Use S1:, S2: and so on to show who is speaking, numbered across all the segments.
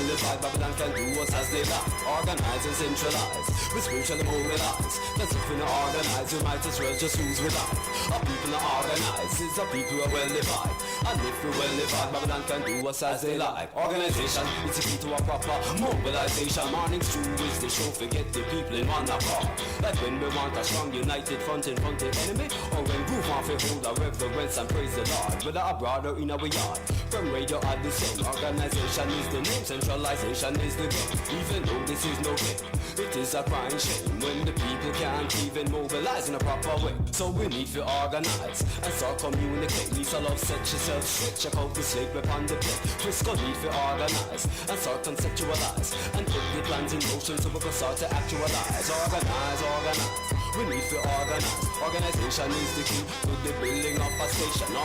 S1: divide, Babylon can do us as they like. Organize and centralize, we spiritually mobilize. Cause if we not organize, we might as well just lose with life. Our people are organized, it's our people who are well divided. And if we well divided, Babylon can do us as they like. Organization, it's a key to a proper mobilization. Morning Stew is the show, forget the people in one accord. Like when we want a strong united front in front of enemy, or when group off a hold our reverence and praise the Lord. Whether abroad or in our yard, from radio at the same. Organization is the name, centralization is the game. Even though this is no game, it is a crying shame when the people can't even mobilize in a proper way. So we need to organize and start communicate. Lisa Love set yourself straight, check out the slate upon the plate. Frisco need to organize and start conceptualize and put the plans in motion so we can start to actualize. Organize, organize, we need to organize. Organization is the key to the building of a station.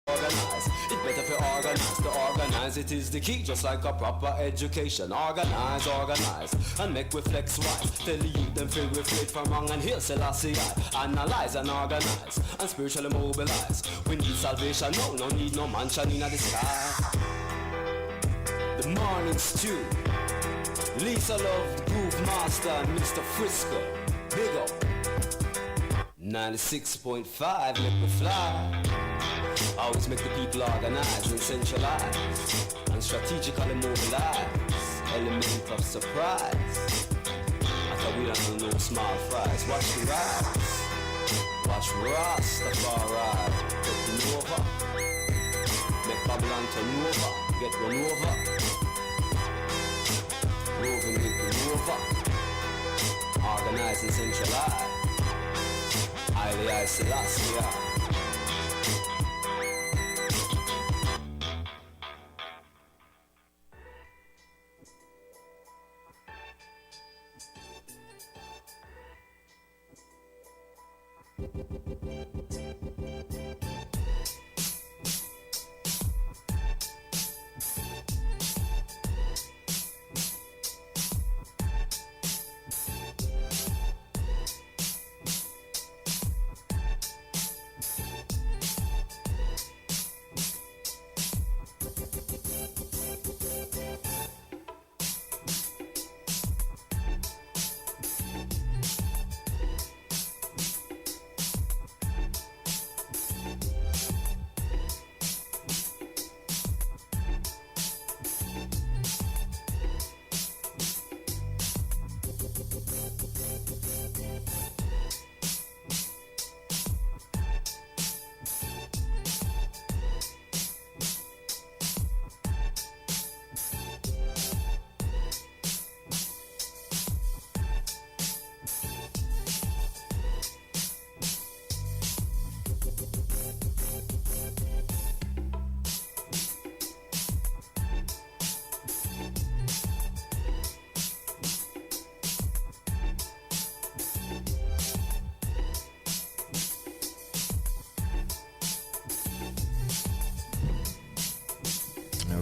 S1: Organize, it's better for organize. To organize it is the key, just like a proper education. Organize, organize, and make we flex wise. Tell the youth them feel reflect from wrong and heal Selassie I. Analyze and organize, and spiritually mobilize. We need salvation, no need no mansion in the sky. The Morning Stew, Lisa Love, the Groove Master, and Mr. Frisco. Big up 96.5, make me fly. Always make the people organize and centralize and strategically mobilize. Element of surprise. I thought we don't know small fries. Watch the rise. Watch Rastafari taking over. Make Babylon turn over. Get run over. Roving with the rover. Organize and centralize. Highly Selassie.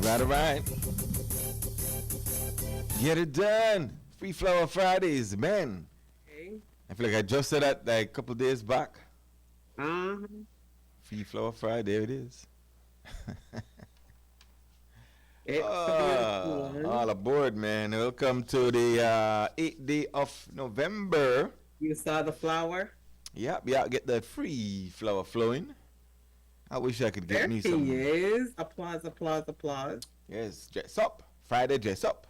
S2: All right. Get it done. Free Flower Fridays, man.
S3: Okay.
S2: I feel like I just said that like a couple days back.
S3: Uh-huh.
S2: Free Flower Friday, there it is.
S3: Excellent.
S2: All aboard, man. Welcome to the 8th day of November.
S3: You saw the flower?
S2: Yep, get that free flower flowing. I wish I could get
S3: There
S2: me
S3: he
S2: some.
S3: is. Applause, applause, applause.
S2: Yes, dress up. Friday, dress up.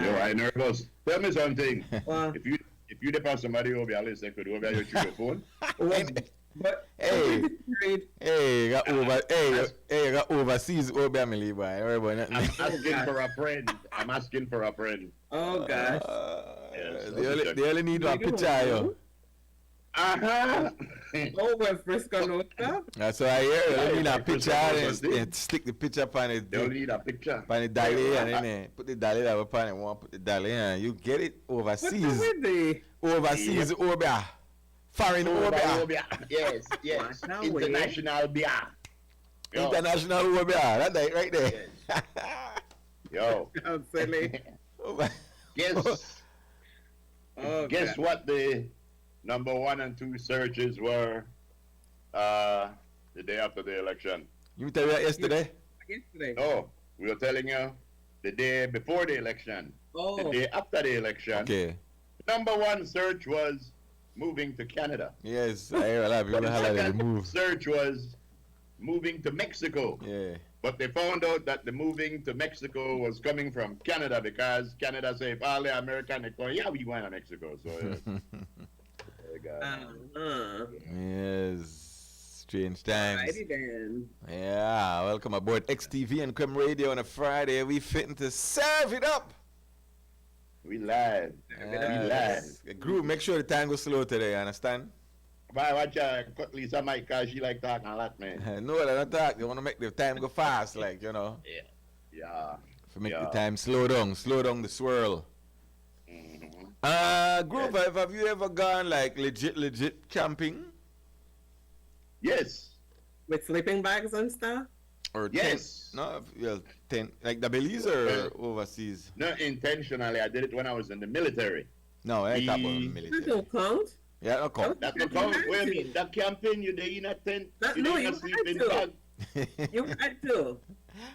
S4: Yo, I nervous. Tell me something.
S3: Well,
S4: If you depend somebody over here, listen, could over your through the phone.
S3: but
S2: Hey.
S3: great.
S2: Hey, got overseas over me, boy. Everybody,
S4: I'm asking for a friend. I'm asking for a friend.
S3: Oh gosh.
S4: Yes,
S2: they only need one picture, yo.
S4: Uh-huh.
S3: Oh, when Frisco knows stuff.
S2: That's what I hear. They need a picture
S4: Frisco knows
S2: and stick the picture upon it.
S4: They only need a picture.
S2: Upon the dolly and then put the dolly that upon it. Want put the dolly and you get it
S3: What's
S2: overseas.
S3: with the?
S2: Overseas over there. Foreign over there.
S4: Yes, yes.
S3: Wow,
S4: International beer. Yo.
S2: International over there. That's right there.
S4: Yes. Yo.
S3: I'm silly.
S4: Guess
S3: Oh,
S4: guess
S3: God.
S4: what the number 1 and 2 searches were the day after the election?
S2: You tell me that yesterday?
S3: Yesterday.
S4: Oh, we were telling you the day before the election, the
S3: Oh,
S4: day after the election.
S2: Okay.
S4: Number one search was moving to Canada.
S2: Yes, I hear a lot of people
S4: The
S2: highlighted the
S4: second
S2: move.
S4: search was moving to Mexico.
S2: Yeah.
S4: But they found out that the moving to Mexico was coming from Canada because Canada said, if all the American, they go, yeah, we going to Mexico. So, they got-
S3: uh-huh.
S2: Yes. Strange times.
S3: Alrighty then.
S2: Yeah, welcome aboard XTV and Creme Radio on a Friday. We fitting to serve it up.
S4: we live.
S2: Yes. Groove, make sure the time goes slow today, you understand?
S4: But watch cut Lisa Mike because she like talking a lot, man.
S2: No, they don't talk. They want to make the time go fast, like, you know.
S4: Yeah.
S2: For make the
S4: Yeah.
S2: time slow down the swirl.
S4: Mhm.
S2: Groove, have you ever gone like legit camping?
S4: Yes.
S3: With sleeping bags and stuff?
S2: Or
S4: Yes.
S2: tent? No, well, tent, like the Belize or overseas?
S4: Not intentionally. I did it when I was in the military.
S2: No, I ain't talking about
S4: The-
S3: That
S2: military.
S3: don't count.
S2: Yeah, no count.
S4: That's the count. Wait a minute. That camping, you there in a tent.
S3: That-
S4: You
S3: no,
S4: there in
S3: you
S4: a
S3: had
S4: sleeping
S3: to.
S4: bag.
S3: You had to.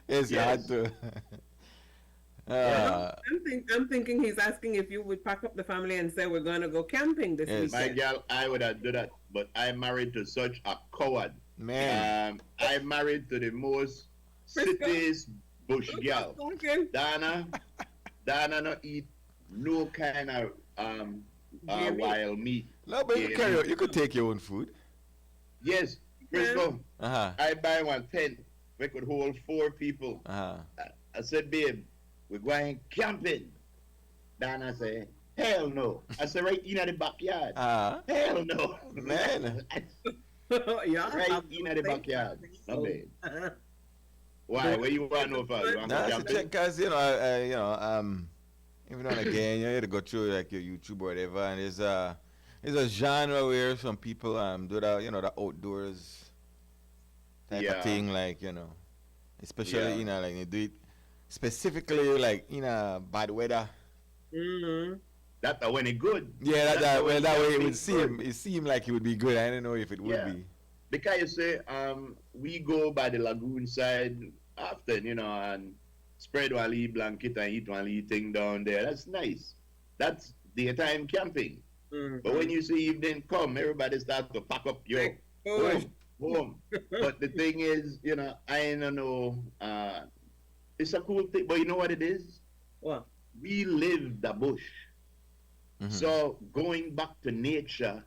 S2: Yes, you had
S4: Yes.
S2: to.
S3: I'm thinking he's asking if you would pack up the family and say we're gonna go camping this
S2: Yes.
S4: My
S3: weekend.
S4: girl, I would have done that, but I'm married to such a coward.
S2: Man.
S4: I'm married to the most
S3: Frisco.
S4: cities bush girl.
S3: Okay.
S4: Dana not eat no kind of
S3: Deer meat.
S4: wild meat.
S2: No, but you,
S4: Yeah.
S2: carry out, you could take your own food.
S4: Yes, Frisco.
S2: Uh-huh.
S4: I buy one tent. We could hold 4 people.
S2: Uh-huh.
S4: I said, babe, we're going camping. Dana said, hell no. I said, right in the backyard.
S2: Uh-huh.
S4: Hell no.
S2: Man.
S3: Yeah.
S4: Right in the backyard. No, babe. Why? Where you want to know for? You want to
S2: Nah,
S4: go
S2: it's a
S4: camping?
S2: check, cause every now and again, you had to go through like your YouTube or whatever, and there's a genre where some people do the the outdoors type
S4: Yeah.
S2: of thing, like especially
S4: Yeah.
S2: like they do it specifically like bad weather.
S3: Mm-hmm.
S4: That's when it good.
S2: Yeah, that
S4: when
S2: way it
S4: camping
S2: would seem
S4: good.
S2: it seemed like it would be good. I don't know if it would
S4: Yeah.
S2: be.
S4: Because you say, we go by the lagoon side often, and spread one little blanket and eat one little thing down there. That's nice. That's daytime camping.
S3: Mm-hmm.
S4: But when you see evening come, everybody starts to pack up your
S3: Oh,
S4: home. But the thing is, I don't know. It's a cool thing, but you know what it is?
S3: what?
S4: We live the bush.
S2: Mhm.
S4: So going back to nature,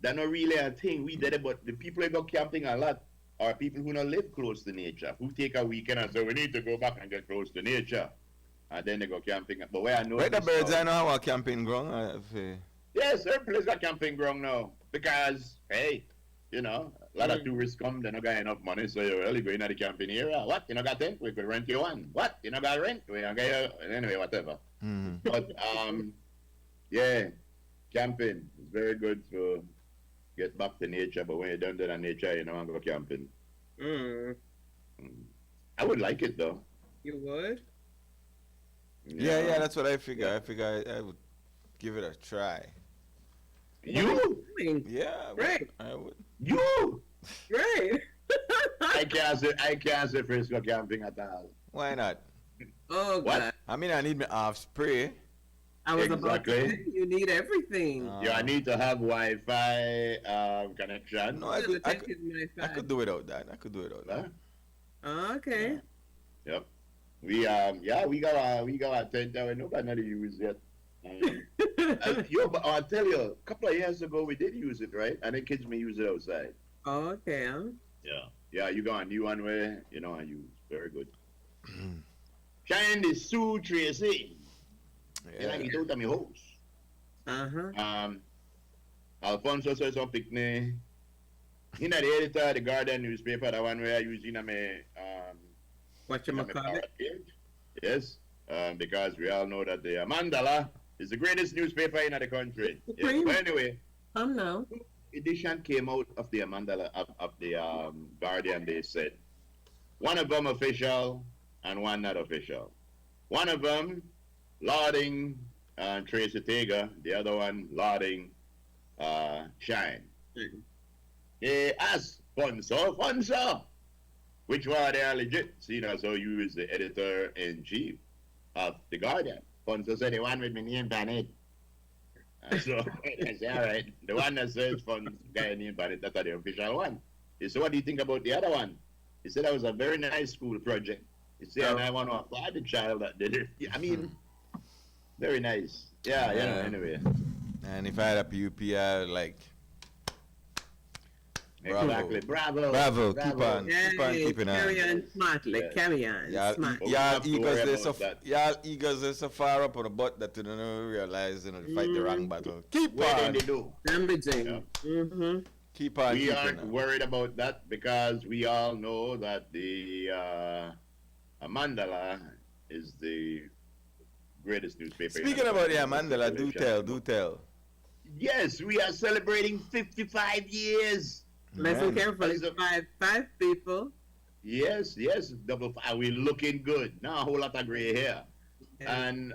S4: that's not really a thing. We did it, but the people who go camping a lot are people who don't live close to nature, who take a weekend and say, we need to go back and get close to nature. And then they go camping. But where I know
S2: Right, the
S4: this
S2: birds
S4: now-
S2: I know how a camping ground.
S4: Yes, there place a camping ground now. Because, hey, a lot of tourists come, they don't got enough money, so you're really going to the camping area. What? You know got tent? We could rent you one. What? You know got rent? We don't get you. Anyway, whatever.
S2: Mm-hmm.
S4: But, yeah, camping is very good to get back to nature, but when you're done to the nature, you don't want to go camping.
S3: Mm.
S4: I would like it, though.
S3: You would?
S2: Yeah, that's what I figure. I figure I would give it a try.
S4: You?
S2: Yeah, I would.
S3: Right.
S2: I would.
S4: You?
S3: Right.
S4: I can't say Frisco camping at all.
S2: Why not?
S3: Oh,
S4: What?
S3: God.
S2: I mean, I need my off spray.
S3: I was about to
S4: Exactly.
S3: say, you need everything.
S4: Yeah, I need to have Wi-Fi connection.
S2: No, I
S3: Yeah,
S2: could,
S3: the
S2: I
S3: tent
S2: could,
S3: is my
S2: I
S3: side.
S2: could do without that. I could do without that.
S4: Huh?
S3: Okay.
S4: Yep. We got a tent that we nobody not use yet. But I'll tell you, a couple of years ago we did use it, right? And the kids may use it outside.
S3: Okay.
S4: Yeah, you got a new one where I use. Very good. Shine the Sue Tracy. You like
S2: Yeah.
S4: it out of my house.
S3: Uh-huh.
S4: Alfonso says some picnic. The editor of the Guardian newspaper, the one where I use my
S3: What you
S4: my
S3: call
S4: power
S3: it?
S4: page. Yes, because we all know that the Mandala is the greatest newspaper in the country. Yes.
S3: Supreme.
S4: But anyway,
S3: Now.
S4: edition came out of the Mandala of the Guardian. They said one of them official and one not official. One of them lauding Tracy Tager, the other one lauding Shine.
S3: Mhm.
S4: They asked Fonso, which one they are legit, seeing as how you is the editor-in-chief of The Guardian. Fonzo said the one with my name on it. So I said, all right, the one that says Fonzo guy name on it, that's the official one. He said, what do you think about the other one? He said that was a very nice school project. He said, and I want to applaud the child that did it. I mean, very nice. Yeah, anyway.
S2: And if I had a PUP, I'd like,
S4: Exactly. Bravo.
S2: bravo, keep on
S3: Hey,
S2: keeping
S3: carry
S2: on.
S3: on smartly,
S4: Yes.
S3: carry on
S2: Y'all,
S3: smartly.
S4: But we
S2: y'all
S4: have to worry
S2: eagles,
S4: about that.
S2: y'all eagles are so far up on the butt that you don't realize, to fight the wrong battle. Keep
S4: What
S2: on,
S4: did they do?
S3: Damaging.
S4: Yeah.
S3: Mm-hmm.
S2: keep on.
S4: We
S2: keeping
S4: aren't
S2: on.
S4: worried about that because we all know that the Mandala is the greatest newspaper. in
S2: Speaking about
S4: America.
S2: Mandela, do tell.
S4: Yes, we are celebrating 55 years.
S3: Listen
S2: Man.
S3: carefully.
S4: As a-
S3: Five people.
S4: Yes, double five. We're looking good. Now a whole lot of gray hair. And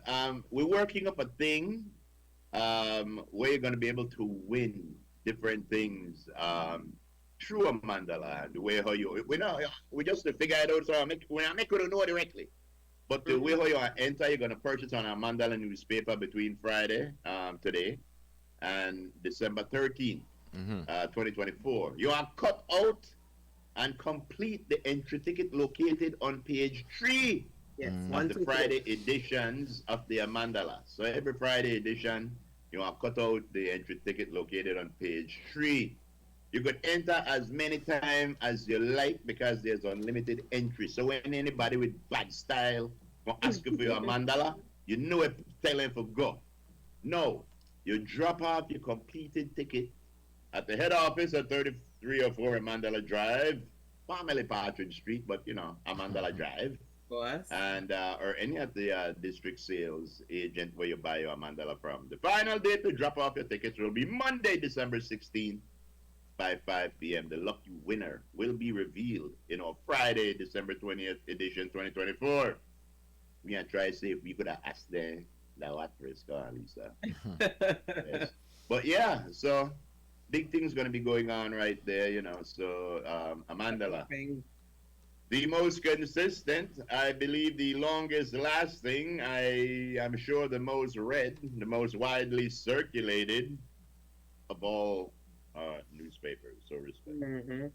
S4: we're working up a thing where you're going to be able to win different things through a mandala. The way how you, we just to figure it out. So we're not making it know directly. But the way how you enter, you're going to purchase on a mandala newspaper between Friday, today, and December 13th, 2024. You are cut out and complete the entry ticket located on page 3
S3: Yes.
S4: of
S3: One,
S4: the
S3: two,
S4: Friday editions of the Mandala. So every Friday edition, you have cut out the entry ticket located on page 3. You could enter as many times as you like because there's unlimited entry. So when anybody with bad style will ask you for your Mandala, you know it, tell them for go. No, you drop off your completed ticket at the head office at 3304 Mandala Drive, formerly Partridge Street, but Mandala Drive.
S3: Boss.
S4: And or any of the district sales agent where you buy your mandala from. The final date to drop off your tickets will be Monday, December 16th by 5 p.m. The lucky winner will be revealed in our Friday, December 20th edition 2024. We are trying to see if we could have asked them that what Frisco and Lisa. Yes. But yeah, so big things going to be going on right there, So a mandala. The most consistent, I believe the longest lasting, I am sure the most read, the most widely circulated of all newspapers, so respect.
S3: Mm-hmm.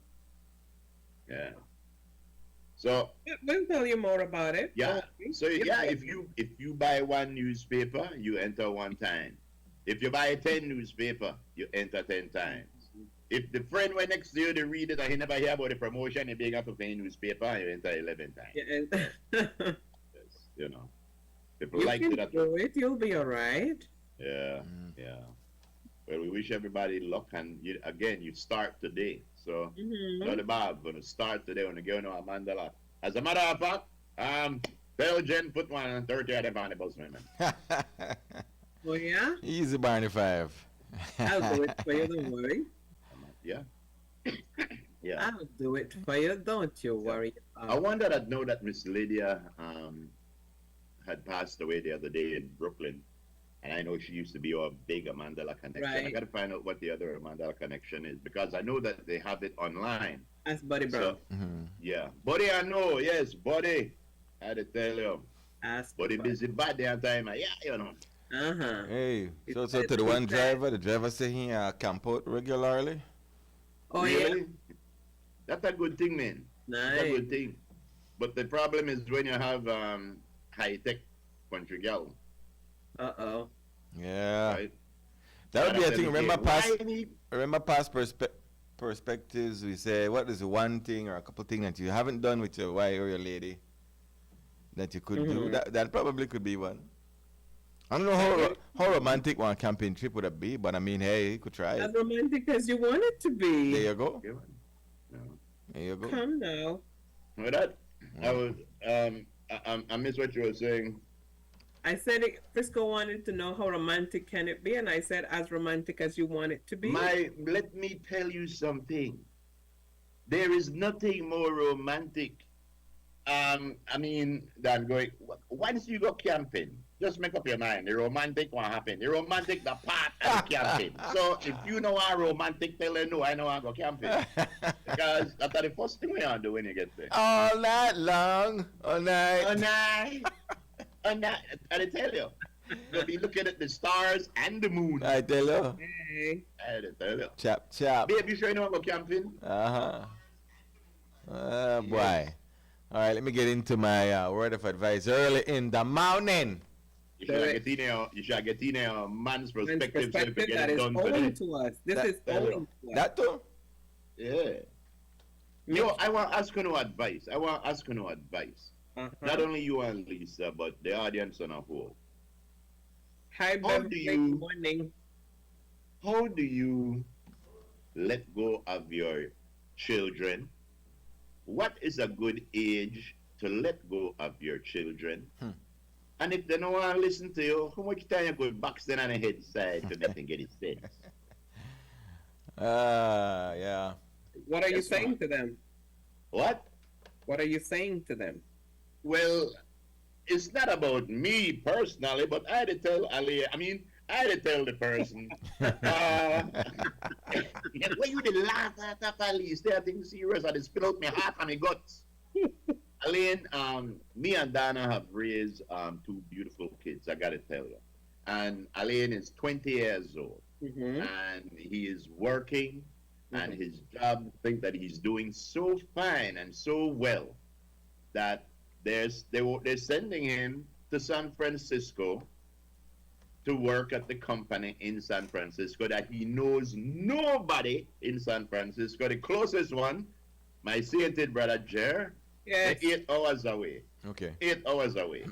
S4: Yeah. So
S3: We'll tell you more about it.
S4: yeah.
S3: Okay.
S4: So yeah, if you buy one newspaper, you enter one time. If you buy 10 newspaper, you enter 10 times. If the friend went next to you to read it and he never hear about the promotion, you bring up a plain newspaper, you enter 11 times.
S3: Yeah, and
S4: Yes, People
S3: you
S4: like
S3: can
S4: that.
S3: do it. You'll be all right.
S4: Yeah, yeah. Well, we wish everybody luck, and you start today. So,
S3: Mm-hmm.
S4: the Bob gonna start today on the going to Mandala. As a matter of fact, Belgian put 130 of them on the bus, man.
S3: Oh yeah,
S2: Easy, Barney 5.
S3: I'll do it for you. Don't worry.
S4: Yeah, yeah.
S3: I'll do it for you. Don't you worry.
S4: I wonder that know that Miss Lydia had passed away the other day in Brooklyn, and I know she used to be our big Mandela connection. I
S3: Right.
S4: got to find out what the other Mandela connection is because I know that they have it online.
S3: Ask Buddy Bro.
S4: So, yeah, Buddy, I know. Yes, Buddy. I had to tell you,
S3: Ask
S4: Buddy busy bad damn time. Yeah,
S2: Hey, so
S3: It's
S2: to the
S3: better
S2: one
S3: than-
S2: driver, the driver say he camp out regularly.
S3: Oh yeah,
S4: Really? That's a good thing, man. That's a
S3: nice.
S4: good thing. But the problem is when you have high tech country gal,
S3: Uh-oh.
S2: Yeah,
S4: right?
S2: that would be a thing.
S4: Why
S2: Remember past perspectives. We say, what is one thing or a couple things that you haven't done with your wife or your lady that you could do? That probably could be one. I don't know how romantic one camping trip would have been, but I mean, hey, you could try it.
S3: As romantic as you want it to be.
S2: There you go.
S4: No.
S2: There you go.
S3: Come now.
S4: With that, I was I miss what you were saying.
S3: I said Frisco wanted to know how romantic can it be, and I said as romantic as you want it to be.
S4: Let me tell you something. There is nothing more romantic, than going once you go camping. just make up your mind. The romantic won't happen. The romantic, the part and the camping. So if you know how romantic, tell her no, I know I go camping. Because that's the first thing we are do when you get there.
S2: All night long. All night.
S4: All night. All night. I tell you. You'll be looking at the stars and the moon.
S2: I tell you.
S3: Hey.
S4: I tell you.
S2: Chap, chap.
S4: Babe, you sure you know I go camping?
S2: Boy. All right, let me get into my word of advice early in the morning.
S4: You should get in a man's perspective so you can get
S3: that
S4: it
S3: is
S4: done
S3: owing
S4: today.
S3: to us. This is owing to us.
S2: That too?
S4: Yeah. Yo, I want to ask you no advice. Not only you and Lisa, but the audience on a whole.
S3: Hi, Beverly. Good morning.
S4: How do you let go of your children? What is a good age to let go of your children? And if they don't want to listen to you, how much time you could box them on the head side to make them get it sense?
S2: Yeah.
S3: What are you saying to them?
S4: What?
S3: What are you saying to them?
S4: Well, it's not about me personally, but I had to tell Ali. I had to tell the person. When you did laugh at Ali, stay I think serious. I just spill out my heart and my guts. Alain, me and Dana have raised two beautiful kids, I gotta tell you. And Alain is 20 years old. And he is working, and his job, I think that he's doing so fine and so well that they're sending him to San Francisco to work at the company in San Francisco that he knows nobody in San Francisco. The closest one, my sainted brother Jer,
S3: Yes.
S4: 8 hours away.
S2: Okay.
S4: 8 hours away.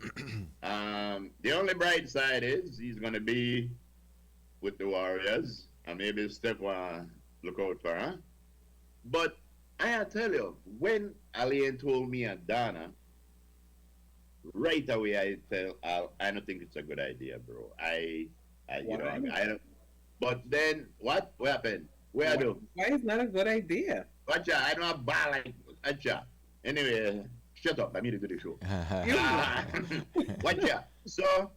S4: The only bright side is he's going to be with the Warriors, and maybe Steph will look out for her. But I tell you, when Alain told me and Dana, right away I tell Al, I don't think it's a good idea, bro. I don't. But then what happened? Where do?
S3: Why is not a good idea?
S4: Watch out! I don't have ball like watch out. Anyway, shut up. I need to do the show. Watch out. So,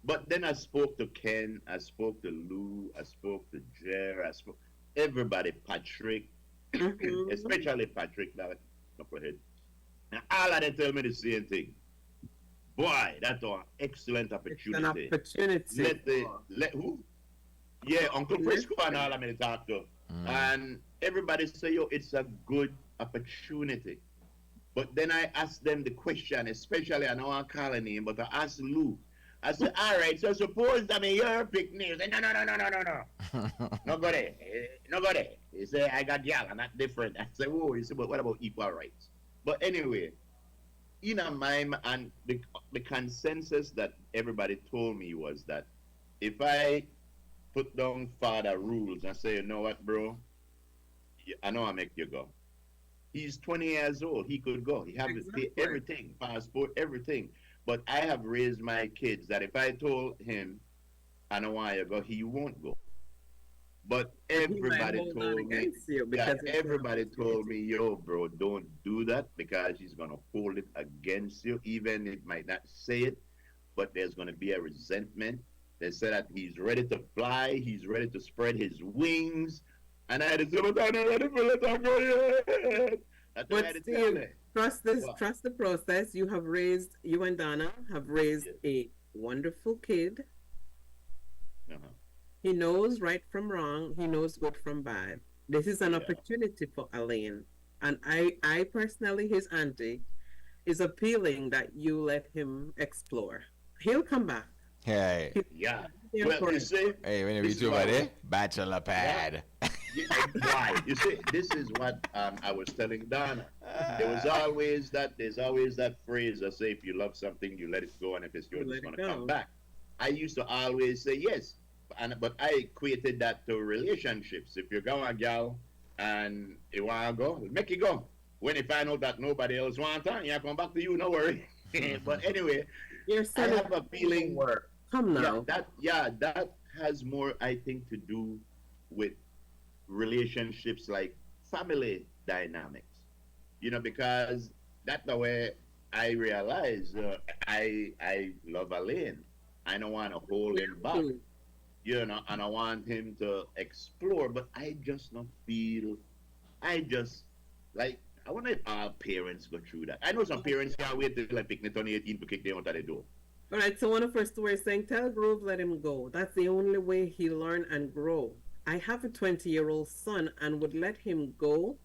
S4: but then I spoke to Ken. I spoke to Lou. I spoke to Jer. I spoke everybody. Patrick, especially Patrick. That knucklehead. And all of them tell me the same thing. Boy, that's an excellent opportunity.
S3: It's an opportunity.
S4: Let who? Yeah, Uncle Frisco and all I'm going to talk to. And everybody say, yo, it's a good opportunity. But then I asked them the question, especially, I know I call a name, but I asked Lou. I said, all right, so suppose that you're picnic. He said, no. No go there. No go there. He said, I got y'all, I'm not different. I said, whoa. He said, but what about equal rights? But anyway, in my mind, and the consensus that everybody told me was that if I put down father rules and say, you know what, bro, I know I make you go. He's 20 years old. He could go. He have to pay everything, passport, everything. But I have raised my kids that if I told him, I know why you go, he won't go. But everybody told me, everybody told me, yo, bro, don't do that because he's going to hold it against you, even if he might not say it, but there's going to be a resentment. They said that he's ready to fly, he's ready to spread his wings, and I had to say, but I'm not ready for let him go yet. That's what I had to tell me.
S3: Trust the process. You and Donna have raised a wonderful kid. He knows right from wrong. He knows good from bad. This is an opportunity for Alain. And I personally, his auntie, is appealing that you let him explore. He'll come back.
S2: Hey.
S4: Yeah. Well, you see,
S2: hey, when you do about it, bachelor pad.
S4: Why? You see, this is what I was telling Donna. There's always that phrase that say, if you love something, you let it go, and if it's yours, it's going to come back. I used to always say yes, but I equated that to relationships. If you go a gal and you want to go, make it go. When you find out that nobody else wants to, you come back to you, no worry. But anyway, I have a feeling where
S3: come now.
S4: That has more, I think, to do with relationships like family dynamics. Because that's the way I realize I love Alain. I don't want to hold him back, you know, and I want him to explore. But I just not feel. I just like. I wonder if our parents go through that. I know some parents can't wait till like picnic on 18 to kick them out of the door.
S3: All right, so one of us were saying, tell Grove, let him go. That's the only way he'll learn and grow. I have a 20-year-old son and would let him go.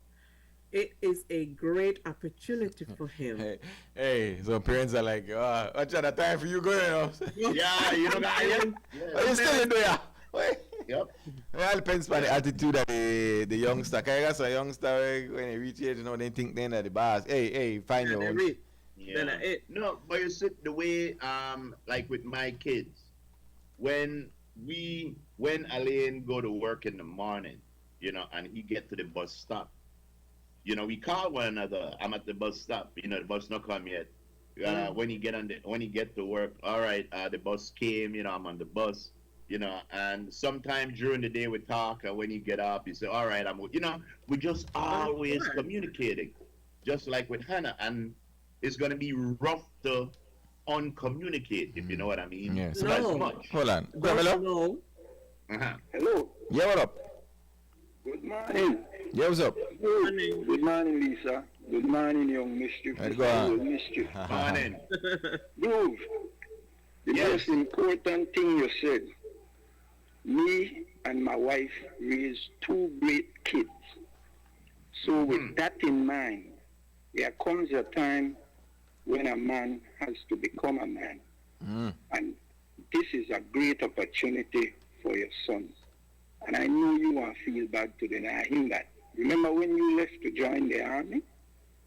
S3: It is a great opportunity for him.
S2: Hey, so parents are like, what's the time for you going now?
S4: Yeah, you know that.
S2: Are you still in there?
S4: Yep.
S2: It all depends on the attitude of the youngster. Because I got some youngster when they reach age, you know, they think they're the boss. Hey, find your own.
S4: Yeah. No, but you see the way, like with my kids, when Alain go to work in the morning, you know, and he get to the bus stop, you know, we call one another. I'm at the bus stop. You know, the bus not come yet. When he get to work, all right, the bus came. You know, I'm on the bus. You know, and sometimes during the day we talk, and when you get up, you say, all right, you know, we just always communicating, just like with Hannah, and it's going to be rough to uncommunicate, if you know what I mean.
S2: Yes.
S4: So that's much.
S2: Hold on.
S3: Hello.
S5: Hello.
S2: Yeah, what up?
S5: Good morning.
S2: Yeah, what's up?
S5: Good morning, Lisa. Good morning, young mischief.
S2: Right, go on.
S5: Mischief.
S4: Morning.
S5: Groove, the most important thing you said, me and my wife raised two great kids. So with that in mind, there comes a time when a man has to become a man. And this is a great opportunity for your sons. And I know you won't feel bad to deny him that. Remember when you left to join the army?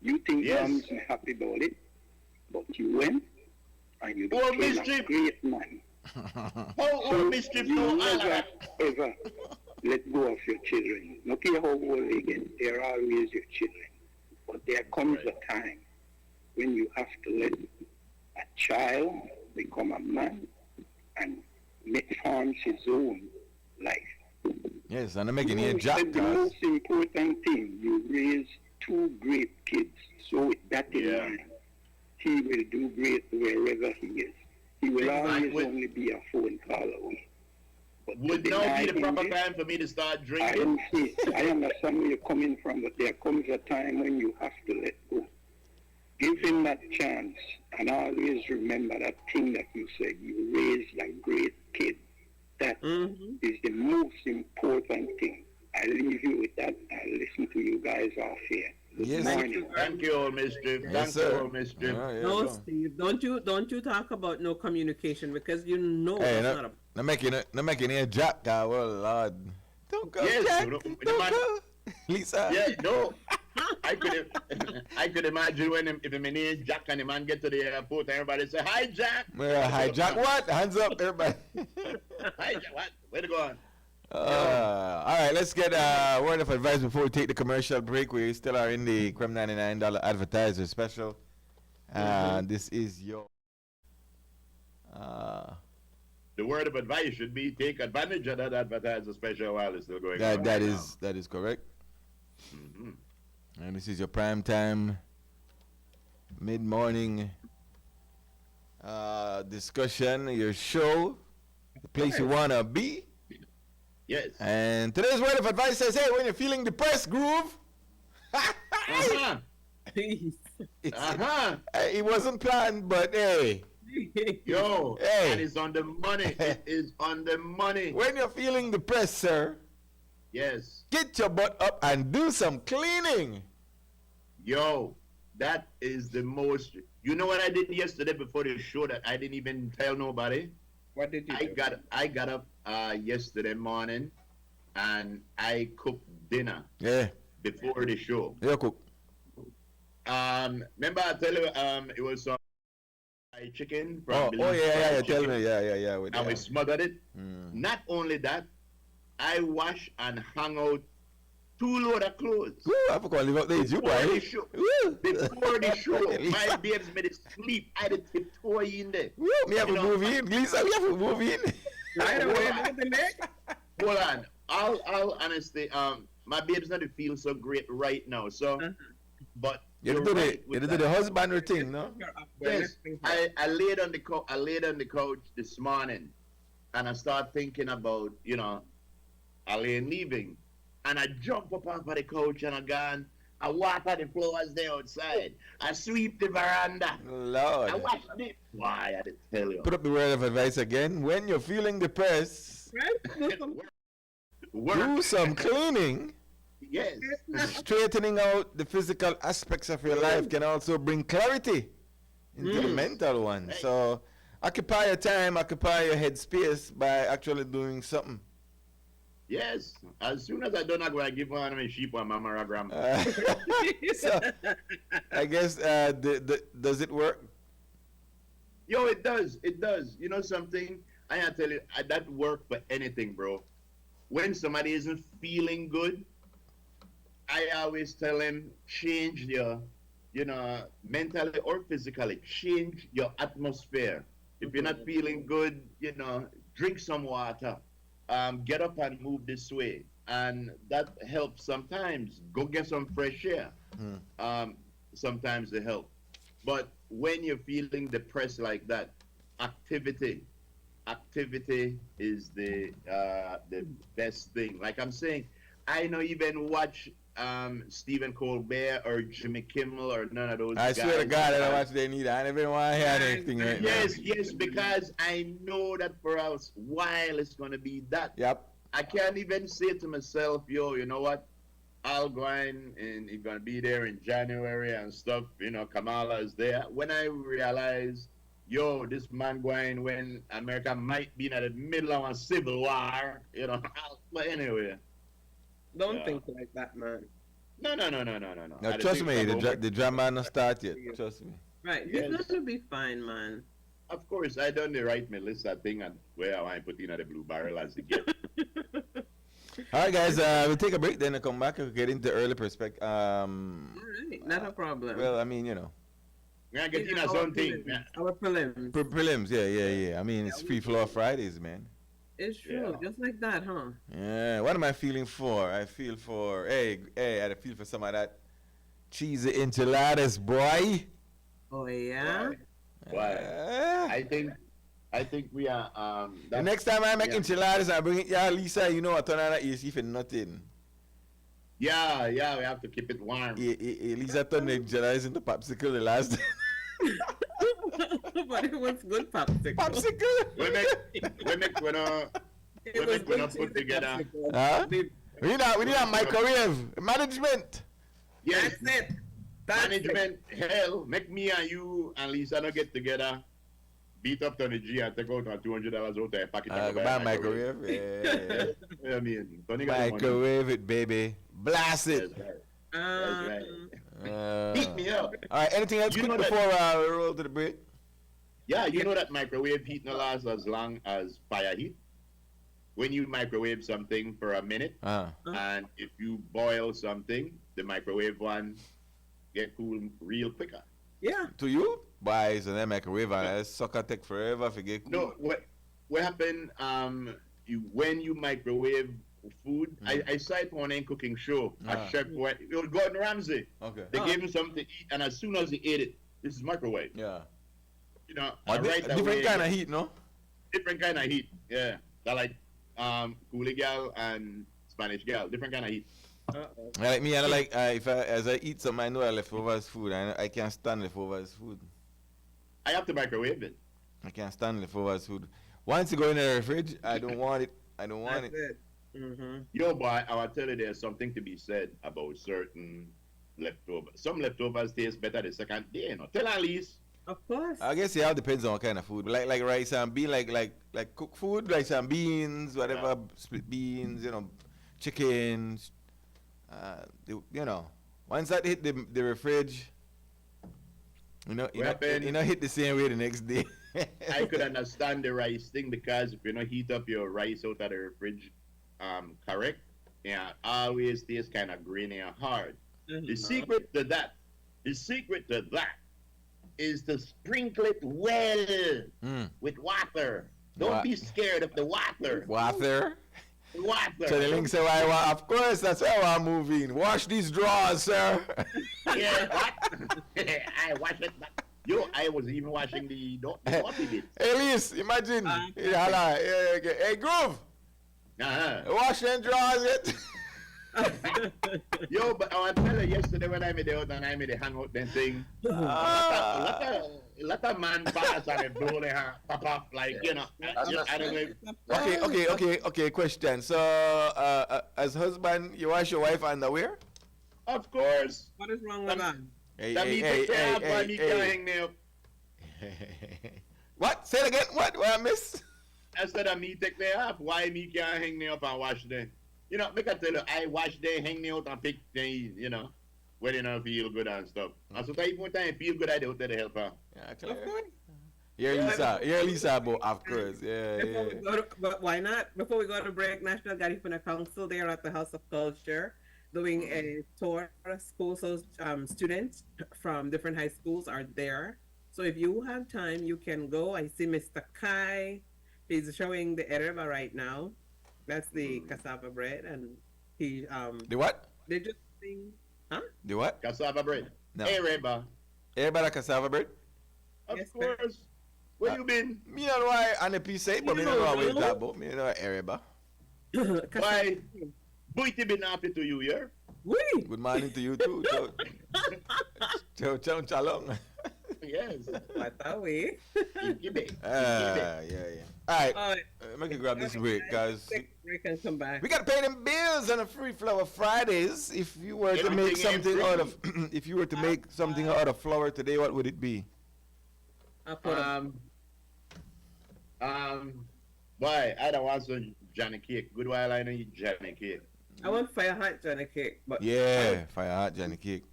S5: You think Mom's happy about it, but you went and you became a great man.
S4: So
S5: you never ever let go of your children. No care how old they get, they're always your children. But there comes a time when you have to let a child become a man and forms his own life.
S2: Yes, and I'm making it a job.
S5: The most important thing, you raise two great kids. So with that in mind, he will do great wherever he is. He will always only be a phone call away. But
S4: would now be the proper time for me to start drinking?
S5: I understand where you're coming from, but there comes a time when you have to let go. Give him that chance, and always remember that thing that you said. You raised a great kid. That is the most important thing. I leave you with that. I listen to you guys off here.
S2: Yes.
S4: Thank you, old mischief.
S2: Yes,
S4: Thank you, old mischief.
S3: No, Steve, don't you talk about no communication, because you know
S2: Hey,
S3: that's not a...
S2: not making it a job, guy. Well, Lord. Don't go,
S4: Yes,
S2: Jack.
S4: the
S2: Don't
S4: man-
S2: go. Lisa.
S4: Yeah, no. I could imagine when if the name Jack and the man get to the airport, everybody say, "Hi, Jack."
S2: Hi, Jack. What? Hands up, everybody.
S4: Hi, Jack. What? Where to go on?
S2: All right, let's get a word of advice before we take the commercial break. We still are in the Creme $99 advertiser special. This is your...
S4: The word of advice should be take advantage of that advertiser special while it's still going on.
S2: That is correct. And this is your prime time, mid-morning discussion, your show, the place you want to be.
S4: Yes.
S2: And today's word of advice says, hey, when you're feeling depressed, Groove. It wasn't planned, but hey.
S4: Yo,
S2: Hey.
S4: that is on the money. It is on the money.
S2: When you're feeling depressed, sir,
S4: Yes.
S2: get your butt up and do some cleaning.
S4: Yo, that is the most. You know what I did yesterday before the show that I didn't even tell nobody?
S3: What did you do?
S4: I got up yesterday morning and I cooked dinner
S2: Yeah,
S4: before the show.
S2: yeah, cook.
S4: Remember I tell you it was some fried chicken from
S2: Yeah,
S4: Belize
S2: tell
S4: Chicken,
S2: me, yeah.
S4: and we smothered it. Not only that, I washed and hung out 2 load of clothes.
S2: Woo, I forgot to live up there, you
S4: Before
S2: boy.
S4: the show,
S2: Woo.
S4: before the show, my
S2: Lisa.
S4: babes made it sleep. I had to tiptoe in there.
S2: Woo, me have to move in. Lisa, we have to move in.
S3: Right away, look at the neck.
S4: Hold on. I'll honestly, my babes not to feel so great right now. So But
S2: You
S4: you're
S2: do
S4: right
S2: the
S4: with
S2: you do
S4: that.
S2: the husbandry thing, no?
S4: Yes, I laid on the I laid on the couch this morning, and I start thinking about Elaine leaving, and I jump up off of the couch and I gone. I water the flowers there outside. I sweep the veranda. I
S2: Lord.
S4: wash the. Why I did tell you.
S2: Put up the word of advice again. When you're feeling depressed,
S4: Work.
S2: do some cleaning.
S4: Yes.
S2: Straightening out the physical aspects of your life can also bring clarity into the mental one. So occupy your time, occupy your headspace by actually doing something.
S4: Yes. As soon as I done, I go and give one of my sheep on Mama or Grandma.
S2: So I guess does it work?
S4: Yo, it does. It does. You know something? I gotta tell you, that work for anything, bro. When somebody isn't feeling good, I always tell them, change your, mentally or physically, change your atmosphere. If you're not feeling good, drink some water. Get up and move this way. And that helps sometimes. Go get some fresh air. Sometimes it helps. But when you're feeling depressed like that, activity is the best thing. Like I'm saying, I don't even watch Stephen Colbert or Jimmy Kimmel or none of those guys.
S2: I swear to God, I don't watch they need. I never want to hear anything right now.
S4: Yes, because I know that for us, while it's going to be that.
S2: Yep.
S4: I can't even say to myself, yo, you know what? I'll go in and it's going to be there in January and stuff. Kamala is there. When I realize, yo, this man going when America might be in the middle of a civil war, but anyway.
S3: Don't think like that, man.
S4: No.
S2: No, trust me, the drama not start yet. Trust me.
S3: Right, he's gonna be fine, man.
S4: Of course, I done the right Melissa thing and where I want to put in the blue barrel as the get.
S2: All right, guys, we'll take a break, then we'll come back and get into early perspective.
S3: All right, not a problem.
S2: Well, I mean,
S4: We're going to get in something.
S3: Our prelims.
S2: Prelims, yeah. I mean, it's free floor Fridays, man.
S3: It's true, just like that, huh?
S2: Yeah, what am I feeling for? I feel for, I feel for some of that cheesy enchiladas, boy.
S3: Oh, yeah?
S4: Why? I think we are.
S2: The next time I make enchiladas, I bring it. Yeah, Lisa, I turn on that AC for nothing.
S4: Yeah, we have to keep it warm.
S2: Lisa turned the enchiladas into popsicle the last time.
S3: But it was good popsicle.
S2: Popsicle?
S4: We not put together.
S2: Huh? We need a microwave management.
S4: Yes.
S3: That's it.
S4: Management, hell, make me and you and Lisa not get together, beat up Tony G and take out $200 out there, pack it up.
S2: Buy a microwave. Yeah.
S4: I mean, Tony
S2: microwave it, baby. Blast it.
S4: That's right. Beat me up.
S2: All right, anything else quick before we roll to the break?
S4: Yeah, you know that microwave heat no lasts as long as fire heat. When you microwave something for a minute, and if you boil something, the microwave one get cool real quicker.
S3: Yeah.
S2: To you? Why so that microwave and that sucker take forever to get cool?
S4: No, what happened, when you microwave food, I saw it on a cooking show. A chef, it was Gordon Ramsay.
S2: Okay.
S4: They gave him something to eat, and as soon as he ate it, this is microwave.
S2: Yeah.
S4: Different
S2: kind of heat, no?
S4: Different kind of heat, yeah. They're like coolie gal and Spanish gal, different kind of heat.
S2: Like me, as I eat something, I know I leftovers food. I can't stand leftovers food.
S4: I have to microwave it.
S2: I can't stand leftovers food. Once you go in the fridge, I don't want it.
S3: That's it. Mm-hmm.
S4: Yo, boy, I will tell you there's something to be said about certain leftovers. Some leftovers taste better the second day, Tell Alice.
S3: Of course.
S2: I guess it all depends on what kind of food. Like rice and beans, like cooked food, rice and beans, whatever, split beans, chicken. Once that hit the fridge, hit the same way the next day.
S4: I could understand the rice thing because if you don't heat up your rice out of the fridge, correct, always tastes kind of grainy and hard.
S3: Mm-hmm.
S4: The secret to that is to sprinkle it well with water. Don't be scared of the water.
S2: Water?
S4: What?
S2: So the link say, why, of course, that's why I'm moving. Wash these drawers, sir.
S4: Yeah, what? I watched it. I was even watching the naughty bit.
S2: Hey, Liz, imagine. Hey, Groove,
S4: Uh-huh.
S2: wash them drawers yet?
S4: Yo, but I tell you, yesterday when I made the out and I made the hangout then thing, a lot of man pass and they blow their hand, pop off, like, you know, I don't know.
S2: Okay, question. So, as husband, you wash your wife underwear?
S4: Of course.
S3: What is wrong with that?
S4: That me take care of why me can't hang me up.
S2: What? Say it again. What I miss?
S4: I said that me take me up, why me can't hang me up and wash them? You know, make I tell you, I wash them, hang me out and pick them, you know, when you don't feel good and stuff. And so even when I feel good, I do to help her.
S2: Yeah, clear. You're Lisa, but of course, yeah.
S3: But why not? Before we go to break, National Garifuna Council, they are at the House of Culture doing a tour of schools. So students from different high schools are there. So if you have time, you can go. I see Mr. Kai. He's showing the ereba right now. That's the cassava bread, and he
S2: The what?
S3: they just sing, huh?
S2: The what?
S4: Cassava bread.
S2: No.
S4: Hey, Reba.
S2: Everybody cassava bread?
S4: Of
S3: Yes, sir.
S4: course. Where you been?
S2: Me don't know why on the piece say, but me don't know what it's about. Me don't know Ereba.
S4: Why? Boyti been happy to you, yeah?
S3: Wee!
S2: Good morning to you too. Ciao, chalong.
S4: Yes.
S3: Watawi.
S4: Ikibe.
S2: Yeah. Alright,
S3: All right.
S2: make you grab this break, guys.
S3: Take a break and come back.
S2: We gotta pay them bills on the Free Flower Fridays. If you were to make
S4: Everything
S2: something out of, if you were to make something out of flour today, what would it be?
S3: I'll put
S4: Why? I don't want some Johnny cake. Good while I don't eat Johnny cake.
S3: I want fire hot Johnny cake, but
S2: Yeah, fire hot Johnny cake.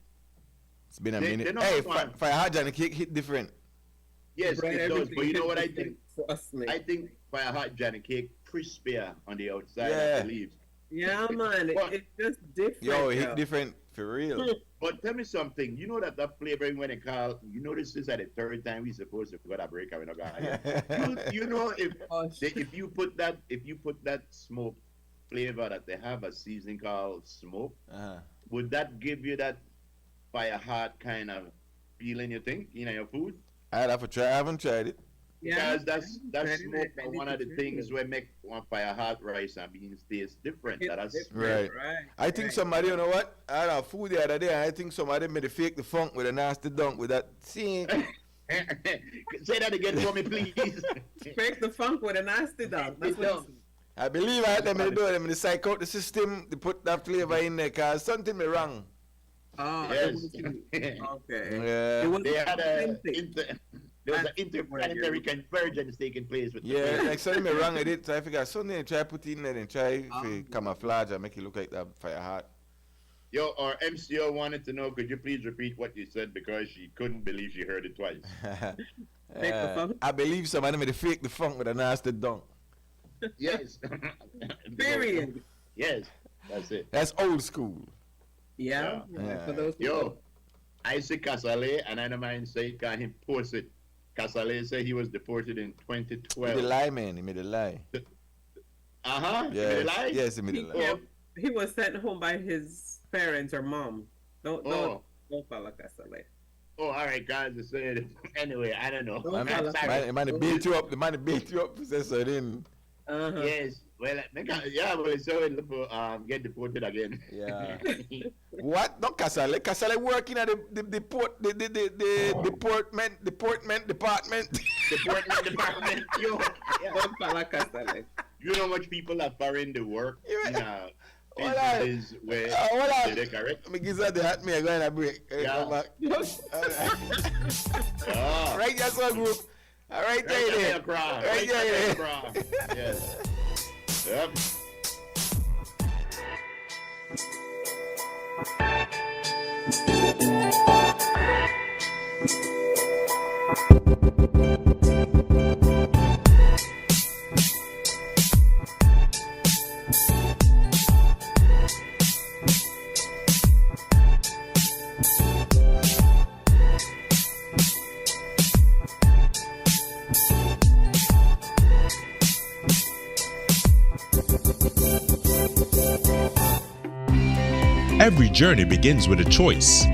S2: It's been a
S4: They
S2: minute.
S4: know
S2: Hey,
S4: which one.
S2: fire hot Johnny cake hit different.
S4: Yes,
S3: Right,
S4: it does.
S3: everything
S4: But you know
S3: is
S4: what I
S3: different
S4: think?
S3: for us, mate.
S4: I think fire hot Johnny cake crispier on the outside
S2: Yeah.
S4: of the leaves.
S3: Yeah, man,
S4: What?
S3: it's just different.
S2: Yo, it
S3: yo.
S2: hit different for real.
S4: But tell me something. You know that flavoring when they call, you know this is at the third time we supposed to go to break and we're not gonna you know
S3: Oh,
S4: if you put that smoke flavor that they have a seasoning called smoke,
S2: Uh-huh.
S4: would that give you that fire hot kind of feeling you think in your food?
S2: I'd have to try. I haven't tried it.
S3: yeah.
S4: Because that's
S3: Very
S4: smoke
S3: nice.
S4: one of the things where make one fire hot rice and beans taste different.
S3: It's
S4: That's
S3: different,
S2: Right. I think somebody, you know what? I had a food the other day, and I think somebody made a fake the funk with a nasty dunk with that. See,
S4: Say that again for me, please.
S3: Break the funk with a nasty dog. That's what it's-
S2: I believe I had them in the door, them in the psych out the system, to put that flavor in there, because something me wrong.
S3: Oh,
S4: Yes.
S3: okay.
S2: Yeah.
S3: It was
S4: They had
S3: authentic.
S4: there was an interplanetary convergence taking place with the
S2: Yeah,
S4: flavor.
S2: like something me wrong with it, so I figured something try put in there and try to camouflage and make it look like that fire hot.
S4: Yo, our MCO wanted to know, could you please repeat what you said because she couldn't believe she heard it twice.
S3: Fake the funk?
S2: I believe somebody made a fake the funk with a nasty dunk.
S4: Yes.
S3: Period.
S4: Yes, that's it.
S2: That's old school.
S3: Yeah.
S2: Yeah.
S3: For those who
S4: Yo, I see Casale, and I don't mind saying, can he post it? Casale said he was deported in
S2: He made a
S4: 2012.
S2: lie, man. He made a lie.
S4: Uh-huh.
S2: Yes, yes, he made a
S3: He
S2: lie.
S3: kept- he was sent home by his parents or mom. Don't follow Casale.
S4: Oh, all right, guys. I said anyway. I don't know.
S3: Don't
S4: I'm
S3: follow
S4: sorry.
S2: The man beat you up. The man beat you up. So then,
S3: Uh-huh.
S4: Yes. Well, well, so it'll get deported again.
S2: yeah. What? Not Casale. Casale working at the port, the deportment department.
S4: Deportment department. Yo, yeah.
S3: Don't follow Casale.
S4: You know how much people are foreign to work in
S2: Hold on.
S4: businesses where
S2: Hold on.
S4: they correct?
S2: Me give her the hat. Me I go in a break.
S4: Yeah.
S2: Come back.
S4: Oh,
S2: Right, that's our group. All right,
S4: right
S2: there.
S4: there, bro.
S2: Right
S4: Right
S2: there.
S4: there, bro. Yes. Yep.
S6: Every journey begins with a choice.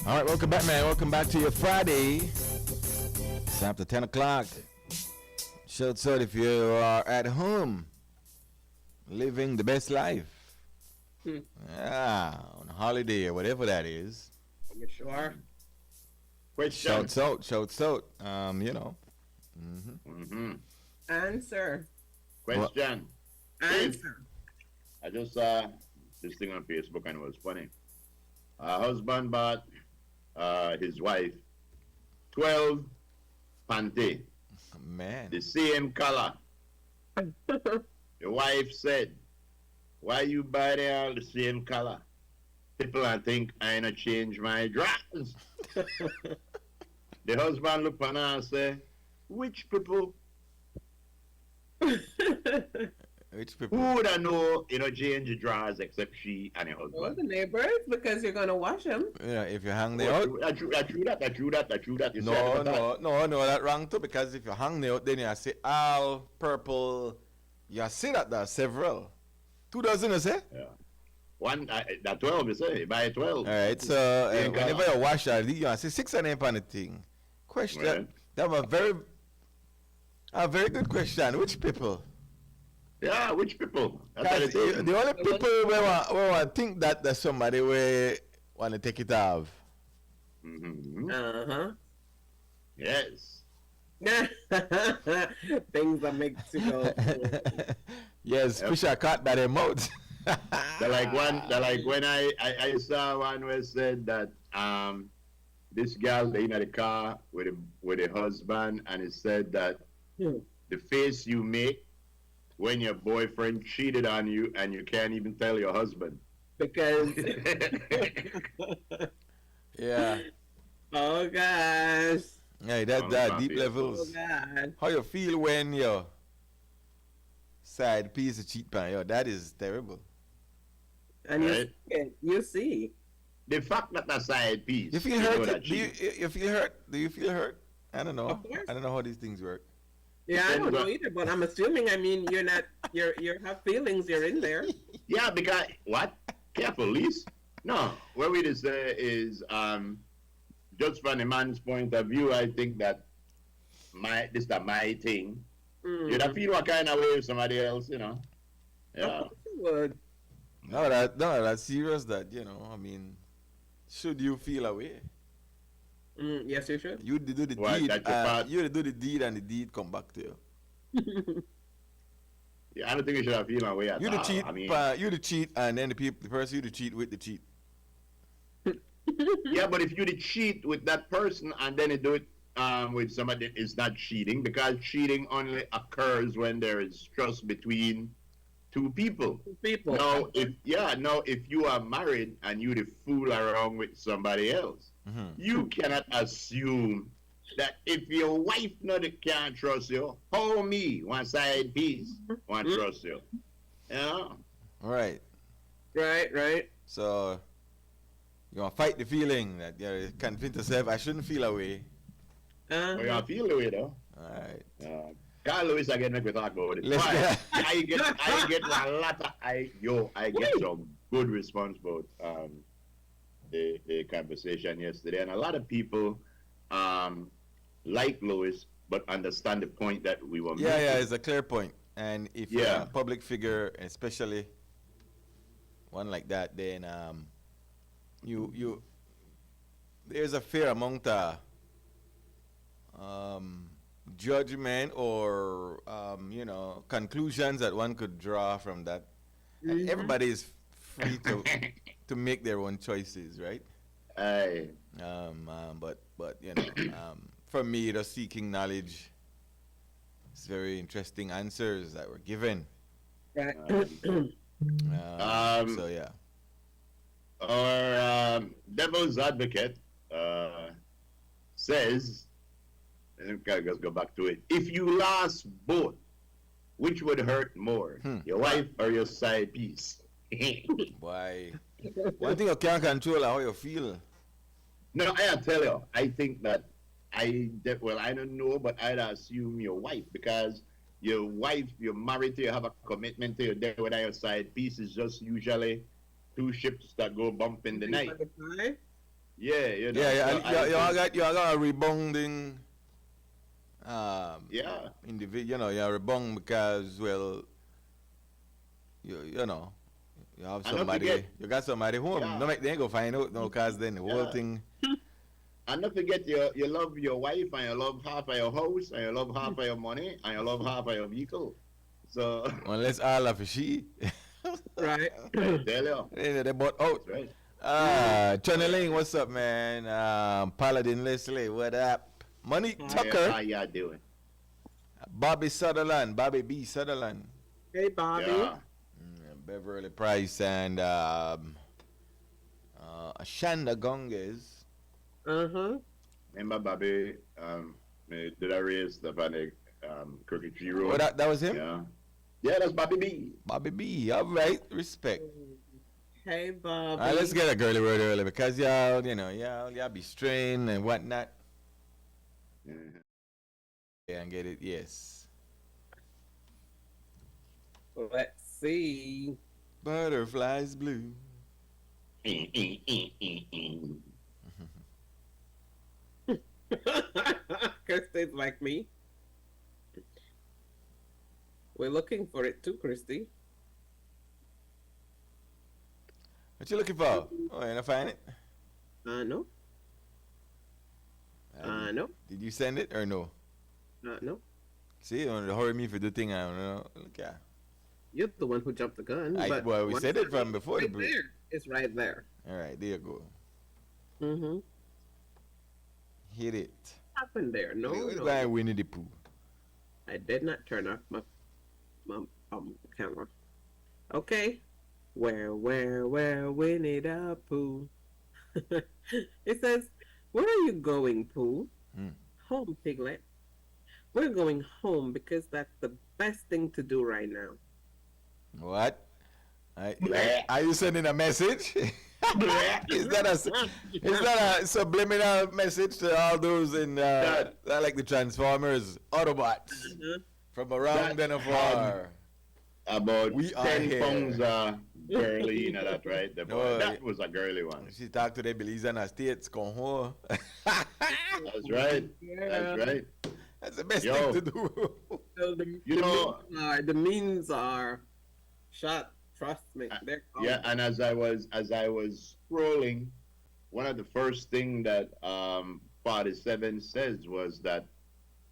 S2: All right, welcome back, man. Welcome back to your Friday. It's after 10 o'clock. Shouts out if you are at home, living the best life. Yeah, on holiday or whatever that is.
S3: You sure?
S4: Question.
S2: Shouts out.
S3: Answer.
S4: Question.
S3: Answer.
S4: I just saw this thing on Facebook and it was funny. A husband bought his wife 12 panty,
S2: Man.
S4: the same color. The wife said, "Why you buy them all the same color? People I think I ain't change my drawers." The husband looked on her and said, "Which people?
S2: Which people?
S4: Who would I know, change the drawers except she and her
S3: Well,
S4: husband?"
S3: the neighbors, because you're gonna wash them.
S2: Yeah, if you hang the out.
S4: I true that. You
S2: No, that wrong too. Because if you hang the out, then you see all purple. You see that there are several. 2 dozen, you say?
S4: Yeah. One, that 12, you say, you buy 12.
S2: All right, so whenever you wash that, you see 6 of them on the thing. Question.
S4: Well.
S2: That was a very good question. Which people?
S4: Yeah, which people? That's what
S2: Because
S4: it is.
S2: the only people we think that there's somebody we want to take it off.
S4: Mm-hmm.
S3: Uh-huh.
S4: Yes.
S3: Things that make you go.
S2: Yes, fish are caught by their mouth.
S4: They're like when I saw one where it said that this girl in the car with a husband, and it said that the face you make when your boyfriend cheated on you and you can't even tell your husband.
S3: Because
S2: Yeah.
S3: oh gosh.
S2: Yeah, that deep
S3: Oh
S2: levels.
S3: god.
S2: How you feel when your side piece of cheat pan? Yo, that is terrible.
S3: And
S4: Right.
S3: you see.
S4: The fact that a side piece.
S2: You feel
S4: know
S2: hurt?
S4: that
S2: Do you feel hurt? Do you feel hurt? I don't know.
S3: Of course.
S2: I don't know how these things work.
S3: Yeah, I don't know
S4: But-
S3: either, but I'm assuming. I mean, you have feelings. You're in there.
S4: Yeah, because what? Careful, Lise. No, what we just say is just from the man's point of view, I think that this is my thing.
S3: Mm.
S4: You'd feel what kind of way with somebody else, Yeah.
S3: Of course you would.
S2: No, that's serious. That I mean, should you feel away?
S3: Yes, you should.
S2: You do the
S4: Why,
S2: deed.
S4: that's your part?
S2: You do the deed, and the deed come back to you.
S4: Yeah, I don't think you should have feel away at
S2: You
S4: all.
S2: the cheat.
S4: I mean,
S2: You the cheat, and then the person you the cheat with the cheat.
S4: yeah, but if you did cheat with that person and then you do it with somebody, it's not cheating, because cheating only occurs when there is trust between two people.
S3: People.
S4: Now, if you are married and you the fool around with somebody else, you cannot assume that if your wife can't trust you, how me one side piece want trust you. Yeah.
S2: Right.
S3: Right.
S2: So you want to fight the feeling that you convince yourself I shouldn't feel away.
S4: Well, you feel the way though.
S2: All right.
S4: Carl Lewis again, make we talk about it.
S2: Let's
S4: Why?
S2: go.
S4: I get a lot of I get some good response about the conversation yesterday, and a lot of people like Lewis but understand the point that we were making.
S2: Yeah, it's a clear point. And if you're a public figure, especially one like that, then you there's a fair amount of judgment or conclusions that one could draw from that. And everybody is free to make their own choices, right?
S4: Aye.
S2: But for me, the seeking knowledge, it's very interesting answers that were given.
S3: Right.
S2: So yeah.
S4: Our devil's advocate says, and I'll just go back to it. If you lost both, which would hurt more, your wife or your side piece?
S2: Why? One thing you can't control is how you feel.
S4: No, I tell you, I think that I don't know, but I'd assume your wife, because your wife, you're married to, you have a commitment to, you're there with your side piece is just usually two ships that go bump in the night. Yeah, you know.
S2: Yeah,
S4: so
S2: you all got a rebounding
S4: yeah.
S2: individual, you know, you're rebound because, well, you know, you have
S4: And don't
S2: somebody,
S4: forget,
S2: you got somebody home.
S4: yeah,
S2: No, they ain't gonna find out, no, because then the whole
S4: yeah.
S2: thing,
S4: And don't forget, you love your wife, and you love half of your house, and you love half of your money, and you love half of your vehicle. So,
S2: unless all of she,
S3: Right.
S4: I tell you,
S2: they bought out.
S4: that's right.
S2: Channeling, what's up, man? Paladin Leslie, what up? Money Tucker,
S4: How you doing?
S2: Bobby Sutherland, Bobby B. Sutherland,
S3: Hey, Bobby.
S4: Yeah.
S2: Beverly Price, and Shanda Gonges.
S3: Uh-huh.
S4: Remember, Bobby, did I raise the panic, Crooked Tree Road?
S2: Oh, that was him?
S4: Yeah. Yeah, that's Bobby B.
S2: Bobby B. All right, respect.
S3: Hey, Bobby.
S2: All right, let's get a girly word early because y'all be strained and whatnot.
S4: Mhm.
S2: Yeah, and get it, yes.
S3: Let's see.
S2: Butterflies blue.
S3: Christy's like me. We're looking for it too, Christy.
S2: What you looking for? Oh, you not find it?
S3: No. No.
S2: Did you send it or no?
S3: No.
S2: See, you want to hurry me for the thing. I don't know. Look at.
S3: You're the one who jumped the gun.
S2: Well, we said it from before the
S3: right
S2: break.
S3: there. It's right there.
S2: All right, there you go.
S3: Mm-hmm.
S2: Hit it.
S3: Happened there? No,
S2: Who's
S3: no.
S2: going Winnie the Pooh?
S3: I did not turn off my camera. Okay. Where, Winnie the Pooh? It says, where are you going, Pooh? Home, Piglet. We're going home because that's the best thing to do right now.
S2: What? Are you sending a message? is that a subliminal message to all those in that like the Transformers Autobots from around then of war?
S4: About
S2: We are
S4: 10
S2: here.
S4: pounds girly, you know that, right? That was a girly one.
S2: She talked to the Belize and States, con ho.
S4: That's right. That's right.
S2: That's the best
S4: Yo.
S2: thing to do.
S3: So the memes are shot. Trust me. They're
S4: Yeah, and as I was scrolling, one of the first thing that 47 says was that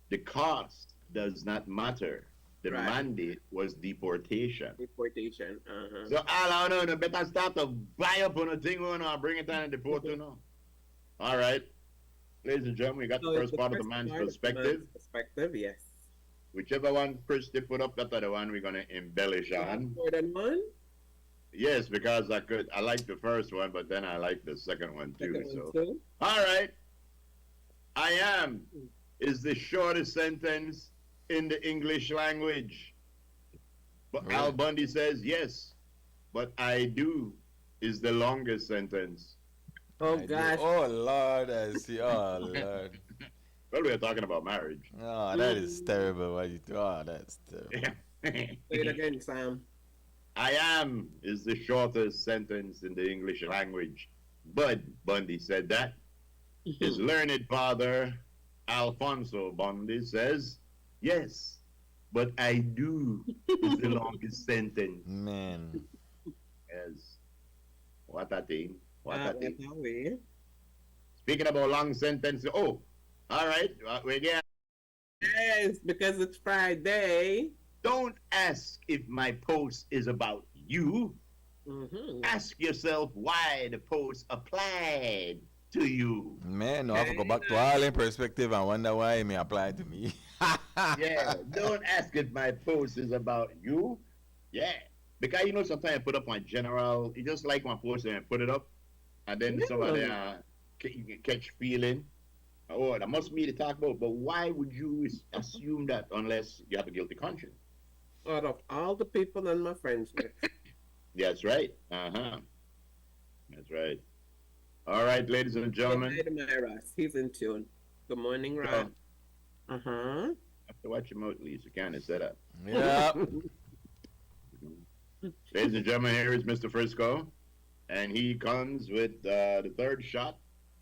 S4: the cost does not matter. The
S3: Right.
S4: mandate was deportation.
S3: Deportation. Uh-huh.
S4: So all I know, no better start to buy up on a thing and bring it down and deport you now. All right. Ladies and gentlemen, we got the
S3: So
S4: first
S3: it's
S4: part of the man's perspective.
S3: Perspective, yes.
S4: Whichever one Christy put up, that's the one we're gonna embellish on.
S3: More than one?
S4: Yes, because I like the first one, but then I like the second one too.
S3: Second
S4: So
S3: one too?
S4: all right. I am is the shortest sentence in the English language. But
S2: Really?
S4: Al Bundy says yes, but I do is the longest sentence.
S3: Oh,
S2: I do.
S3: gosh.
S2: Oh Lord, I see. Oh Lord.
S4: Well, we're talking about marriage.
S2: Oh, that is terrible. What you do? Oh, that's terrible.
S3: Say it again, Sam.
S4: I am is the shortest sentence in the English language. Bud Bundy said that. His learned father, Alfonso Bundy, says, yes, but I do is the longest sentence.
S2: Man.
S4: Yes. What a thing. What a
S3: That's
S4: thing.
S3: how we.
S4: Speaking about long sentences, oh, all right, we get.
S3: Yes, because it's Friday.
S4: Don't ask if my post is about you.
S3: Mm-hmm.
S4: Ask yourself why the post applied to you.
S2: Man, no, I have to go back to all in perspective and wonder why it may apply to me.
S4: Yeah, don't ask if my post is about you. Yeah, because you know sometimes I put up my general. You just like my post and I put it up, and then somebody you can catch feeling. Oh, that must be to talk about. But why would you assume that unless you have a guilty conscience?
S3: Out of all the people on my friends list.
S4: That's right. That's right. All right, ladies and gentlemen.
S3: Good night, Myros. He's in tune. Good morning, Rob. Uh-huh.
S4: Have to watch your mouth, Lisa. Kind of set up.
S2: Yeah.
S4: Ladies and gentlemen, here is Mr. Frisco, and he comes with the third shot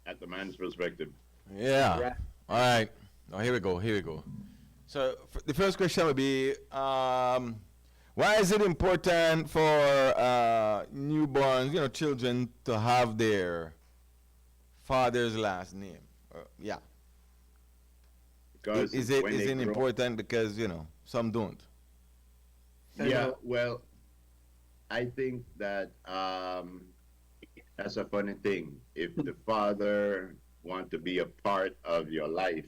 S4: at the man's perspective.
S2: Yeah.
S3: Right.
S2: All right. Oh, here we go. Here we go. So the first question would be, why is it important for newborns, children, to have their father's last name? Yeah.
S4: Because
S2: Is it
S4: when they grow-
S2: important because some don't?
S4: Yeah, well, I think that that's a funny thing. If the father want to be a part of your life,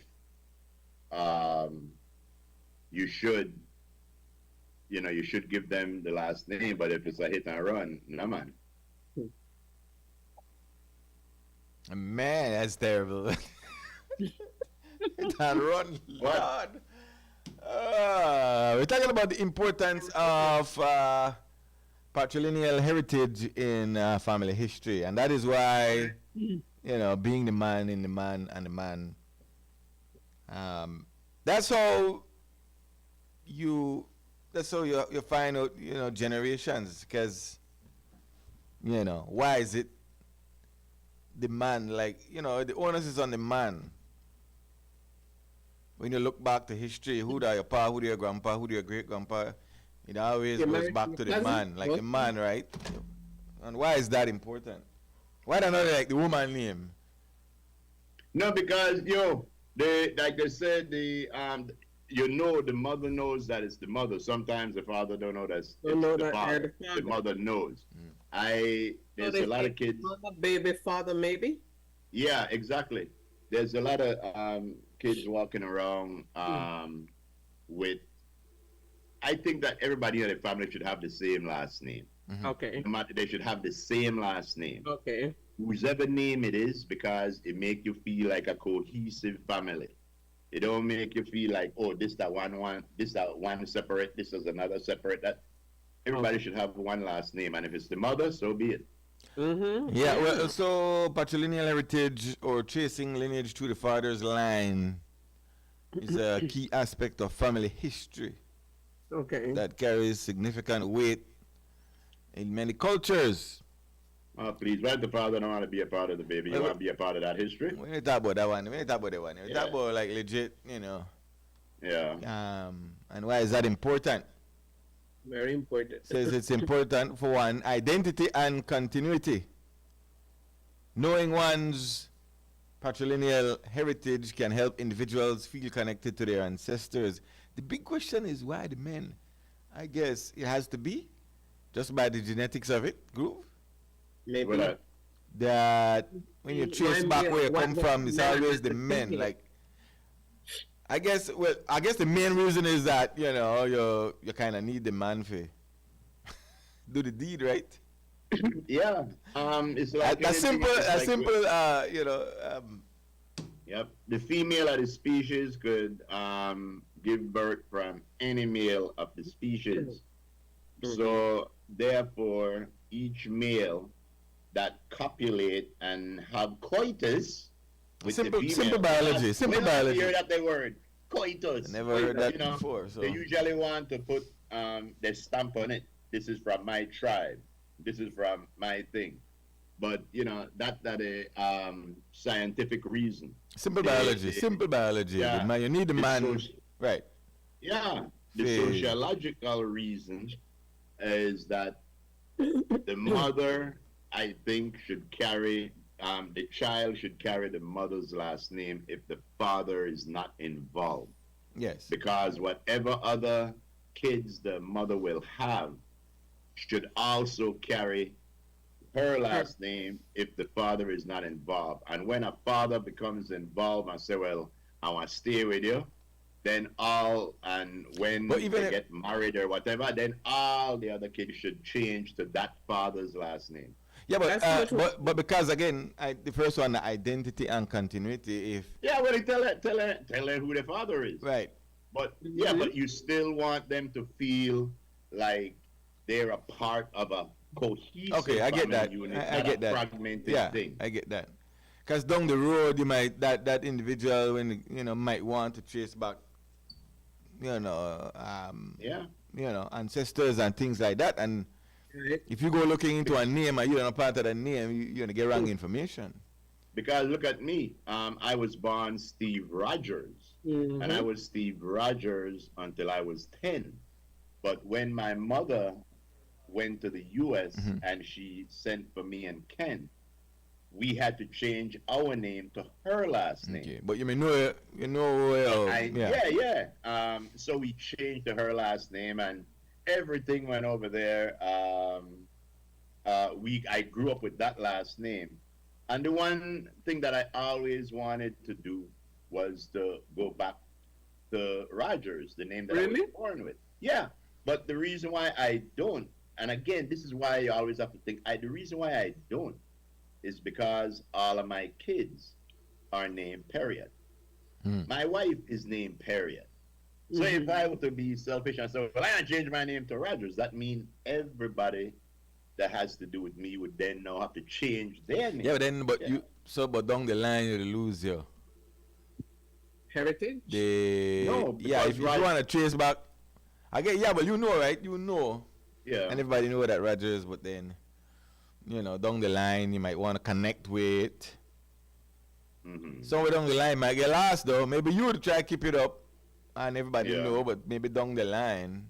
S4: you should, you should give them the last name. But if it's a hit and run, no man.
S2: Man, that's terrible. That run,
S4: What?
S2: Lord. We're talking about the importance of patrilineal heritage in family history, and that is why, being the man in the man and the man. That's how you find out, generations, because, why is it the man, the onus is on the man. When you look back to history, who do your pa, who do your grandpa, who do your great grandpa, it always goes back to the man, like the man, right? And why is that important? Why don't they like the woman name?
S4: No, because like they said, the mother knows that it's the mother. Sometimes the father don't know that it's the father. The mother knows. There's a lot of kids.
S3: Mother, baby, father, maybe.
S4: Yeah, exactly. There's a lot of kids walking around with. I think that everybody in the family should have the same last name.
S2: Mm-hmm.
S3: Okay.
S4: They should have the same last name.
S3: Okay.
S4: Whoever name it is, because it make you feel like a cohesive family. It don't make you feel like, oh, this that one, this that one separate, this is another separate. That everybody should have one last name, and if it's the mother, so be it.
S3: Mm-hmm.
S2: Yeah, well, so patrilineal heritage or tracing lineage through the father's line is a key aspect of family history
S3: Okay.
S2: that carries significant weight in many cultures.
S4: Oh, please, why the father don't want to be a part of the baby? You want to be a part of that history?
S2: We ain't talk about that one. We ain't talk about that one. We talk
S4: Yeah.
S2: about like legit,
S4: Yeah.
S2: and why is that important?
S3: Very important.
S2: Says it's important for one, identity and continuity. Knowing one's patrilineal heritage can help individuals feel connected to their ancestors. The big question is why the men? I guess it has to be just by the genetics of it, Groove.
S3: Maybe.
S4: With that.
S2: That when you trace back where you come from, it's always the men. Like, I guess the main reason is that you kind of need the man for do the deed, right?
S4: Yeah. It's like
S2: As simple,
S4: Yep. The female of the species could give birth from any male of the species. So therefore, each male that copulate and have coitus with the female.
S2: Simple biology. Simple
S4: When I
S2: biology.
S4: hear that word, coitus.
S2: I never heard that
S4: you know,
S2: before. So
S4: They usually want to put their stamp on it. This is from my tribe. This is from my thing. But that a scientific reason.
S2: simple biology. Simple biology.
S4: Yeah.
S2: The man, you need the man, right?
S4: Yeah. The
S2: Yeah.
S4: sociological reason is that the mother, I think, should carry the child should carry the mother's last name if the father is not involved.
S2: Yes.
S4: Because whatever other kids the mother will have should also carry her last name if the father is not involved. And when a father becomes involved and say, well, I want to stay with you, then when
S2: But even
S4: they
S2: if-
S4: get married or whatever, then all the other kids should change to that father's last name.
S2: Yeah,
S3: That's
S2: but because again, the first one, the identity and continuity. If
S4: Yeah, well, tell her who the father is.
S2: right,
S4: But yeah, but you still want them to feel like they're a part of a cohesive
S2: okay, I get
S4: family
S2: that.
S4: unit,
S2: I
S4: not
S2: get
S4: a
S2: that.
S4: fragmented
S2: Yeah,
S4: thing.
S2: I get that. Because down the road, you might that individual might want to trace back,
S4: Yeah.
S2: ancestors and things like that. And
S3: Right.
S2: if you go looking into a name and you're not part of that name, you're gonna get wrong information.
S4: Because look at me. I was born Steve Rogers, and I was Steve Rogers until I was 10. But when my mother went to the U.S. and she sent for me and Ken, we had to change our name to her last name.
S2: Okay, but you may know,
S4: So we changed to her last name, and everything went over there. I grew up with that last name, and the one thing that I always wanted to do was to go back to Rogers, the name that I was born with. Yeah, but the reason why I don't, and again, this is why you always have to think. The reason why I don't is because all of my kids are named Period. My wife is named Period. So if I were to be selfish and say, well, I can't change my name to Rogers, that means everybody that has to do with me would then now have to change their name.
S2: Yeah, but down the line you lose your
S3: heritage.
S2: If you want to trace back, again, but you know, right? You know.
S4: Yeah.
S2: And everybody know that Rogers, but then, down the line you might want to connect with. Somewhere down the line might get lost though. Maybe you would try to keep it up and everybody know, but maybe down the line.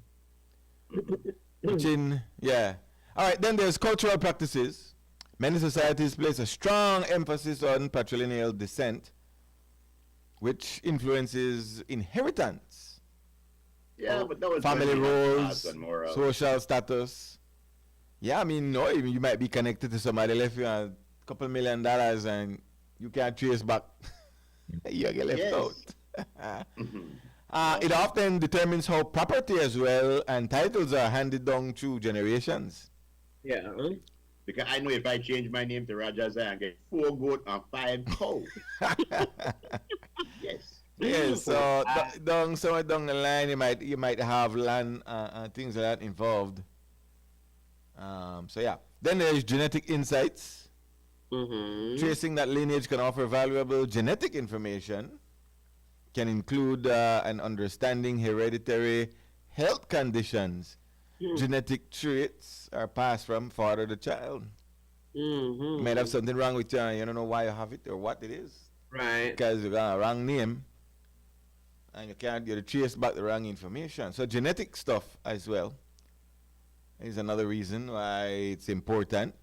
S2: All right, then there's cultural practices. Many societies place a strong emphasis on patrilineal descent, which influences inheritance.
S4: Yeah, but that was
S2: family roles, social status. Yeah, I mean, no, you might be connected to somebody left you a couple $1 million and you can't trace back. You get left out. It often determines how property as well and titles are handed down through generations.
S3: Yeah.
S4: Because I know if I change my name to Rogers, I get 4 goats and 5 cows. Yes.
S2: Yes, so somewhere down the line you might have land and things like that involved. Then there's genetic insights. Tracing that lineage can offer valuable genetic information. Can include an understanding hereditary health conditions. Genetic traits are passed from father to child. You might have something wrong with you and you don't know why you have it or what it is.
S3: Right.
S2: Because you got a wrong name and you can't get to trace back the wrong information. So genetic stuff as well is another reason why it's important.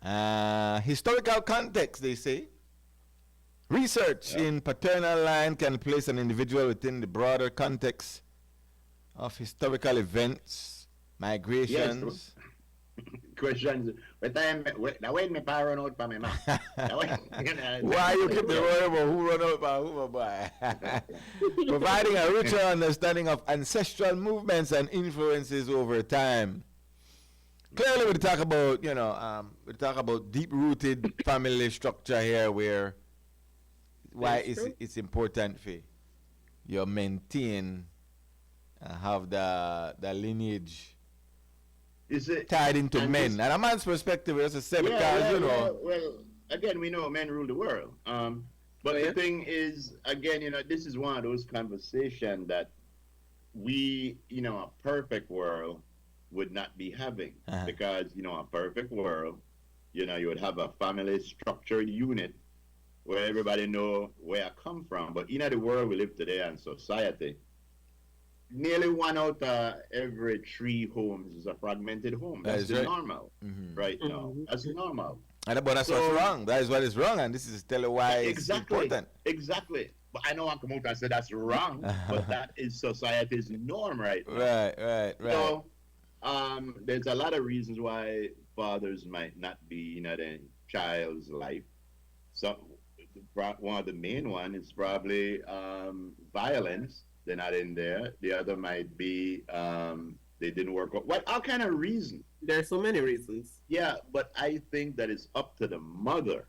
S2: Historical context, they say. Research in paternal line can place an individual within the broader context of historical events, migrations.
S4: Questions. Now when my pa run out for my mouth.
S2: Why you keep the worry about who run out for who, boy? Providing a richer understanding of ancestral movements and influences over time. Clearly, we talk about deep-rooted family structure here, where why it's important for you maintain have the lineage tied into men. And a man's perspective is a seven
S4: well, again, we know men rule the world. But the thing is, again, this is one of those conversations that we, a perfect world would not be having. Because, a perfect world, you would have a family structured unit where everybody know where I come from. But in the world we live today and society, nearly 1 out of every 3 homes is a fragmented home. That's normal right now. That's normal.
S2: But that's what's wrong. That is what is wrong, and this is tell you why it's important.
S4: Exactly. But I know I come out and say that's wrong, but that is society's norm right now.
S2: Right.
S4: So there's a lot of reasons why fathers might not be in a child's life. So one of the main one is probably violence. They're not in there. The other might be they didn't work out. What? All kind of reasons.
S3: There's so many reasons.
S4: Yeah, but I think that it's up to the mother,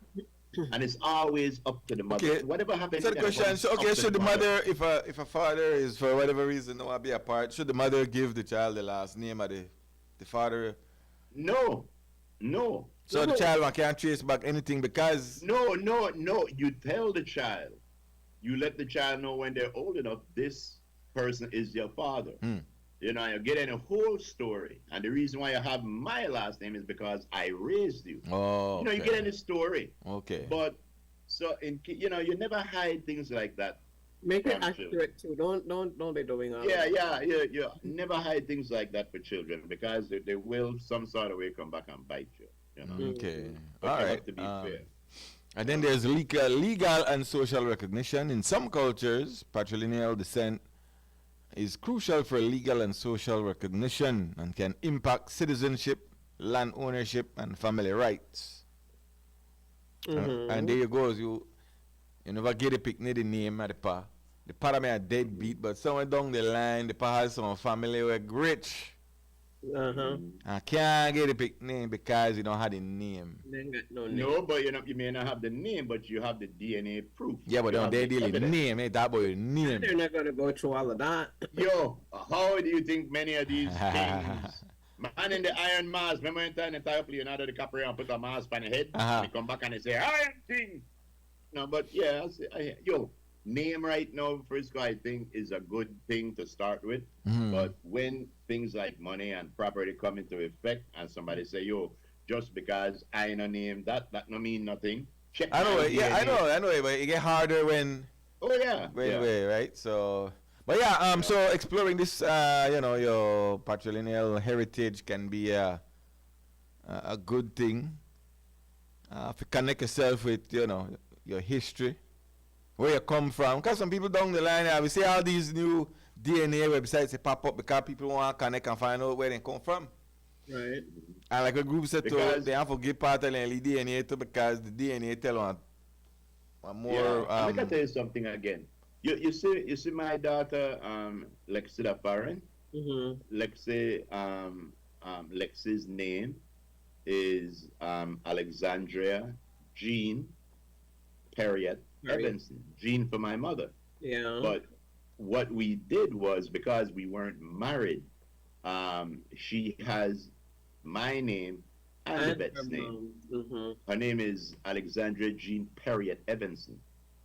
S4: and it's always up to the mother.
S2: Okay.
S4: Whatever happens.
S2: So the question: should the mother, if a father is for whatever reason don't want to be apart, should the mother give the child the last name of the father?
S4: No.
S2: So the child can't trace back anything because
S4: No. You tell the child. You let the child know when they're old enough, this person is your father. You know, you're getting a whole story. And the reason why you have my last name is because I raised you.
S2: Oh,
S4: You know,
S2: okay.
S4: you're getting a story.
S2: Okay.
S4: But, so, you know, you never hide things like that.
S3: Make it
S4: From children.
S3: accurate too. Don't be doing all
S4: Yeah,
S3: of that.
S4: you never hide things like that for children because they will some sort of way come back and bite you. You know,
S2: Okay.
S4: but
S2: All
S4: you
S2: right.
S4: have to be fair.
S2: And then there's legal and social recognition. In some cultures, patrilineal descent is crucial for legal and social recognition and can impact citizenship, land ownership, and family rights. And there you go. You never get a picnic the name of the pa. The pa may a deadbeat, but somewhere down the line, the pa has some family were rich. I can't get a picnic because you don't have the name.
S3: They ain't got no name.
S4: No, but you may not have the name, but you have the DNA proof.
S2: Yeah, but
S4: You
S2: don't
S4: have
S2: they
S4: the
S2: deal with
S4: evidence.
S2: name, eh? That boy name.
S3: They're not gonna go through all of that.
S4: Yo, how do you think many of these things? Man in the iron mask, remember when time they tie up Leonardo DiCaprio and put a mask on his head?
S2: Uh-huh.
S4: He come back and he say, Iron Thing! No, but yeah, yo, name right now, Frisco, I think, is a good thing to start with. But when things like money and property come into effect and somebody say, yo, just because I no name that no mean nothing. Check
S2: I know
S4: my
S2: it. Yeah,
S4: DNA.
S2: I know it, but it get harder when
S4: Oh, yeah. yeah.
S2: way, right? So, but yeah, so exploring this, you know, your patrilineal heritage can be a good thing. If you connect yourself with, you know, your history, where you come from. Because some people down the line, we see all these new DNA websites they pop up because people want to connect and find out where they come from.
S3: Right.
S2: And like a group said,
S4: Because-
S2: they have to give part of the DNA too because the DNA tell one more.
S4: Yeah, I'm gonna tell you something again. You see my daughter, Lexida Farron. Lexi's name is Alexandria Jean Perriott Evanson. Jean for my mother.
S3: Yeah.
S4: But what we did was because we weren't married, she has my name and Yvette's name. Her name is Alexandria Jean Perriott Evanson.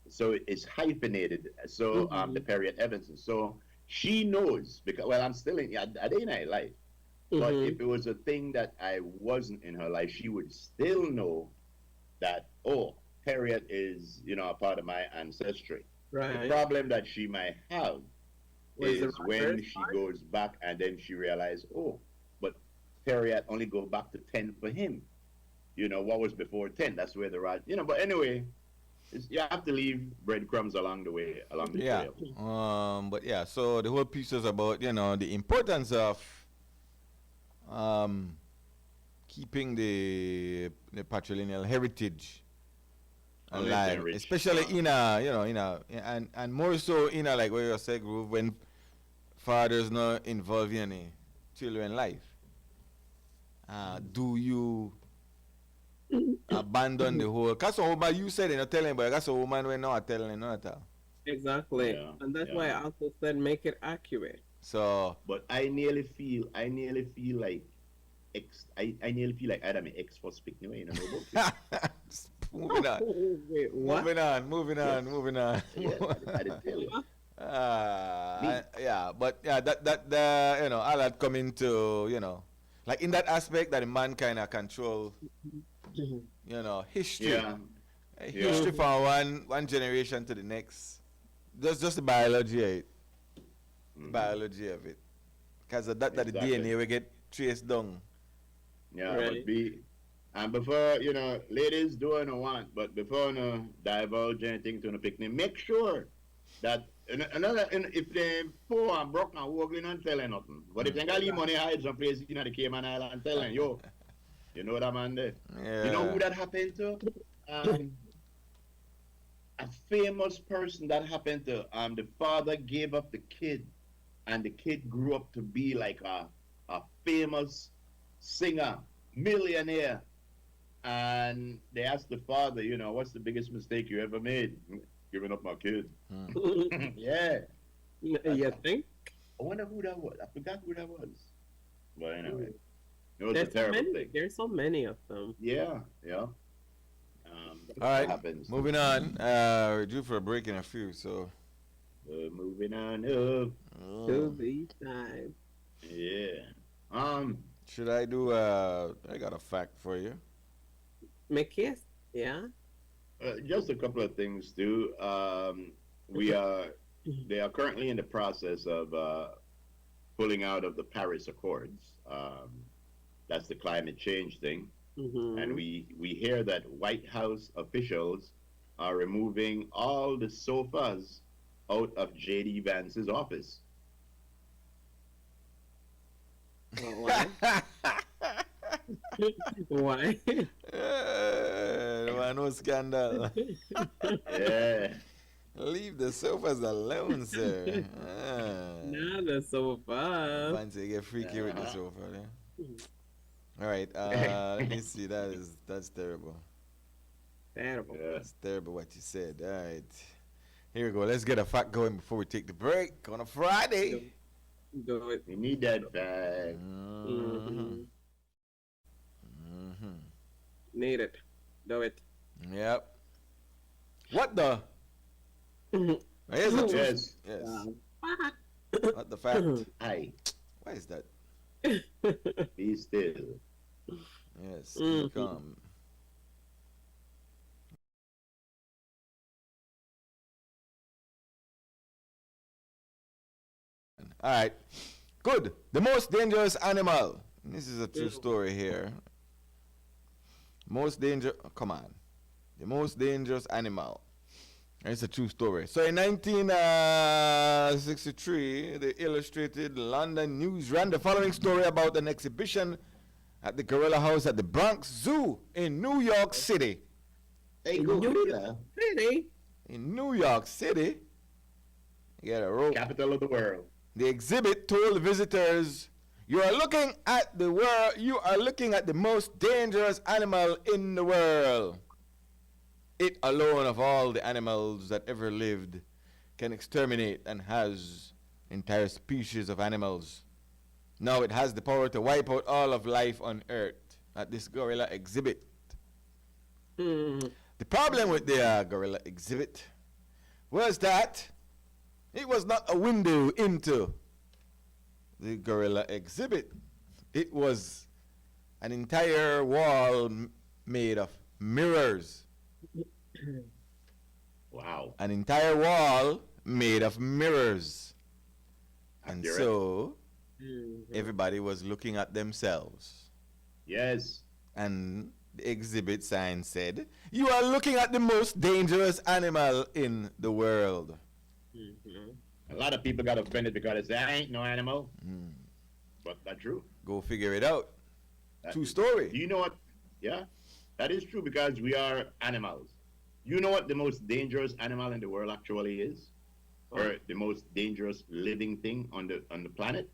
S4: So it's hyphenated. So the Perriott Evanson. So she knows because I'm still in a day in her life. But if it was a thing that I wasn't in her life, she would still know that Perriott is a part of my ancestry.
S3: Right.
S4: The problem that she might have
S3: Was the
S4: is when
S3: reverse
S4: she
S3: part?
S4: goes back and then she realizes, but Perriott only go back to 10 for him. What was before 10? That's where the right. But anyway, you have to leave breadcrumbs along the way, along the trail.
S2: But yeah, so the whole piece is about the importance of keeping the patrilineal heritage alive,
S4: Enriched,
S2: especially and more so like what you said, Groove, when fathers not involved in any children life. Do you abandon the whole? Cause a woman you said you're telling, but that's a woman we're not telling not at all.
S3: Exactly.
S4: Yeah,
S3: And that's
S4: yeah.
S3: why I also said make it accurate.
S2: So
S4: But I nearly feel like I nearly feel like Adam ex for speaking away, about it.
S2: moving on.
S3: Wait, what?
S2: Moving on.
S4: Yeah, I did tell you.
S2: But that all that come into like in that aspect that the man kind of control history.
S4: Yeah.
S2: History from one generation to the next. Just the biology of it. Biology of it. Because that the
S4: Exactly.
S2: DNA will get traced down.
S4: Yeah,
S3: Right.
S4: and before, ladies do what you want, but before you divulge anything to the picnic, make sure that if they poor and broke and woggling and telling nothing. But if they got leave money hide someplace in the Cayman Island and telling, you know that man there.
S2: Yeah.
S4: You know who that happened to? A famous person that happened to. The father gave up the kid, and the kid grew up to be like a famous singer, millionaire. And they asked the father, what's the biggest mistake you ever made? Giving up my kid. Yeah.
S3: You think?
S4: I wonder who that was. I forgot who that was. But anyway, it was
S3: There's
S4: a
S3: so
S4: terrible
S3: many.
S4: thing.
S3: There's so many of them.
S4: Yeah.
S2: All right,
S4: Happens.
S2: moving on. We're due for a break in a few, so
S4: Moving on up.
S3: To the time.
S4: Yeah.
S2: Should I do? I got a fact for you.
S3: Make yes. Yeah.
S4: Just a couple of things too. We are. They are currently in the process of pulling out of the Paris Accords. That's the climate change thing. And we hear that White House officials are removing all the sofas out of J.D. Vance's office.
S3: Why? Why?
S2: No scandal.
S4: Yeah.
S2: Leave the sofas alone, sir.
S3: Now the sofa.
S2: Fancy get freaky with the sofa. Yeah? All right. Let me see. That's terrible.
S3: Terrible.
S4: Yeah.
S2: That's terrible what you said. All right. Here we go. Let's get a fact going before we take the break on a Friday.
S3: Do it.
S4: We need that fact.
S3: Need it. Do it.
S2: Yep. What the? Here's the
S4: Yes.
S2: Yes.
S3: What?
S2: What the fact?
S4: Aye.
S2: Why is that?
S4: Be still.
S2: Yes.
S3: Mhm.
S2: Come. All right. Good. The most dangerous animal. This is a true story here. Most dangerous. Come on. The most dangerous animal. It's a true story. So in 1963, the Illustrated London News ran the following story about an exhibition at the Gorilla House at the Bronx Zoo in New York City.
S4: Hey,
S3: New York City.
S2: In New York City, you got a rope.
S4: Capital of the world.
S2: The exhibit told visitors, "You are looking at the world. You are looking at the most dangerous animal in the world. It alone of all the animals that ever lived can exterminate and has entire species of animals. Now it has the power to wipe out all of life on Earth." At this gorilla exhibit. The problem with the gorilla exhibit was that it was not a window into the gorilla exhibit. It was an entire wall made of mirrors.
S4: Wow.
S2: An entire wall made of mirrors. And
S4: Accurate.
S2: so everybody was looking at themselves.
S4: Yes.
S2: And the exhibit sign said, "You are looking at the most dangerous animal in the world."
S4: A lot of people got offended because they say, "I ain't no animal." But that's true.
S2: Go figure it out.
S4: That
S2: True
S4: is-
S2: story.
S4: Do you know what? Yeah, that is true because we are animals. You know what the most dangerous animal in the world actually is, or the most dangerous living thing on the planet?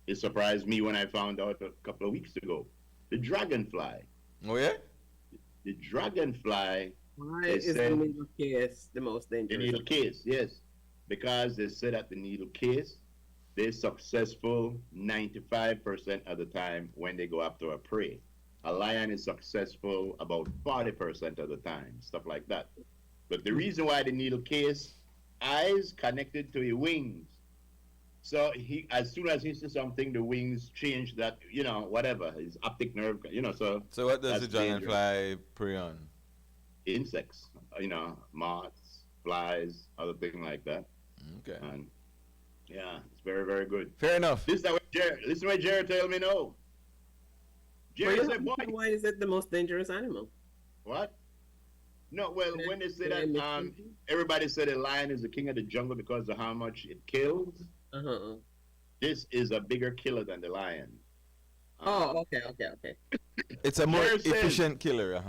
S4: It surprised me when I found out a couple of weeks ago. The dragonfly.
S2: Oh yeah?
S4: The dragonfly.
S3: Why
S4: They
S3: is the
S4: said-
S3: needle case the most
S4: The
S3: dangerous?
S4: needle case, yes. Because they said at the needle case, they're successful 95% of the time when they go after a prey. A lion is successful about 40% of the time, stuff like that. But the reason why the needle case, eyes connected to your wings. So as soon as he sees something, the wings change that, whatever, his optic nerve, so
S2: So what does the
S4: That's dangerous.
S2: dragonfly prey on?
S4: insects, moths, flies, other thing like that.
S2: Okay.
S4: And yeah, it's very, very good.
S2: Fair enough.
S4: Listen what Jared tell me no. Jared said, boy,
S3: Why is it the most dangerous animal?
S4: what? No, well, when they say
S3: Did I
S4: that,
S3: miss something?
S4: everybody said a lion is the king of the jungle because of how much it kills. This is a bigger killer than the lion.
S3: Oh, okay.
S2: It's a more
S4: Jared says-
S2: efficient killer,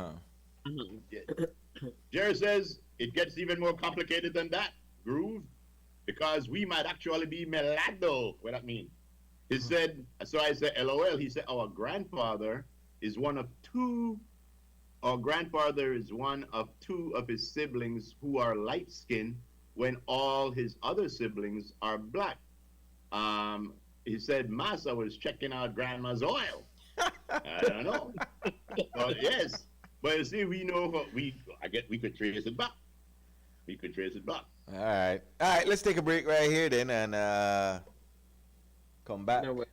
S4: Jared says it gets even more complicated than that, Groove, because we might actually be melado. What that mean? He said, so I said, LOL. He said, our grandfather is one of two of his siblings who are light skinned when all his other siblings are black. He said, Massa was checking out grandma's oil. I don't know. But yes. But you see, we know we could trace it back. We could trace it back.
S2: All right. Let's take a break right here then and come back.
S3: No, wait.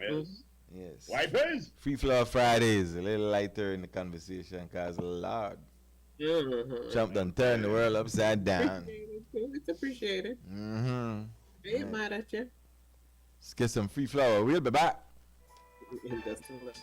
S4: Yes.
S2: Yes.
S4: Wipers?
S2: Free Flow Fridays, a little lighter in the conversation, cause Lord, Trump done turn the world upside down.
S3: Appreciated too. It's appreciated.
S2: Mm-hmm.
S3: I ain't mad at you.
S2: Let's get some free flower. We'll be back.
S3: In just a little.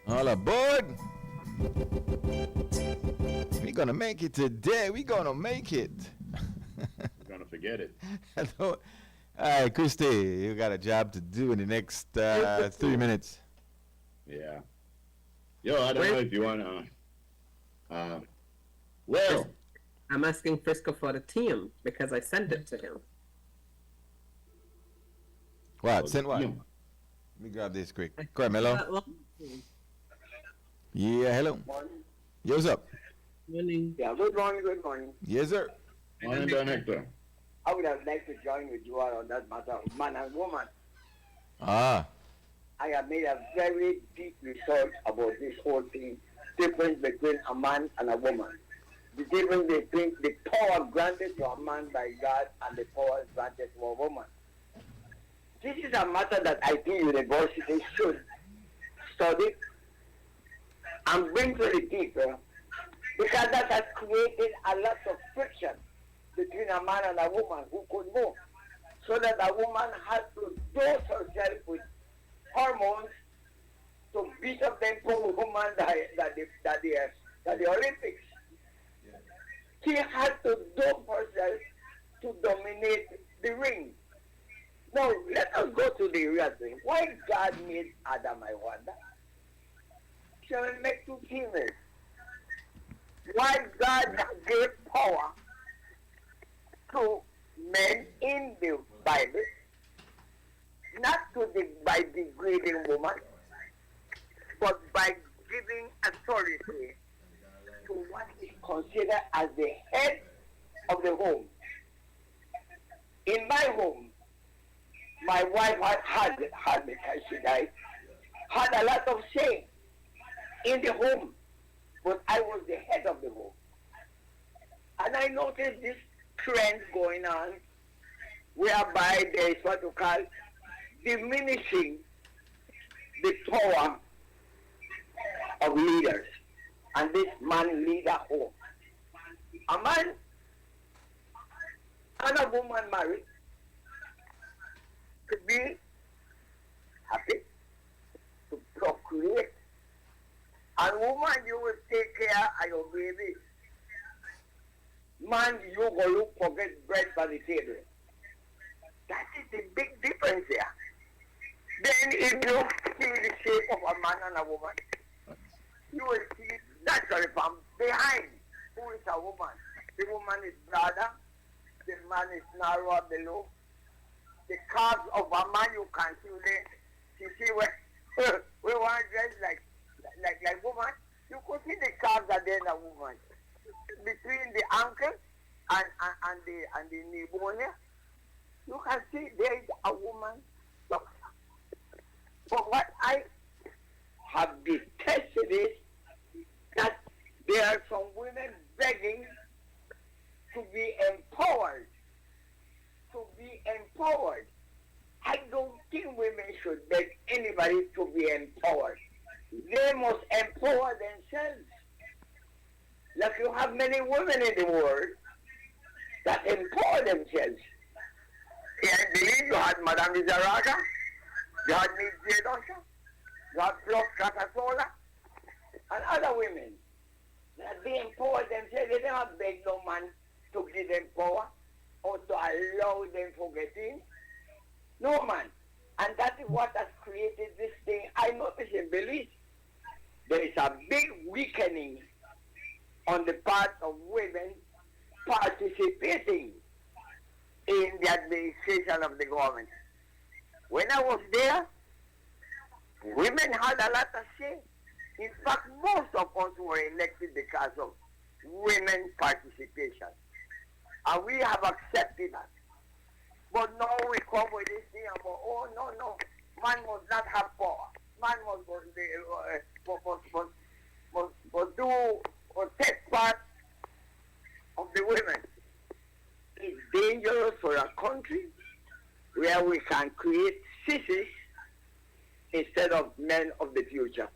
S2: All aboard. We're gonna make it today. We're gonna make it.
S4: We're gonna forget it.
S2: All right, Christy, you got a job to do in the next 3 minutes.
S4: Yeah. Yo, I don't know if you wanna. Well,
S3: I'm asking Frisco for the team because I sent it to him.
S2: What? Send what? Let me grab this quick. Carmelo. Yeah, hello.
S5: Morning.
S2: Yo, what's up?
S3: Morning.
S5: Yeah, good morning, good morning.
S2: Yes, sir.
S4: morning, Director.
S5: I would have liked to join with you all on that matter of man and woman.
S2: Ah,
S5: I have made a very deep research about this whole thing, difference between a man and a woman. The difference between the power granted to a man by God and the power granted to a woman. This is a matter that I think universities should study and bring to the people, because that has created a lot of friction between a man and a woman who could move, so that a woman has to dose herself with hormones to beat up them poor woman that the Olympics. She had to dope herself to dominate the ring. Now, let us go to the real thing. Why God made Adam, I wonder? Shall we make two females? Why God gave power to men in the Bible, not by degrading woman, but by giving authority to what is considered as the head of the home. In my home, my wife had because she died, had a lot of say in the home, but I was the head of the home. And I noticed this trend going on, whereby there is what you call diminishing the power of leaders. And this man lead a home. A man and a woman married to be happy, to procreate. And woman, you will take care of your baby. Man, you go look for get bread by the table. That is the big difference here. Then if you see the shape of a man and a woman, you will see naturally from behind who is a woman. The woman is broader, the man is narrower below. The calves of a man you can see where we want to dress like woman. You could see the calves at the end of woman. Between the ankle and the knee bone here, you can see there is a woman. Look. But what I have detested is that there are some women begging to be empowered. To be empowered. I don't think women should beg anybody to be empowered. They must empower themselves. Like you have many women in the world that empower themselves. I believe you had Madame Mizaraga, you had Miss Jedosha, you had Flos Kakasola, and other women that they empower themselves. They don't beg no man to give them power or to allow them to get in. No man. And that is what has created this thing. I notice in Belize, there is a big weakening on the part of women participating in the administration of the government. When I was there, women had a lot of say. In fact, most of us were elected because of women participation. And we have accepted that. But now we come with this thing about, oh, no, man must not have power. Man must do or take part of the women. It's dangerous for a country where we can create sissies instead of men of the future.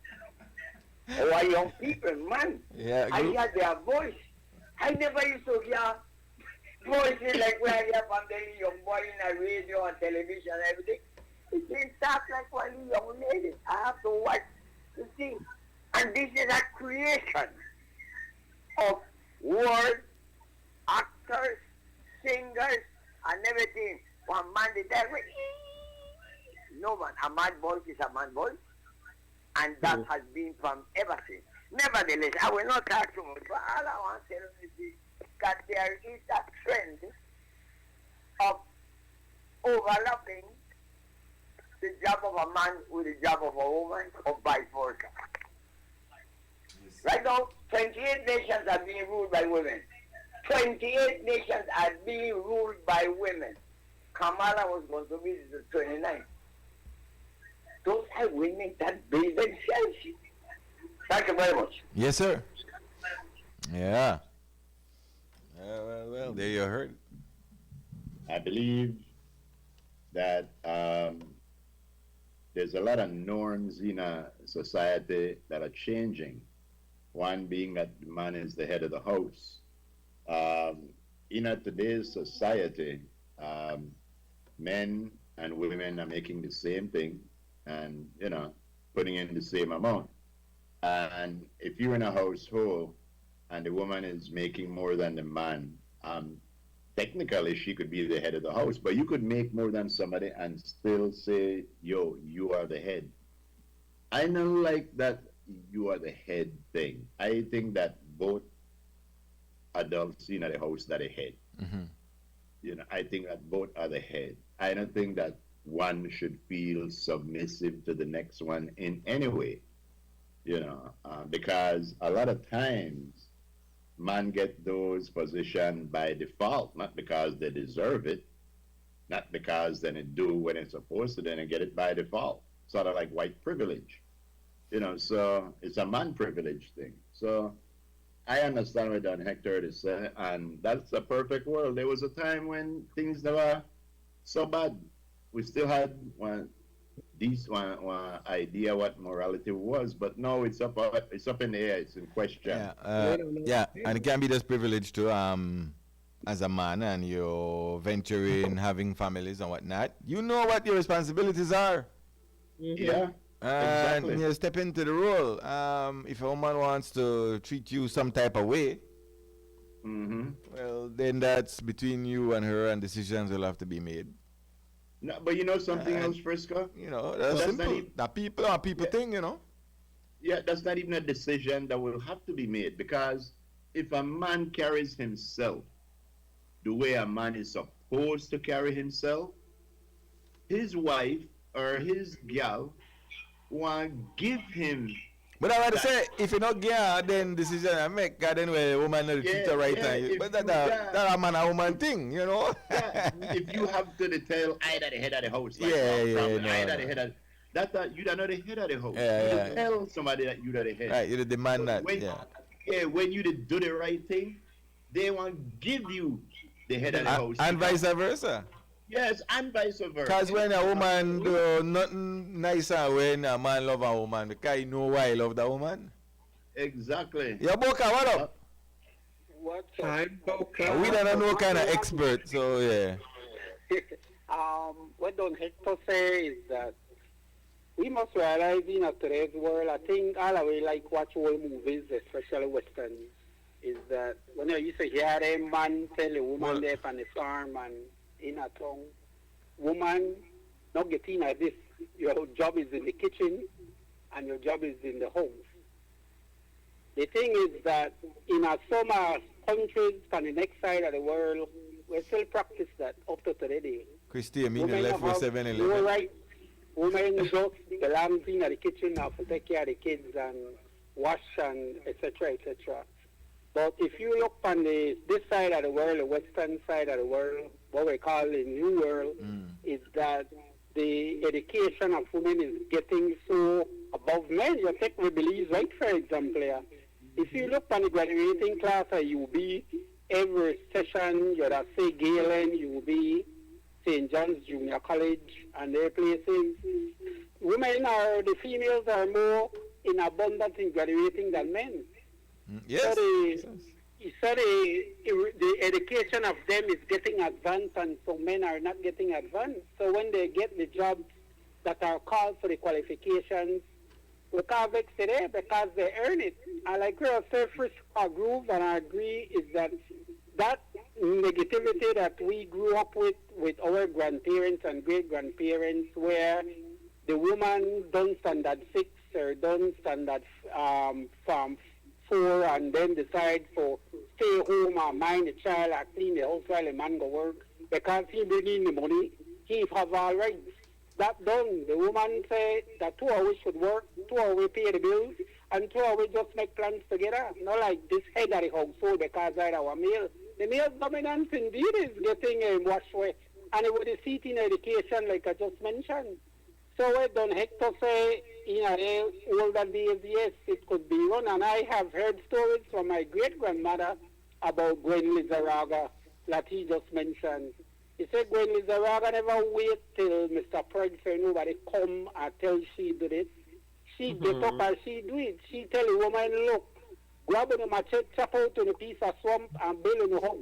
S5: Our young people, man, I hear their voice. I never used to hear voices like we hear from the young boy in the radio and television and everything. It seems talk like one young lady. I have to
S7: So what? You see, and this is a creation of world actors, singers, and everything. One man did that. No man, a man voice is a man voice, and that has been from ever since. Nevertheless, I will not talk too much, but all I want to tell you is that there is a trend of overlapping the job of a man with the job of a woman, or vice versa. Right now, 28 nations are being ruled by women. 28 nations are being ruled by women. Kamala was going to be the 29th. Those are women that build themselves. Thank you very much.
S2: Yes, sir. Yeah. Well, there you heard.
S4: I believe that there's a lot of norms in a society that are changing. One being that the man is the head of the house. In today's society, men and women are making the same thing and, putting in the same amount. And if you're in a household and the woman is making more than the man, technically she could be the head of the house, but you could make more than somebody and still say, yo, you are the head. I don't like that you are the head thing. I think that both adults in the house are the head.
S2: Mm-hmm.
S4: I think that both are the head. I don't think that one should feel submissive to the next one in any way. Because a lot of times man get those positions by default, not because they deserve it, not because then it do when it's supposed to, then it get it by default. Sort of like white privilege, so it's a man privilege thing. So I understand what Don Hector is saying, and that's a perfect world. There was a time when things never so bad. We still had one idea what morality was, but no, it's up in the air. It's in question.
S2: Yeah, and it can be this privilege to as a man, and you're venturing, having families and whatnot. You know what your responsibilities are.
S3: Mm-hmm.
S4: Yeah,
S2: And
S4: exactly.
S2: you step into the role. If a woman wants to treat you some type of way, well, then that's between you and her, and decisions will have to be made.
S4: No, but something else, Frisco?
S2: That's simple. That people are people thing,
S4: Yeah, that's not even a decision that will have to be made, because if a man carries himself the way a man is supposed to carry himself, his wife or his gal want give him.
S2: But I want to say, if you not get then decision I make, then a woman will treat her right. But that a man a woman thing,
S4: Yeah, if you have to tell either the head of the house, like the head of you don't know the head of the house. You tell somebody that you are the head.
S2: Right, you demand that.
S4: When you do the right thing, they want give you the head of the house.
S2: And vice versa.
S4: Yes, and vice versa.
S2: Because when a woman do nothing nicer when a man love a woman, because you know why he love the woman.
S4: Exactly.
S2: Yeah, Boka, what up?
S5: What's
S3: Hi,
S5: up?
S3: Boca.
S2: We don't know kind of expert, so yeah.
S5: What Don Hector say is that we must realize in today's world, I think all the way like watch old movies, especially Western, is that when you used to hear a man tell a woman there on the farm and in a tongue, woman, not getting at this. Your job is in the kitchen and your job is in the home. The thing is that in some countries on the next side of the world, we still practice that up to today.
S2: Christy, I mean, left for 7-Eleven.
S5: You're right. Women just belong in the kitchen now to take care of the kids and wash and etc. etc. But if you look on this side of the world, the western side of the world, what we call the new world, is that the education of women is getting so above men. You take Rebellies, right, for example. If you look on the graduating class at UB, every session, you'd have say Galen, UB, St. John's Junior College, and their places. The females are more in abundance in graduating than men.
S2: Yes.
S5: So the education of them is getting advanced, and so men are not getting advanced. So when they get the jobs that are called for the qualifications,
S8: look how vexed today because they earn it. And like we have said, Frisco Groove, and I agree, is that negativity that we grew up with our grandparents and great-grandparents, where the woman done standard 6 or done standard from 4 and then decide for stay home and mind the child or clean the house while the man go work because he bring in the money, he have all rights. That done. The woman say that 2 hours should work, 2 hours pay the bills, and 2 hours just make plans together. Not like this head of the household because I our meal. The male dominance indeed is getting washed away. And it would see it in education like I just mentioned. So I don't have to say in the older days, yes, it could be one. And I have heard stories from my great-grandmother about Gwen Lizaraga that he just mentioned. He said Gwen Lizaraga never wait till Mr. Pride say nobody come and tell she do it. She get up and she do it. She tell the woman, look, grab on the machete, chop out on a piece of swamp and build on the house.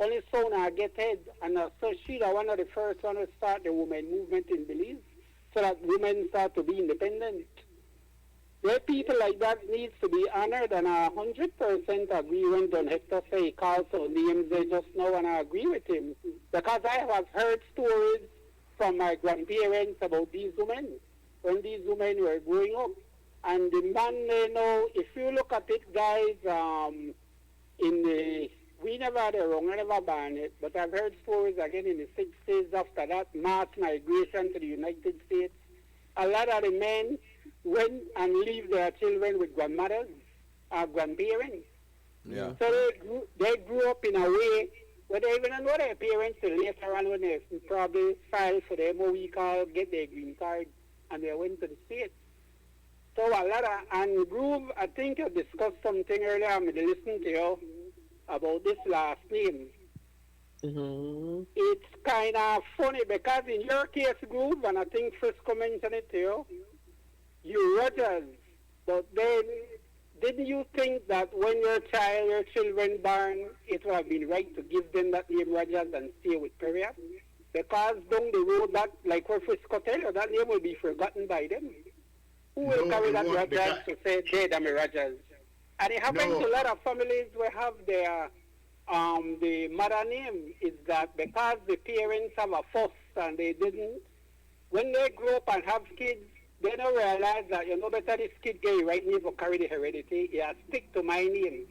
S8: Only so now get head. And so she was one of the first one to start the women movement in Belize so that women start to be independent. There people like that needs to be honored, and I 100% agree when Don Hector say he calls out names they just know, and I agree with him. Because I have heard stories from my grandparents about these women, when these women were growing up. And the man, you know, if you look at it, guys, we never had a wrong, I never banned it, but I've heard stories again in the 60s after that mass migration to the United States. A lot of the men went and leave their children with grandmothers or grandparents.
S2: Yeah.
S8: So they grew up in a way where they even know their parents till later on when they probably filed for their what we call get their green card and they went to the States. So a lot of, and Groove, I think you discussed something earlier, I'm listening to you about this last name. It's kind of funny because in your case, Groove, and I think Frisco mentioned it to you Rogers, but then didn't you think that when your children born, it would have been right to give them that name Rogers and stay with Perrier? Because down the road, that like where Frisco tell you, that name will be forgotten by them. Who will carry that Rogers to say, dead I'm a Rogers? And it happens to a lot of families where have their, the mother name is that because the parents have a fuss and they didn't, when they grow up and have kids, they don't realize that, you know, better this kid get the right name for carry the heredity. Yeah, stick to my name.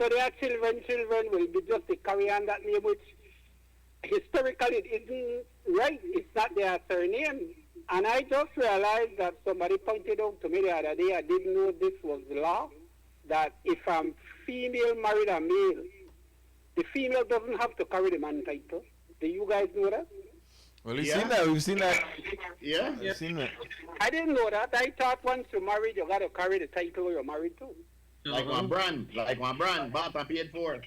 S8: So their children will be just to carry on that name, which historically it isn't right. It's not their surname. And I just realized that somebody pointed out to me the other day, I didn't know this was the law, that if a female married a male, the female doesn't have to carry the man title. Do you guys know that?
S2: Well, we've seen that. We've seen that.
S4: Yeah.
S2: We've seen that.
S8: I didn't know that. I thought once you're married, you got to carry the title you're married to.
S4: Like one brand, bought and paid for.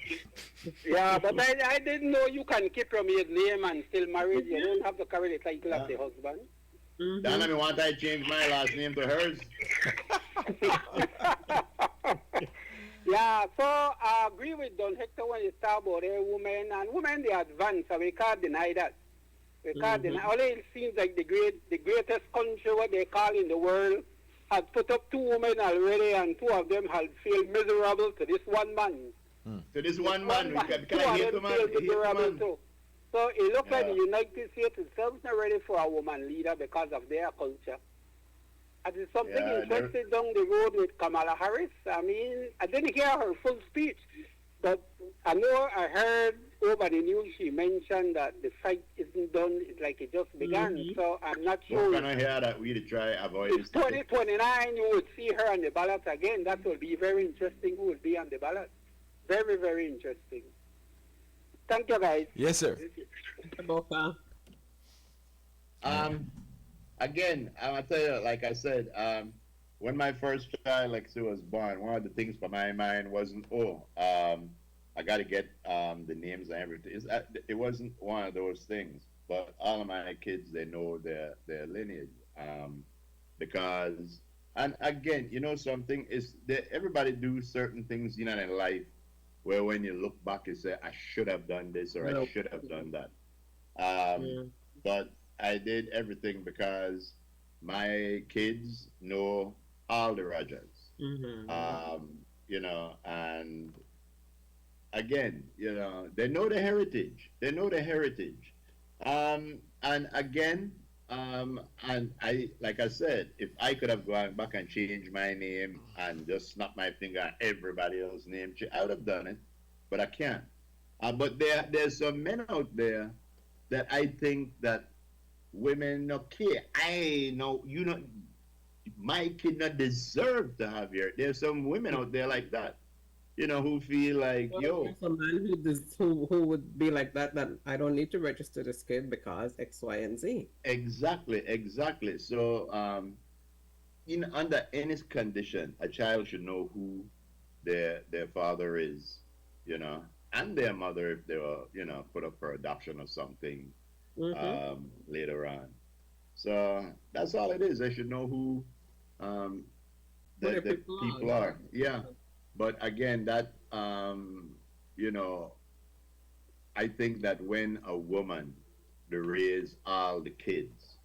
S8: Yeah, but I didn't know you can keep your maid name and still married. You don't have to carry the title of the husband.
S4: Then I want I change my last name to hers.
S8: Yeah, so I agree with Don Hector when you talk about a woman, and women they advance, so we can't deny that. We can't deny. Only it seems like the greatest country what they call in the world had put up 2 women already, and 2 of them had failed miserable to this one man.
S4: To this one man, we can hate the man.
S8: Miserable too. So it looks like the United States itself not ready for a woman leader because of their culture. And there's something interesting down the road with Kamala Harris. I mean, I didn't hear her full speech, but I know I heard over the news she mentioned that the fight isn't done. It's like it just began. So I'm not sure.
S4: We're going to hear that we to try avoid
S8: this. 2029, you would see her on the ballot again. That will be very interesting who will be on the ballot. Very, very interesting. Thank you, guys.
S2: Yes, sir.
S4: Again, I'll tell you, like I said, when my first child, like Sue, was born, one of the things for my mind wasn't, I got to get the names and everything. It wasn't one of those things. But all of my kids, they know their lineage. Because, and again, you know something, is that everybody do certain things, you know, in life where when you look back, you say, I should have done this or I should have done that. But I did everything because my kids know all the Rogers.
S3: Mm-hmm.
S4: You know, and again, you know, they know the heritage. They know the heritage. And again, and I, like I said, if I could have gone back and changed my name and just snap my finger at everybody else's name, I would have done it, but I can't. But there's some men out there that I think that women not care. I know you know my kid not deserve to have your. There's some women out there like that, you know, who feel like,
S3: Well,
S4: yo,
S3: there's a man who would be like that, that I don't need to register this kid because X, Y, and Z.
S4: exactly. So, in under any condition, a child should know who their father is, you know, and their mother if they were, you know, put up for adoption or something later on. So that's all it is. They should know who the people are. Yeah. But again, that you know, I think that when a woman they raise all the kids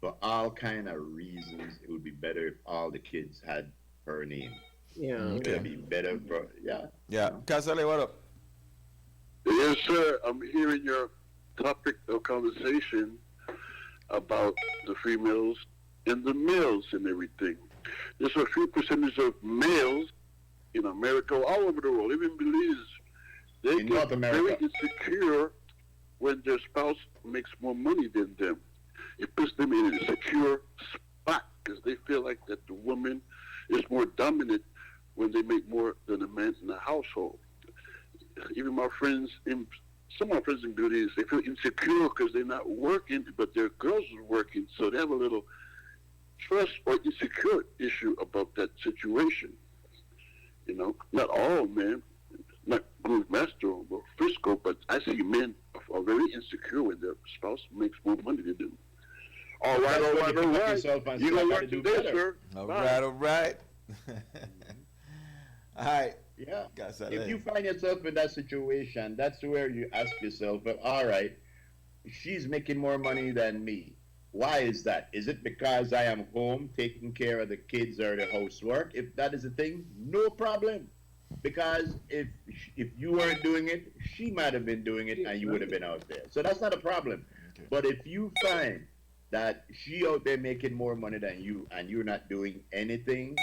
S4: for all kind of reasons, it would be better if all the kids had her name.
S3: Yeah.
S4: It would be better for
S2: Yeah.
S4: yeah.
S2: Casale, what up?
S9: Yes, sir. I'm hearing your topic of conversation about the females and the males and everything. There's a few percentage of males in America, all over the world, even Belize, they
S4: In
S9: get
S4: North America.
S9: very insecure when their spouse makes more money than them. It puts them in a secure spot because they feel like that the woman is more dominant when they make more than the man in the household. Even my friends, some of my friends in Belize, they feel insecure because they're not working, but their girls are working, so they have a little trust or insecure issue about that situation. You know, not all men, not Groove Master or Frisco, but I see men are very insecure when their spouse makes more money than them. All right. You gonna work today, sir.
S2: All right. All right.
S4: Yeah. If you find yourself in that situation, that's where you ask yourself, well, all right, she's making more money than me. Why is that? Is it because I am home taking care of the kids or the housework? If that is the thing, no problem. Because if you weren't doing it, she might have been doing it and you would have been out there. So that's not a problem. Okay. But if you find that she out there making more money than you and you're not doing anything,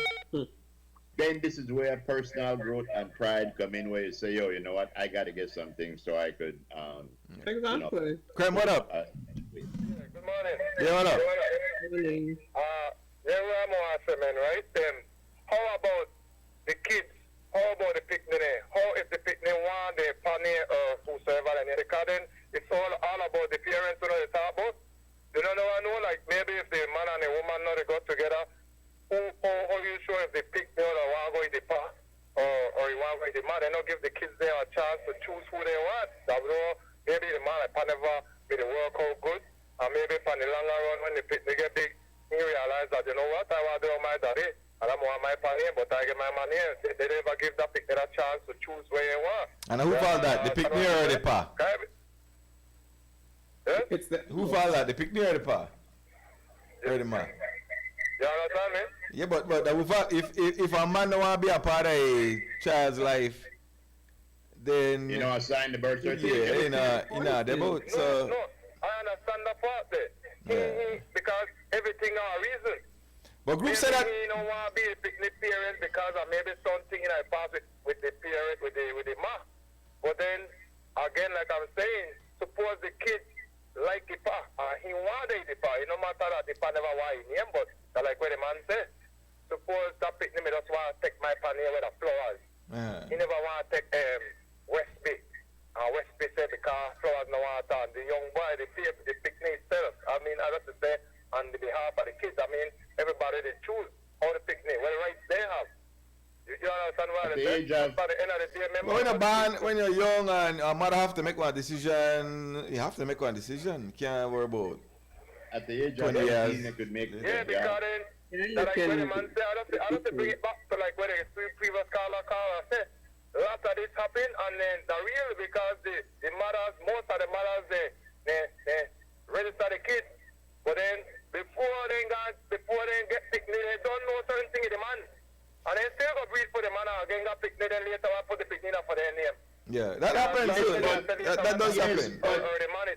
S4: then this is where personal growth and pride come in, where you say, yo, you know what, I got to get something so I could,
S3: Exactly.
S4: You know,
S2: Graham, what up?
S10: Good morning.
S2: Yeah, what up?
S3: Good morning.
S10: There were more men, right? Then how about the kids? How about the picnic? How if the picnic want the pioneer or whosoever and because then it's all about the parents, you know, they talk about. You know, I know, like maybe if the man and the woman know they got together, how you sure if they pick the other one going the path or you want going the man, they don't give the kids there a chance to choose who they want. That was maybe the man like never made the work out good, and maybe for the longer run when the picnic get big, he realize that, you know what, I want to do my daddy. And I want my money, but I get my money. They never give that picnic a chance to choose where you want.
S2: And who found that? The picnic or the pa?
S3: It's the,
S2: Who found that? The picnic or the pa? Or the man?
S10: You understand me?
S2: Yeah, but if a man don't want to be a part of a child's life, then
S4: you know, assign the birth certificate.
S2: Yeah, they both. So
S10: no, I understand that part there. Because everything has a reason.
S2: But group
S10: maybe
S2: said that
S10: he don't want to be a picnic parent because of maybe something in I pass with the parent with the ma. But then again, like I'm saying, suppose the kid like the pa, he wanted the pa. It no matter that the pa never want him, but like what the man said. Suppose that picnic me just want to take my pan here with the flowers. He never want to take West Bay. And West Bay said because flowers no want to. The young boy, the picnic itself. I mean, I have to say on the behalf of the kids. I mean, everybody they choose how the picnic, what rights they have. You understand what I said? By the end of the day, remember,
S2: when you're young and a mother have to make one decision, you have to make one decision. Can't worry about.
S4: At the age of
S2: 20 years.
S4: 18, they could make it.
S10: yeah, because then, like when the man said, I have to bring it back to like when the previous caller said, lots of this happen, and then the real because the mothers, most of the mothers, they register the kids, but then before they get picnic, they don't know certain things in the man. And then still go breed for the man again, got pick then later on put the picnic for their name.
S2: Yeah, that happens too. That does happen.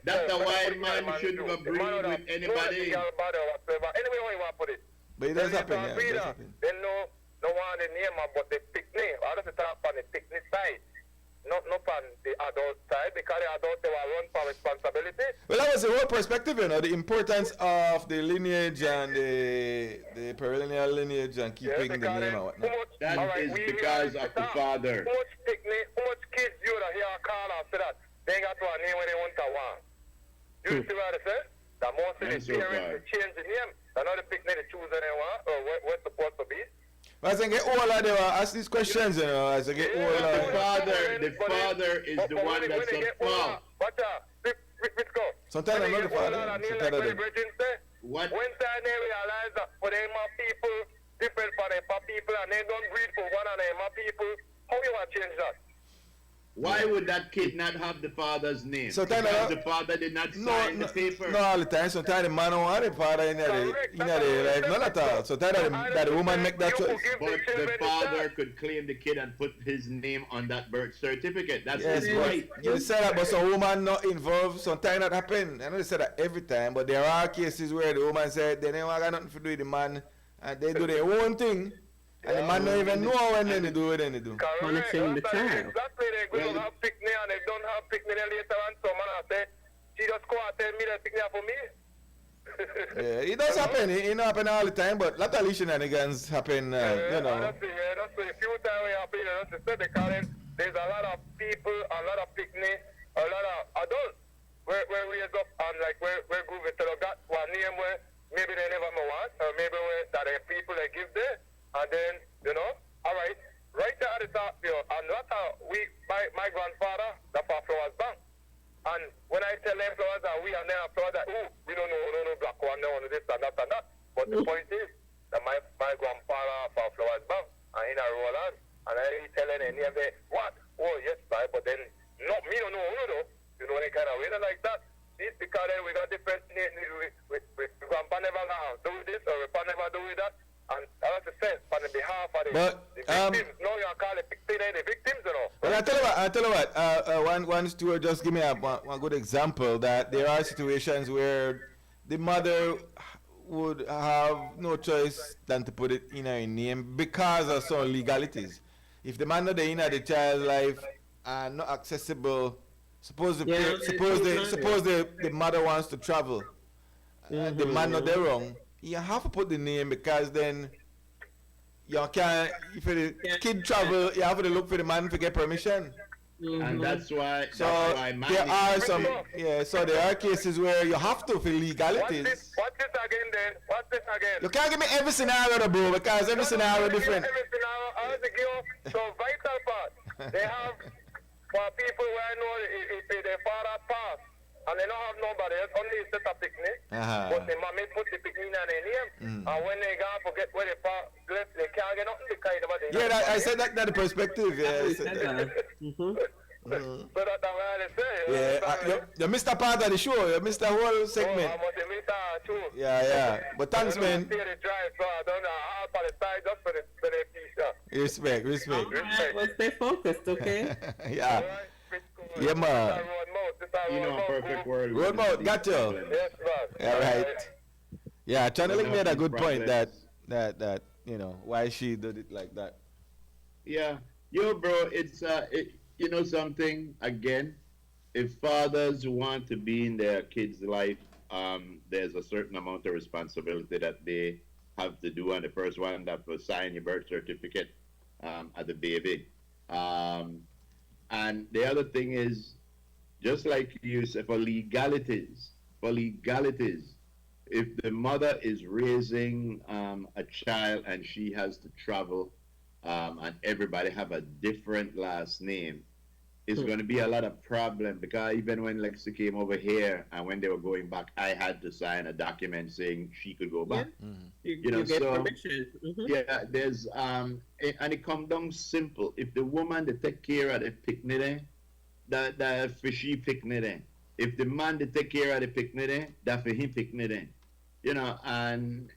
S4: That's the why man shouldn't go breed with anybody.
S10: Anyway, how you want to put it.
S2: But it does happen, yeah. It does happen.
S10: Then no one the name but the picnic. I don't talk on the picnic side. Not on the adult side, because the adult they will run for responsibility.
S2: Well, that was the whole perspective, you know, the importance of the lineage and the perennial lineage and keeping the name and whatnot.
S4: That is because of the father.
S10: How much picnic, how much kids you that hear a call and say that they got to a name when they want to want. You see what I say? That most of the parents change the name. Another picnic they choose what they want or what it's supposed to be.
S2: As I get older, they will ask these questions, you know, as I get older.
S4: The father is the one that's at fault.
S10: Frisco.
S2: Sometimes I'm not the father.
S4: What?
S10: When time they realize that for them people different for them people and they don't breed for one of them people, how you want to change that?
S4: Why would that kid not have the father's name?
S2: Sometimes
S4: because the father did not sign the paper.
S2: No, all the time. Sometimes the man don't want the father in the life, not at all. Sometimes that the woman make that choice.
S4: But the father could claim the kid and put his name on that birth certificate. That's his right.
S2: You say that, but some woman not involved. Sometimes that happen. I know they say that every time, but there are cases where the woman said they never got nothing to do with the man, and they do their own thing. And the man don't even know when they do what they do.
S3: Punishing the child.
S10: Exactly, they don't have picnic and they don't have picnic later on. So man, I say, she just go and tell me that picnic for me.
S2: Yeah, it does happen. It don't happen all the time, but a lot of shenanigans happen, you know.
S10: That's a few times we happen, that's because there's a lot of people, a lot of picnic, a lot of adults where raised up and like where group instead of got one name where maybe they never know what, or maybe where that the people they give there. And then, you know, all right there at the top, you know, and that's how my grandfather, that's our Flowers Bank. And when I tell them Flowers that we and them Flowers that, we don't know black one, no one this and that and that. But the point is that my grandfather for Flowers Bank, and he not roll on, and I tell them, and he say, what? Oh, yes, right, but then, no, me don't know, you know, any kind of way like that. It's because then we got different, grandpa never do this, or grandpa never do that. And that's the sense on the behalf of the victims. No, you call it the victims, you know.
S2: Well, I tell you what. One steward just give me one good example that there are situations where the mother would have no choice than to put it in her name because of some legalities. If the man not in the child's life and not accessible, suppose the mother wants to travel, the man not there wrong. You have to put the name because then you can't, if the kid travel, you have to look for the man to get permission.
S4: And that's why
S2: there are some, so there are cases where you have to for legalities.
S10: What's this again then? What's this again?
S2: You can't give me every scenario, bro, because every scenario is different.
S10: Every scenario, I have to give so vital part. They have, for people where I know if their father passed, and they don't have nobody else, only set a picnic. But the mommy put the picnic in their name. And when they go forget where they left, they can't get nothing to kind of.
S2: Yeah, I said that the perspective. Yeah.
S10: So that's what I say.
S2: Yeah, you missed a part of the show. You missed the whole segment.
S10: I must have missed that too.
S2: Yeah. But thanks, man. Respect.
S3: Well, stay focused, okay?
S2: Yeah. Yeah, man.
S4: You know, perfect word.
S2: Road mode, got you.
S10: Yes, man.
S2: All right. Yeah, Channeling made a good point that you know why she did it like that.
S4: Yeah, bro, it's you know something again. If fathers want to be in their kids' life, there's a certain amount of responsibility that they have to do. And the first one that will sign your birth certificate at the baby. And the other thing is, just like you said, for legalities, if the mother is raising a child and she has to travel and everybody have a different last name, it's going to be a lot of problem, because even when Lexi came over here and when they were going back, I had to sign a document saying she could go back.
S3: Yeah. You know, get
S4: so
S3: permission.
S4: yeah, there's and it comes down simple. If the woman they take care of the picnic, that for she picnic. If the man they take care of the picnic, that for him picnic. You know, and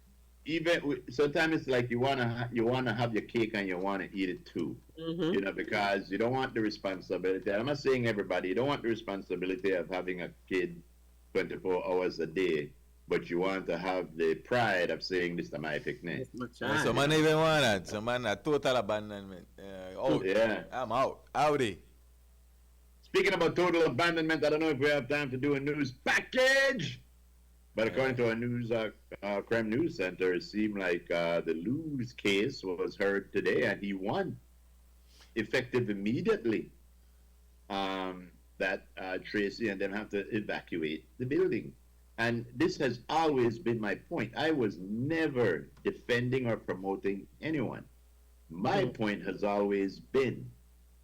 S4: sometimes it's like you wanna have your cake and you wanna eat it too.
S3: Mm-hmm.
S4: Because you don't want the responsibility. I'm not saying everybody. You don't want the responsibility of having a kid 24 hours a day, but you want to have the pride of saying, "This is my picnic."
S2: Some man even want that. Some man a total abandonment.
S4: Yeah.
S2: I'm out. Howdy.
S4: Speaking about total abandonment, I don't know if we have time to do a news package, but according to our news, crime news center, it seemed like the Luz case was heard today, and he won, effective immediately. That Tracy and them have to evacuate the building, and this has always been my point. I was never defending or promoting anyone. My point has always been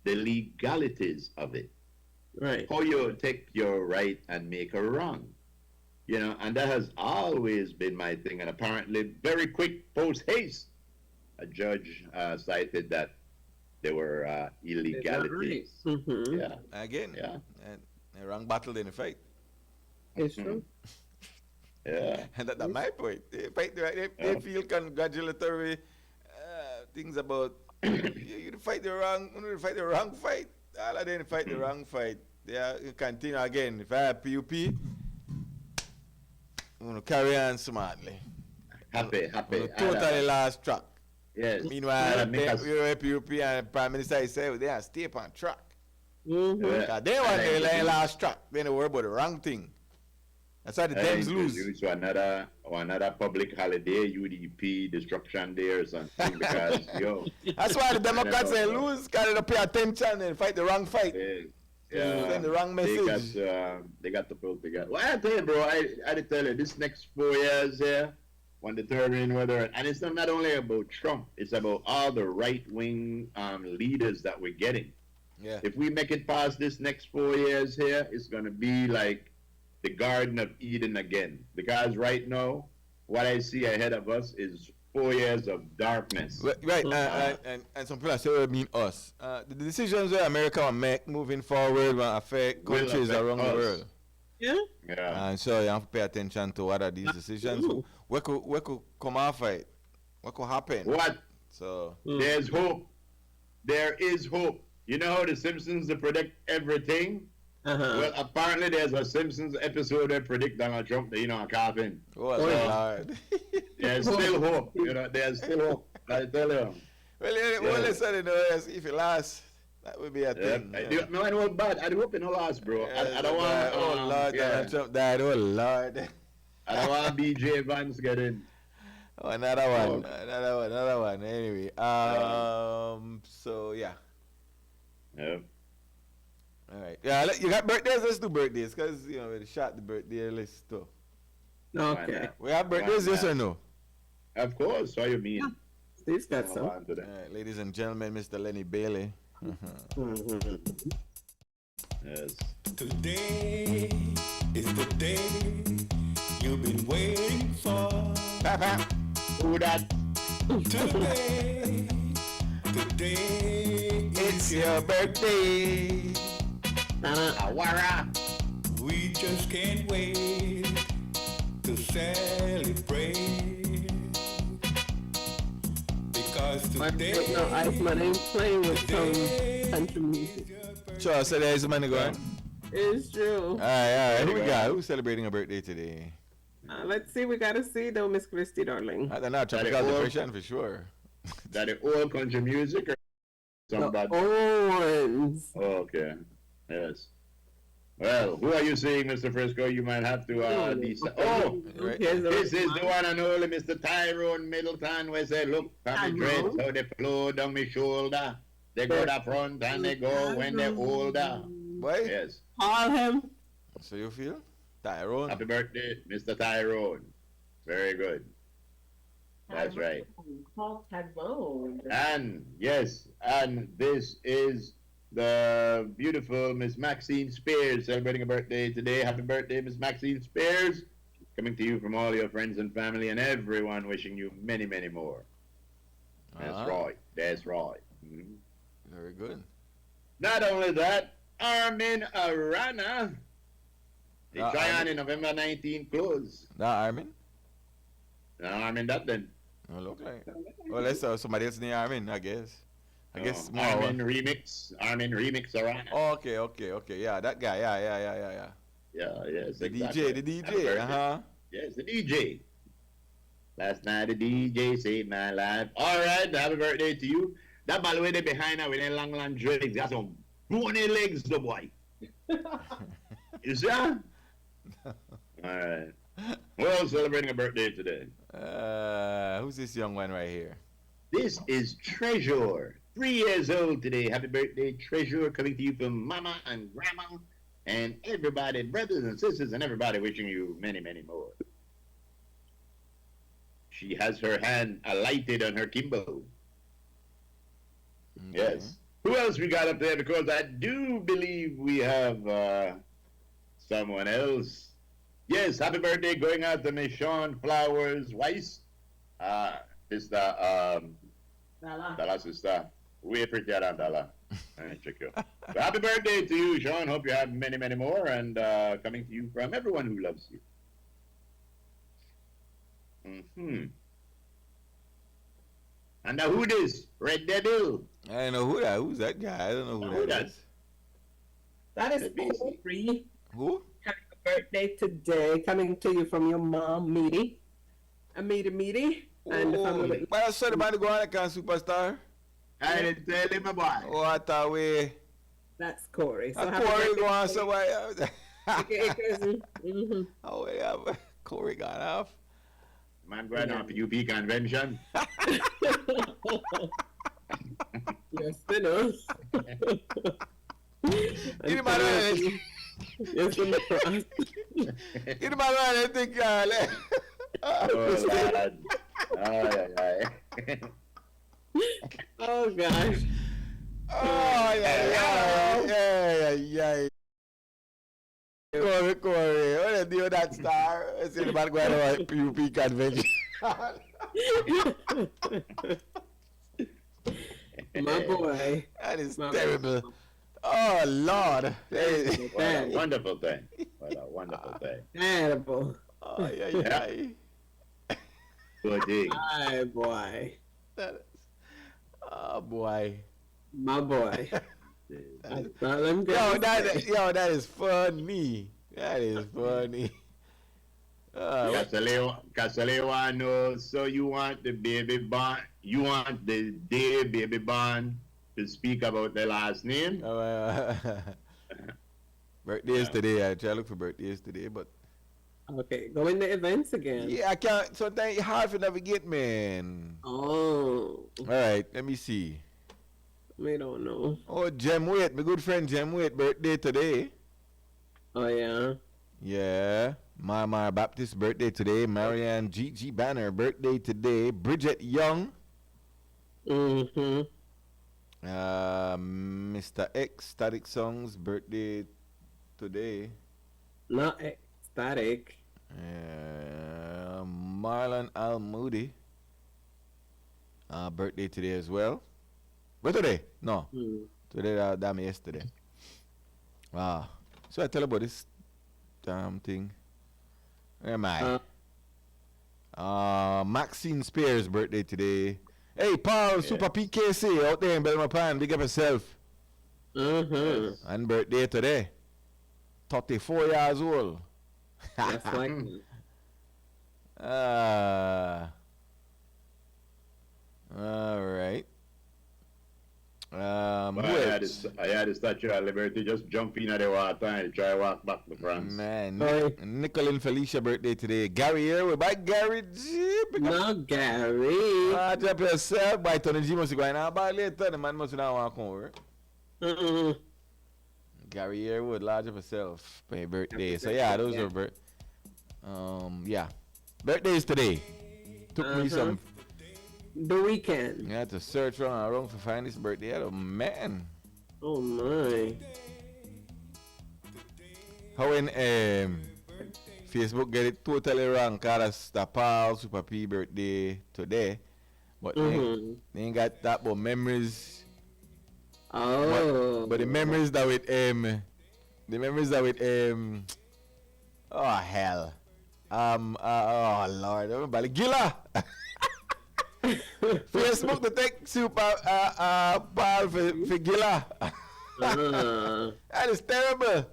S4: the legalities of it.
S3: Right.
S4: How you take your right and make a wrong. And that has always been my thing. And apparently, very quick post haste, a judge cited that there were illegalities.
S3: Mm-hmm.
S4: Yeah.
S2: Again.
S4: Yeah.
S2: And a wrong battle in the fight.
S3: It's true.
S4: Yeah.
S2: And that's my point. They feel congratulatory things about you fight the wrong fight. All of them fight the wrong fight. You continue again. If I have PUP, I'm going to carry on smartly.
S4: Happy.
S2: Totally lost track.
S4: Yes.
S2: Meanwhile, you're a PUP and the Prime Minister say they are stay on track.
S3: Mm-hmm.
S2: They want to last track. They don't worry about the wrong thing. That's why the Dems lose.
S4: To another public holiday, UDP destruction day or something, because
S2: That's why the Democrats say lose, because they don't pay attention and fight the wrong fight. Send the wrong message.
S4: They got to pull together. Well, I tell you, bro, I tell you, this next 4 years here, when determining whether, and it's not only about Trump, it's about all the right-wing leaders that we're getting.
S2: Yeah.
S4: If we make it past this next 4 years here, it's going to be like the Garden of Eden again. Because right now, what I see ahead of us is 4 years of darkness.
S2: Right, and some people say, well, mean us. The decisions that America will make moving forward will affect countries around the world.
S3: Yeah.
S2: And so you have to pay attention to what are these decisions. What could come off it? What could happen?
S4: What?
S2: So
S4: there's hope. There is hope. You know how the Simpsons they predict everything? Well, apparently there's a Simpsons episode that predict Donald Trump, a coffin.
S2: Oh, Lord.
S4: There's still hope. There's still hope. I tell you.
S2: Well, listen, if it lasts, that would be a thing.
S4: No, I know bad. I hope it no last, bro. I don't want.
S2: Oh, Lord, Donald Trump died. Oh, Lord.
S4: I don't want BJ Vance get in.
S2: Oh, another one. Anyway, so yeah.
S4: Yeah.
S2: All right. Yeah, you got birthdays? Let's do birthdays, because, we shot the birthday list too.
S3: Okay.
S2: We have birthdays, yes or no?
S4: Of course. What you mean?
S3: Steve's got some.
S2: All right, ladies and gentlemen, Mr. Lenny Bailey.
S4: Yes.
S11: Today is the day you've been waiting for.
S2: Papa.
S4: Who that?
S11: Today
S2: It's your birthday.
S4: Awara.
S11: We just can't wait to celebrate. Because today
S3: No, Iceman ain't playing with some country music.
S2: Sure, so there's money going.
S3: It's true.
S2: All right. Who we got? Who's celebrating a birthday today?
S3: Let's see. We gotta see though, Miss Christy, darling.
S2: I don't know. Tropical depression for sure.
S4: That the old country music or somebody?
S3: The old ones.
S4: Oh, okay. Yes. Well, who are you seeing, Mr. Frisco? You might have to decide. Oh,
S2: Right.
S4: this is the one and only Mr. Tyrone Middleton, where say, look, family dreads, how they flow down my shoulder. They go the front and they go when they're older.
S2: Boy?
S4: Yes.
S3: Call him.
S2: So you feel? Tyrone.
S4: Happy birthday, Mr. Tyrone. Very good. That's right.
S3: Call Tyrone.
S4: And yes, and this is the beautiful Miss Maxine Spears celebrating a birthday today. Happy birthday, Miss Maxine Spears. Coming to you from all your friends and family and everyone wishing you many, many more. That's right. That's right. Mm-hmm.
S2: Very good.
S4: Not only that, Armin Arana. The Tryon in November 19 close.
S2: That Armin?
S4: Armin that then.
S2: Oh, look like. Well, let's somebody else near Armin, I guess. I guess more.
S4: Armin remix around.
S2: Oh, okay. Yeah, that guy. Yeah.
S4: Yeah, yes.
S2: The
S4: exactly.
S2: DJ.
S4: Yes, the DJ. Last night the DJ saved my life. All right, happy birthday to you. That by the way, they behind her with their long dreads. Got some bony legs, the boy. You see? All right. We're all celebrating a birthday today.
S2: Who's this young one right here?
S4: This is Treasure. 3 years old today. Happy birthday, Treasure, coming to you from Mama and Grandma and everybody, brothers and sisters, and everybody wishing you many, many more. She has her hand alighted on her Kimbo.
S2: Okay.
S4: Yes. Who else we got up there? Because I do believe we have someone else. Yes, happy birthday going out to Miss Sean Flowers Weiss. Sister, Dala sister. Way pretty than Dala. Check you. So happy birthday to you, Sean. Hope you have many, many more, and coming to you from everyone who loves you. And now who this? Red Devil.
S2: I don't know who that. Who's that guy? I don't know who that is.
S3: That is Corey.
S2: Who?
S3: Happy birthday today, coming to you from your mom, Meaty. Meaty. And the family.
S2: Well, I saw the man go on like a superstar.
S4: I didn't tell him about it.
S2: Oh, I thought we.
S3: That's Corey. So
S2: Corey go on so why? Oh, yeah. Corey got off.
S4: Man going off UP convention.
S3: Yes, you know.
S2: Get him out of there.
S3: Yes, in the front.
S2: Get him out of there. I think,
S4: Oh, God.
S3: Oh, gosh.
S2: Oh, yeah. Corey. What did you do that star? I see the man going on UP convention.
S3: My boy.
S2: That is terrible. Oh, Lord.
S4: What a wonderful thing. What a wonderful thing.
S3: Terrible.
S2: Oh, yeah.
S4: Good day.
S3: My boy.
S2: Oh, boy.
S3: My boy.
S2: That is funny. That is funny.
S4: Casalewano, so you want the baby born? You want the day baby born to speak about the last name?
S2: Birthdays today. I try to look for birthdays today, but.
S3: Okay, go in the events again.
S2: Yeah, I can't. Sometimes it's hard to navigate, man.
S3: Oh.
S2: All right, let me see.
S3: We don't know.
S2: Oh, Jem Waite, my good friend Jem Waite, birthday today.
S3: Oh, yeah.
S2: Yeah. Mama Baptist birthday today. Marianne G. Banner birthday today. Bridget Young. Mr. X Static Songs birthday today.
S3: Not Static.
S2: Marlon Al Moody birthday today as well. But today? No. Today, damn yesterday. So I tell about this damn thing. Where am I? Maxine Spears birthday today. Hey, Paul, Super PKC out there in Belmapan, big up yourself. And birthday today. 34 years old.
S3: Just like me.
S2: All right.
S4: I had a Statue of Liberty just jump in at the water and try to walk back to France.
S2: Man, Nicole Felicia birthday today. Gary here, we back Gary G.
S3: No, Gary.
S2: Drop yourself by Tony G must go in about later. The man must not want to come over. Gary here would large up herself for her birthday. So yeah, those are birthdays today. Took me some.
S3: The weekend.
S2: You had to search around to find this birthday. Oh man.
S3: Oh my.
S2: How in Facebook get it totally wrong because that's the Paul Super P birthday today. But they ain't got that but memories.
S3: Oh.
S2: But the memories that with oh hell. Oh Lord, everybody, Gila. Facebook to take super Paul for Gila. That is terrible.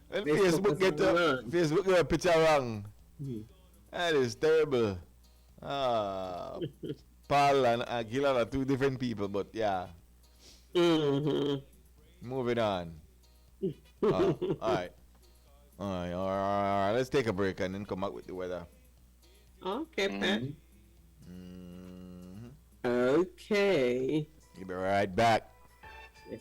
S2: When Facebook get a picture wrong. That is terrible. Paul and Gila are two different people, but yeah. Moving on. All right. All right. Let's take a break and then come back with the weather.
S3: Okay, Pat. Okay.
S2: You'll be right back.
S3: Yes.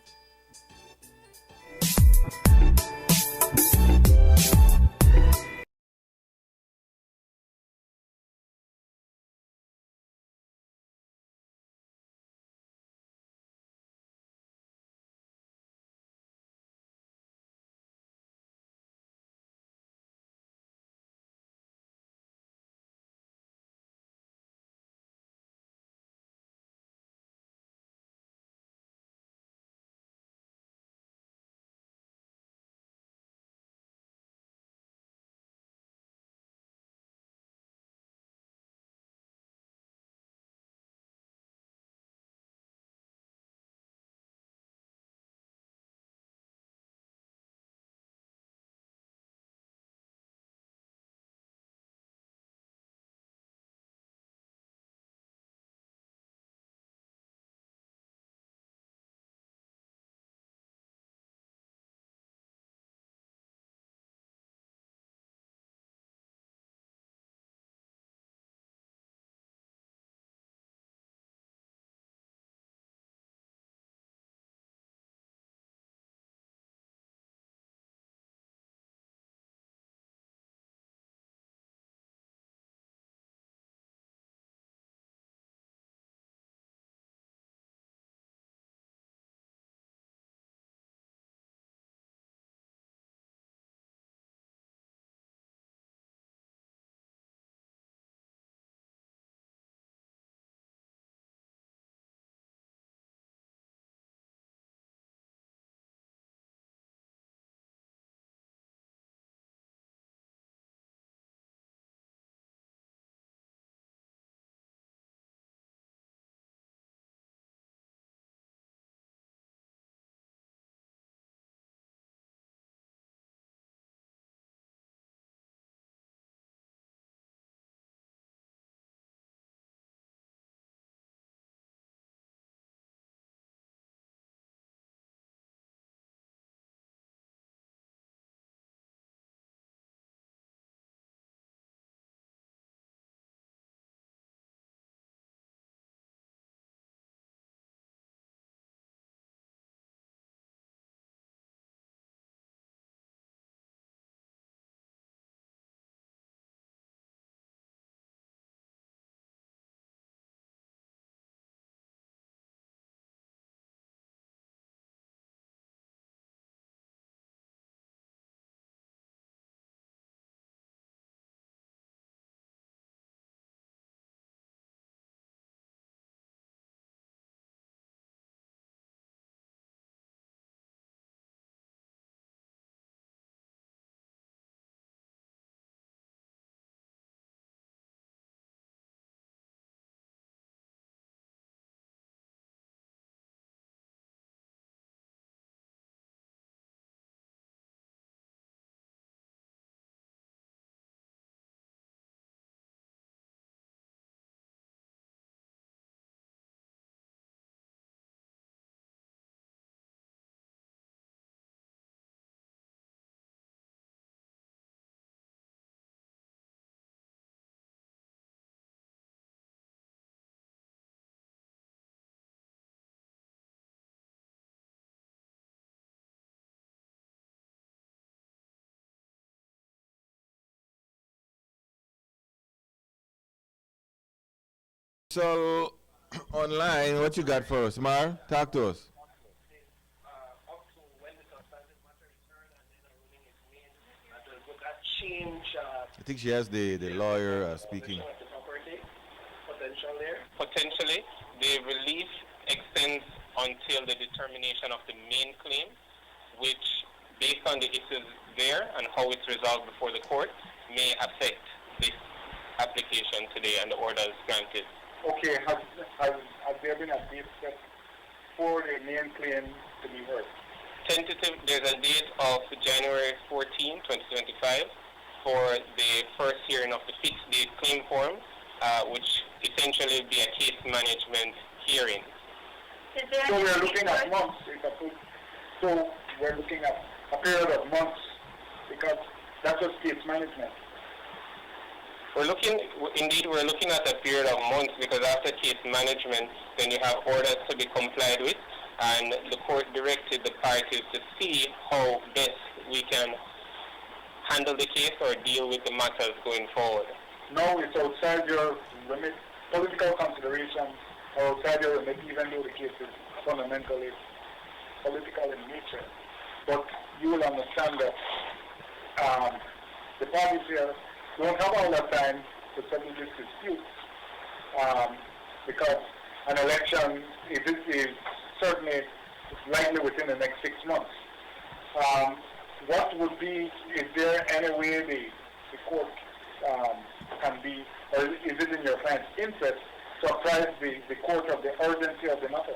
S2: So, online, what you got for us, Mar? Talk to us. I think she has the lawyer speaking.
S12: Potentially, the relief extends until the determination of the main claim, which, based on the issues there and how it's resolved before the court, may affect this application today and the orders granted.
S10: Okay, has there been a date set for the main claim to be heard?
S12: Tentative, there's a date of January 14, 2025 for the first hearing of the fixed date claim form, which essentially will be a case management hearing.
S10: So we're looking at months. So we're looking at a period of months because that's just case management.
S12: We're looking at a period of months because after case management, then you have orders to be complied with, and the court directed the parties to see how best we can handle the case or deal with the matters going forward.
S10: No, it's outside your limit. Political considerations are outside your limit, even though the case is fundamentally political in nature. But you will understand that the parties here don't have all that time to settle this dispute because an election is certainly likely within the next 6 months. What would be, is there any way the court can be, or is it in your client's interest to apprise the court of the urgency of the matter?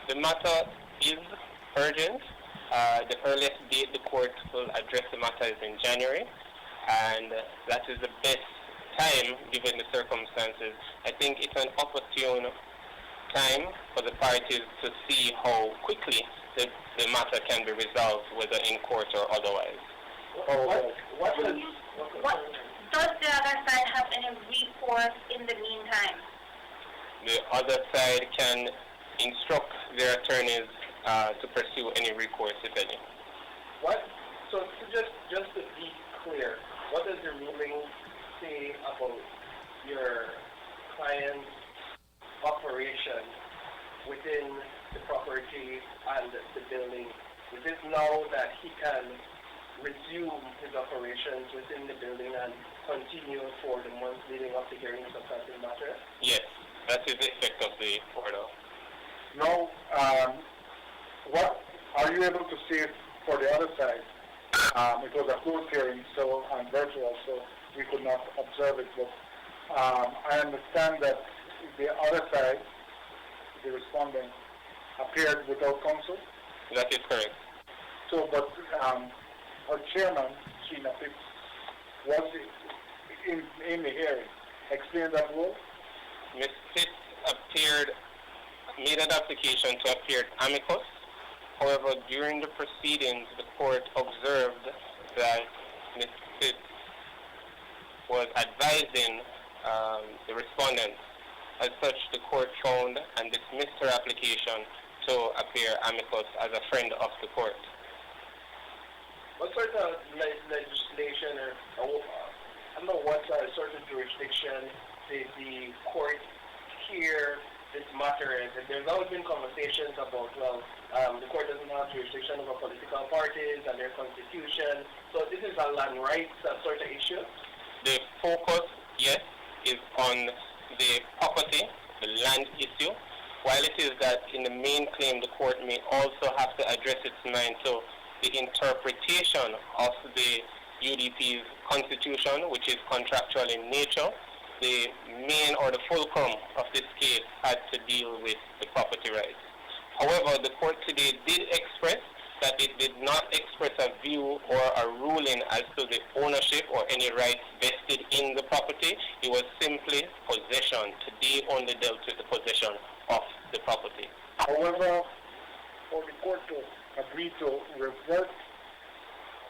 S12: The matter is urgent. The earliest date the court will address the matter is in January, and that is the best time given the circumstances. I think it's an opportune time for the parties to see how quickly the matter can be resolved, whether in court or otherwise.
S13: Does the other side have any recourse in the meantime?
S12: The other side can instruct their attorneys to pursue any recourse, if any.
S14: So just to be clear, what does the ruling say about your client's operation within the property and the building? Is it now that he can resume his operations within the building and continue for the months leading up to hearings of that matter?
S12: Yes, that is the effect of the order.
S10: No, what are you able to say for the other side? It was a closed hearing, so and virtual, so we could not observe it. But I understand that the other side, the respondent, appeared without counsel.
S12: That is correct.
S10: So, but our chairman, Sheena Pitts, was in the hearing. Explain that role.
S12: Ms. Pitts made an application to appear amicus. However, during the proceedings, the court observed that Ms. Pitts was advising the respondent. As such, the court found and dismissed her application to appear amicus as a friend of the court.
S14: What sort of legislation or I don't know what sort of jurisdiction did the court hear this matter in? There's always been conversations about, the court doesn't have jurisdiction over political parties and their constitution. So this is a land rights sort of issue?
S12: The focus, yes, is on the property, the land issue, while it is that in the main claim the court may also have to address its mind to the interpretation of the UDP's constitution, which is contractual in nature. The main or the fulcrum of this case had to deal with the property rights. However, the court today did express that it did not express a view or a ruling as to the ownership or any rights vested in the property. It was simply possession. Today only dealt with the possession of the property.
S10: However, for the court to agree to revert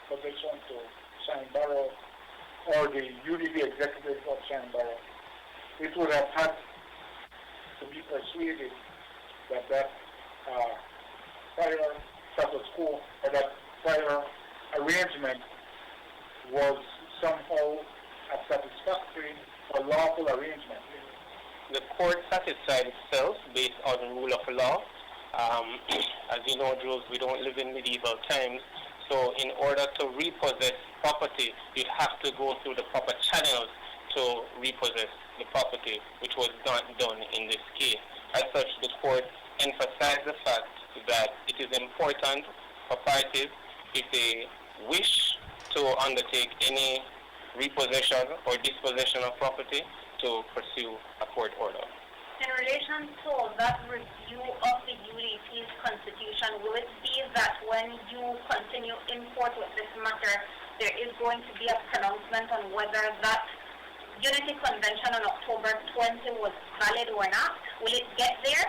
S10: possession to Shannon Barrow or the UDP executive of Shannon Barrow, it would have had to be persuaded that prior status quo or that prior arrangement was somehow a satisfactory or lawful arrangement.
S12: The court satisfied itself based on the rule of law. As you know, Jules, we don't live in medieval times, so in order to repossess property, you'd have to go through the proper channels to repossess the property, which was not done in this case. As such, the court emphasized the fact that it is important for parties, if they wish to undertake any repossession or dispossession of property to pursue a court order.
S13: In relation to that review of the UDP's constitution, will it be that when you continue in court with this matter, there is going to be a pronouncement on whether that Unity Convention on October 20 was valid or not? Will it get there?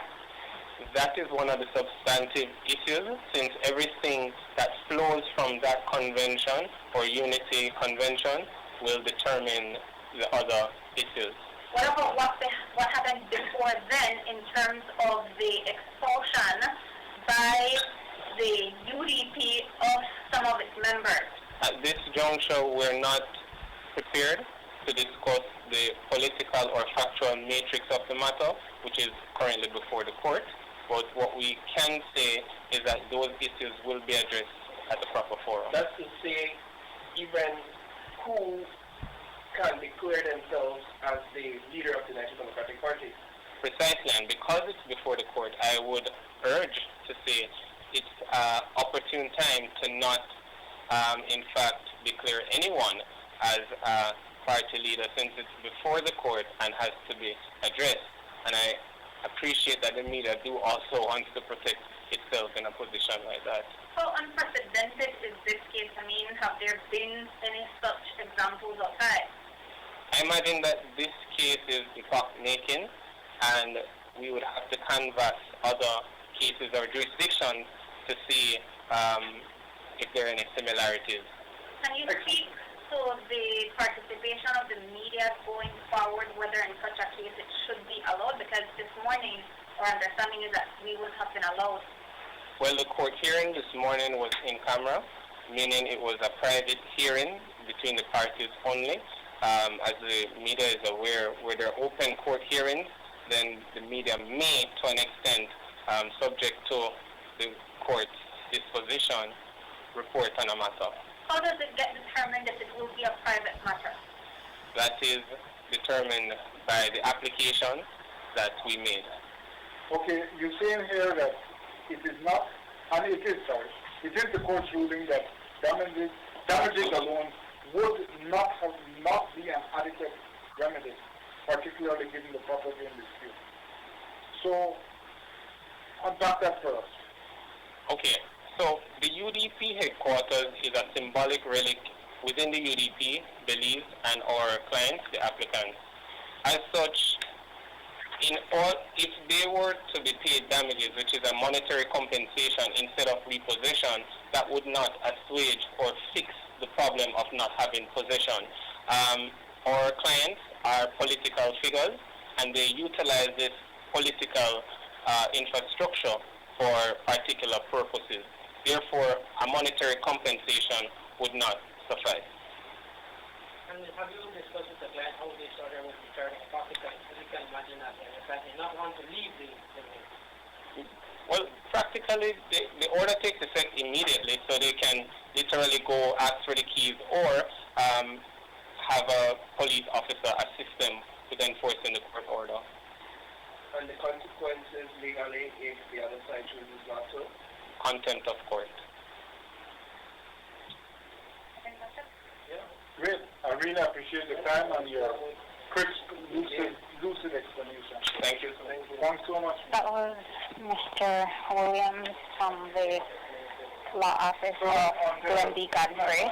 S12: That is one of the substantive issues, since everything that flows from that convention or Unity Convention will determine the other issues.
S13: What about what happened before then in terms of the expulsion by the UDP of some of its members?
S12: At this juncture, we're not prepared to discuss the political or factual matrix of the matter, which is currently before the court. But what we can say is that those issues will be addressed at the proper forum.
S14: That's to say, even who can declare themselves as the leader of the National Democratic Party.
S12: Precisely, and because it's before the court, I would urge to say it's an opportune time to not, in fact, declare anyone as a party leader, since it's before the court and has to be addressed. And I appreciate that the media do also want to protect itself in a position like that.
S13: How unprecedented is this case? I mean, have there been any such examples outside?
S12: I imagine that this case is epoch-making, and we would have to canvass other cases or jurisdictions to see if there are any similarities.
S13: Can you speak to the participation of the media going forward, whether in such a case it should be allowed? Because this morning, our understanding is that we would have been allowed.
S12: Well, the court hearing this morning was in camera, meaning it was a private hearing between the parties only. As the media is aware, where there are open court hearings, then the media may, to an extent, subject to the court's disposition, report on a matter.
S13: How does it get determined if it will be a private matter?
S12: That is determined by the application that we made.
S10: Okay, you're saying here that it is not, and it is the court's ruling that damages alone would not be an adequate remedy, particularly given the property in dispute. So, unpack that for us.
S12: Okay, so the UDP headquarters is a symbolic relic within the UDP, Belize, and our clients, the applicants. As such, if they were to be paid damages, which is a monetary compensation instead of repossession, that would not assuage or fix the problem of not having possession. Our clients are political figures, and they utilize this political infrastructure for particular purposes. Therefore, a monetary compensation would not suffice.
S15: And have you discussed with the client how this order will be turned practically? So you can imagine that they not want to leave the
S12: Well, practically, the order takes effect immediately, so they can literally go ask for the keys or have a police officer assist them with enforcing the court order.
S14: And the consequences legally if the other side chooses not to?
S12: Contempt of court.
S10: Great. I really appreciate the time and your crisp, lucid explanation.
S12: Thank you.
S10: Thanks so much.
S16: That was Mr. Williams from the law office of Glenn D. Godfrey.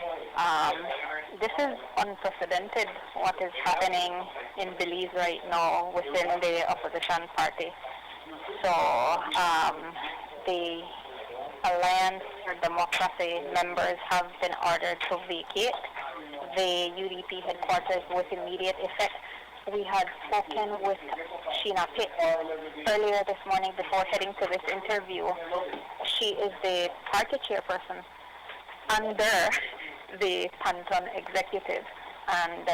S16: This is unprecedented, what is happening in Belize right now within the opposition party. So the Alliance for Democracy members have been ordered to vacate the UDP headquarters with immediate effect. We had spoken with Sheena Pitt earlier this morning before heading to this interview. She is the party chairperson under the Panton executive, and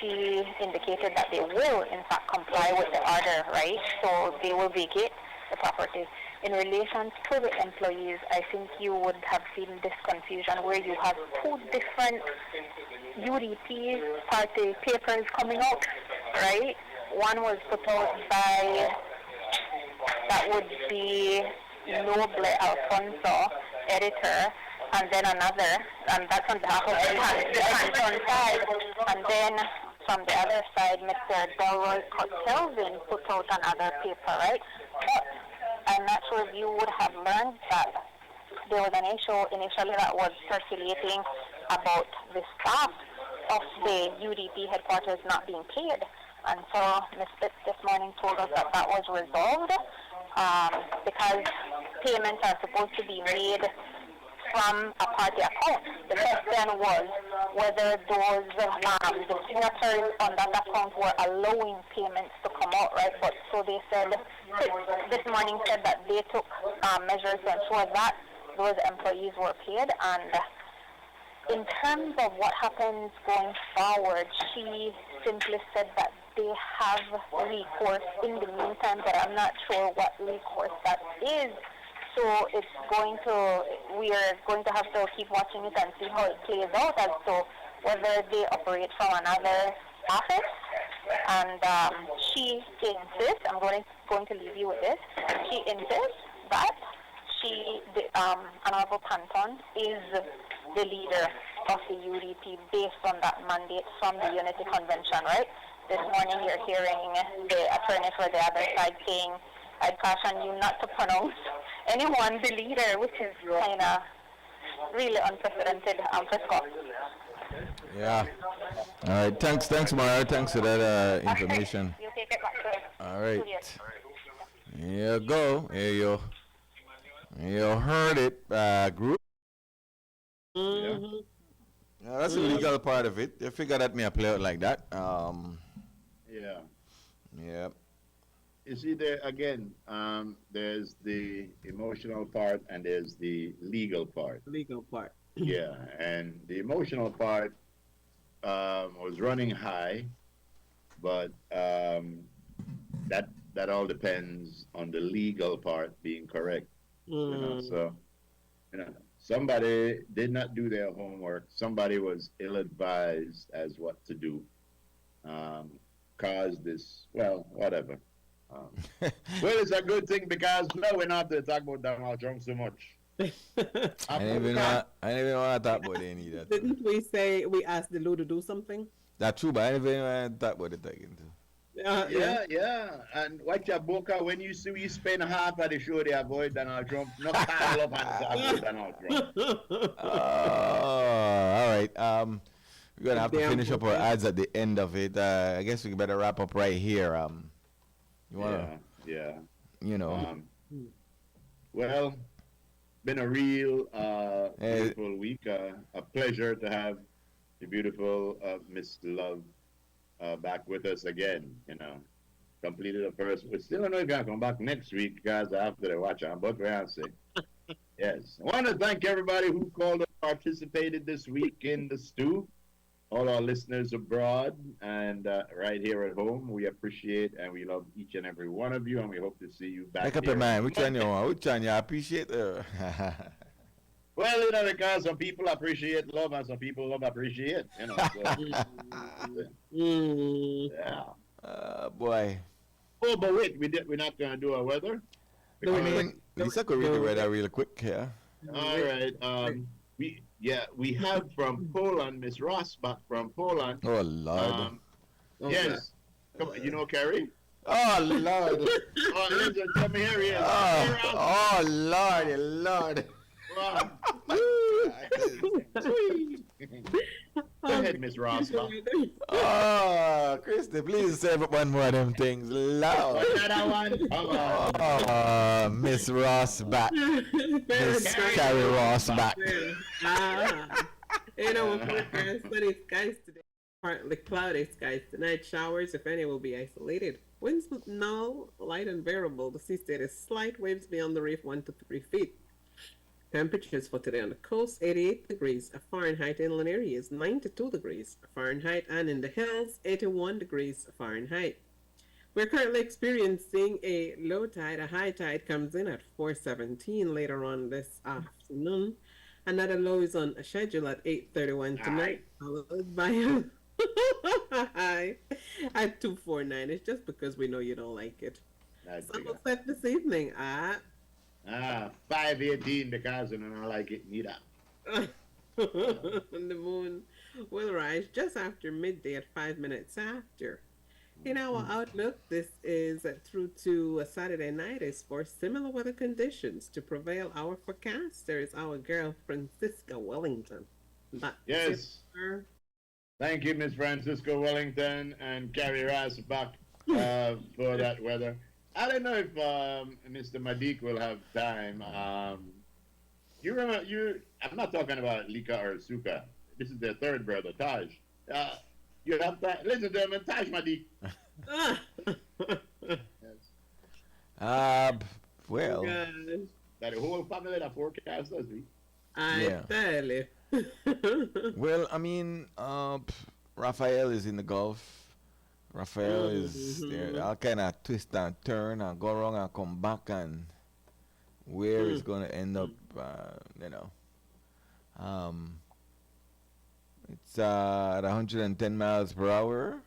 S16: she indicated that they will in fact comply with the order, right? So they will vacate the property. In relation to the employees, I think you would have seen this confusion where you have two different UDP party papers coming out, right? One was proposed by, that would be Noble Alfonso, editor, and then another, and that's on behalf of the Canton side. And then from the other side, Mr. Delroy Kelvin put out another paper, right? But I'm not sure if you would have learned that there was an issue initially that was circulating about the staff of the UDP headquarters not being paid. And so Ms. Spitz this morning told us that that was resolved because payments are supposed to be made from a party account. The question was whether those the signatories on that account were allowing payments to come out, right? But so they said this morning said that they took measures to ensure that those employees were paid. And in terms of what happens going forward, she simply said that they have recourse in the meantime, but I'm not sure what recourse that is. So it's we are going to have to keep watching it and see how it plays out as to whether they operate from another office. And she insists, I'm going to leave you with this, she insists that Honorable Panton is the leader of the UDP based on that mandate from the Unity Convention, right? This morning you're hearing the attorney for the other side saying, I'd caution you not to pronounce anyone the leader, which is kind of really unprecedented, Frisco.
S2: Yeah. All right. Thanks, Mara. Thanks for that information.
S16: You take it back to
S2: all right.
S16: studios.
S2: Here you go. Here you heard it, group.
S3: Mm-hmm.
S2: Yeah, that's the legal part of it. You figure that me play out like that.
S4: Yeah.
S2: Yeah.
S4: You see, there's the emotional part and there's the legal part.
S3: Legal part.
S4: Yeah, and the emotional part was running high, but that all depends on the legal part being correct. So somebody did not do their homework. Somebody was ill-advised as what to do. Caused this, whatever. Well, it's a good thing because now we're not to talk about Donald Trump so much.
S2: I didn't even want to talk about it either.
S3: Didn't we say we asked the Lou to do something?
S2: That's true, but I didn't even want to talk about it again too.
S4: Yeah. And watch your book when you see you spend half of the show they avoid Donald Trump. Not pile up and talk about Donald Trump.
S2: All right. We're gonna have to finish up our ads at the end of it. I guess we better wrap up right here. You wanna?
S4: Yeah.
S2: You know.
S4: Well, been a real beautiful week. A pleasure to have the beautiful Miss Love back with us again. Completed the first. We still don't know if you're gonna come back next week, guys. After the watch on, but we're gonna say yes. I want to thank everybody who called and participated this week in the stew. All our listeners abroad and right here at home, we appreciate and we love each and every one of you, and we hope to see you back.
S2: Make up your mind. Which one you want? Which one you appreciate?
S4: Well, because some people appreciate love and some people love appreciate.
S2: Yeah. Boy.
S4: Oh, but wait, we're not gonna do our weather.
S2: Lisa could read the weather real quick here.
S4: All right. We have from Poland, Miss Rosbach from Poland.
S2: Oh Lord.
S4: Yes. Come on, you know Carrie?
S2: Oh Lord.
S4: Listen, tell me here he is.
S2: Oh Lord.
S4: Wow. Go ahead, Miss Rosbach.
S2: Oh, Christy, please save up one more of them things. Lord.
S4: Another one.
S2: Oh, Miss Rossback. Miss Carrie Rossback.
S3: Sunny skies today. Partly cloudy skies tonight. Showers, if any, will be isolated. Winds now light and variable. The sea state is slight. Waves beyond the reef 1 to 3 feet. Temperatures for today on the coast, 88 degrees Fahrenheit. Inland areas, 92 degrees Fahrenheit. And in the hills, 81 degrees Fahrenheit. We're currently experiencing a low tide. A high tide comes in at 4:17 later on this afternoon. Another low is on schedule at 8:31 tonight, followed by a high at 2:49. It's just because we know you don't like it. Sunset this evening at
S4: 5:18 because I don't like it neither.
S3: The moon will rise just after midday at 5 minutes after. In our outlook, this is through to a Saturday night is for similar weather conditions to prevail. Our forecaster is our girl Francisca Wellington. That's it,
S4: Yes.
S3: sir.
S4: Thank you, Miss Francisco Wellington, and carry us back for that weather. I don't know if Mr. Madik will have time. You remember? I'm not talking about Lika or Suka. This is their third brother, Taj. You have time. Listen to him, and Taj Madik.
S2: Well,
S4: That the whole family that forecast us.
S3: I tell you.
S2: well, I mean, Raphael is in the Gulf. Raphael is there. I'll kind of twist and turn and go wrong and come back, and where it's going to end up, you know. It's at 110 miles per hour.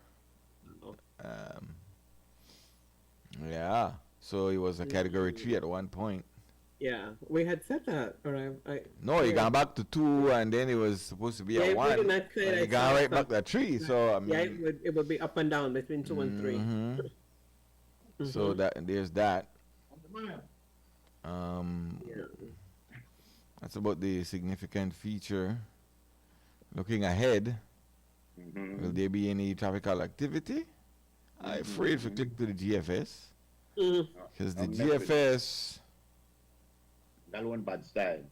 S2: Yeah, so it was a category 3 at one point.
S3: Yeah, we had said that. Or
S2: No, he got back to 2, and then it was supposed to be a 1. And he got right back to 3. So I mean,
S3: yeah, it would be up and down between 2 and 3.
S2: So there's that. That's about the significant feature. Looking ahead, will there be any tropical activity? I'm afraid if you click to the GFS, because the GFS.
S4: That one bad style.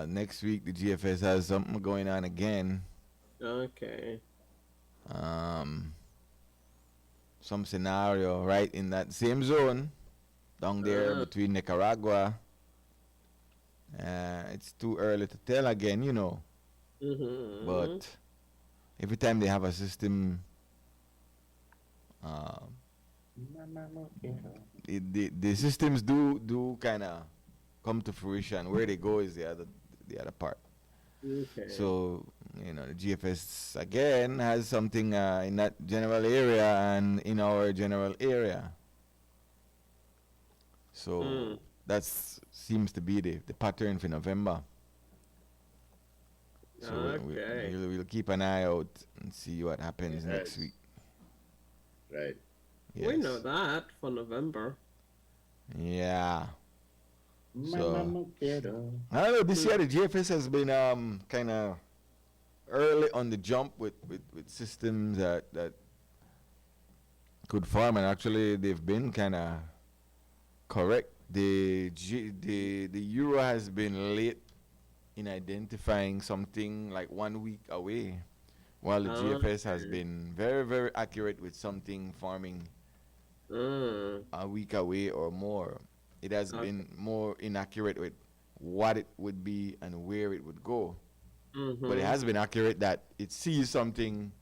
S2: Next week the GFS has something going on again.
S3: Okay.
S2: Some scenario right in that same zone, down there between Nicaragua. It's too early to tell again, you know. But every time they have a system, the systems do kind of come to fruition. Where they go is the other part.
S3: Okay.
S2: So you know, the GFS again has something in that general area and in our general area. So that seems to be the pattern for November. So we'll keep an eye out and see what happens next week.
S4: Right.
S2: Yes.
S3: We know that for November.
S2: Yeah. So I don't know. This year the GFS has been kind of early on the jump with systems that could form, and actually they've been kind of correct. The Euro has been late in identifying something like 1 week away, while the GFS has been very, very accurate with something forming a week away or more. It has been more inaccurate with what it would be and where it would go. But it has been accurate that it sees something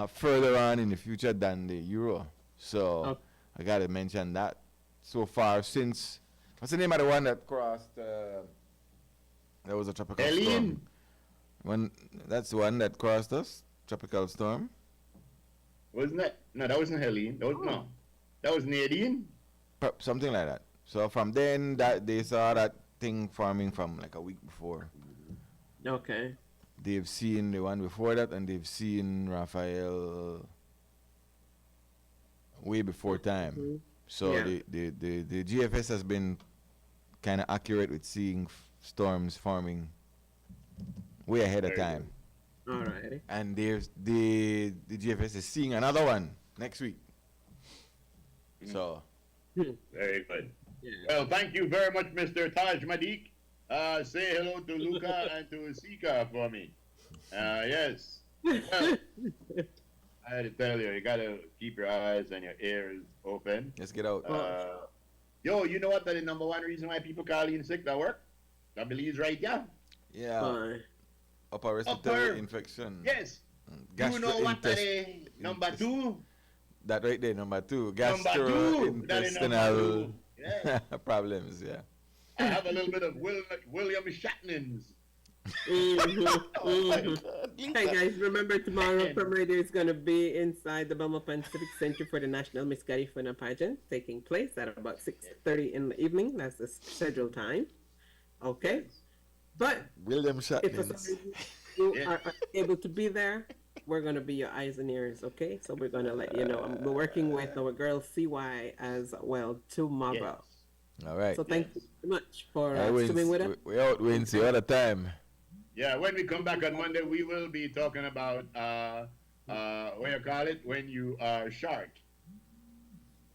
S2: further on in the future than the Euro. So I got to mention that. So far, since what's the name of the one that crossed? There was a tropical storm. That's the one that crossed us. Tropical storm.
S4: Wasn't that? No, that wasn't Helene. That was Nadine.
S2: Something like that. So from then, that they saw that thing forming from like a week before.
S3: Okay.
S2: They've seen the one before that, and they've seen Raphael way before time. So the GFS has been kind of accurate with seeing storms forming way ahead of time.
S3: Alrighty.
S2: And there's the GFS is seeing another one next week. So
S4: very good. Yeah. Well, thank you very much, Mr. Taj Madik. Say hello to Luca and to Sika for me. Yes. Well, I had to tell you, you gotta keep your eyes and your ears open.
S2: Let's get out.
S4: Yo, you know what? That is number one reason why people call in sick. That work. I believe is right. Yeah.
S2: Yeah. Upper respiratory infection.
S4: Yes. You know what that is? Number two.
S2: That right there, number two. Gastrointestinal problems. Yeah.
S4: I have a little bit of William Shatnan's.
S3: Hey guys, remember tomorrow From Radio is going to be inside the Belmopan Civic Center for the National Miss Garifuna pageant, taking place at about 6:30 in the evening. That's the scheduled time. Okay? But
S2: William
S3: if for some
S2: Shatner.
S3: reason you are able to be there, we're going to be your eyes and ears, okay? So we're going to let you know. We're working with our girl CY as well tomorrow.
S2: All right.
S3: So thank you so much for
S2: Hey,
S3: swimming with us.
S2: we out Wincy all the time.
S4: Yeah, when we come back on Monday, we will be talking about what you call it when you are shark.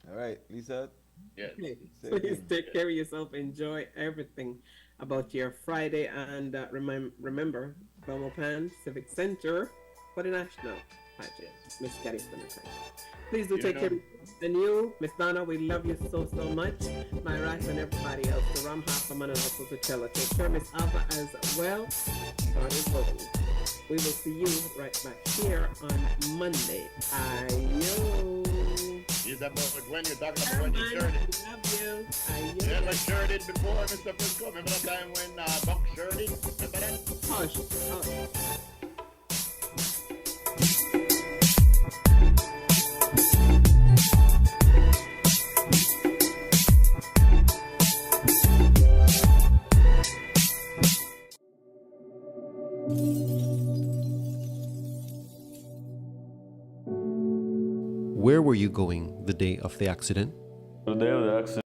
S2: All right, Lisa.
S4: Yes.
S3: Okay. Please take care of yourself. Enjoy everything about your Friday, and remember, Belmopan Civic Center for the National Pageant. Miss Gaddy's gonna say. Please do take care of yourself. And you, Miss Donna, we love you so much. My right and everybody else, the Ram Hafferman and also the Teller. Take care, Miss Alva as well. God is holy. We will see you right back here on Monday. Ayo.
S4: Is that when you're talking about when you shirted?
S3: Love you. Ayo.
S4: You ever shirted before, Mr. Frisco? Remember that time when Buck shirted? Remember that?
S3: Hush.
S17: Where were you going the day of the accident?
S18: The day of the accident.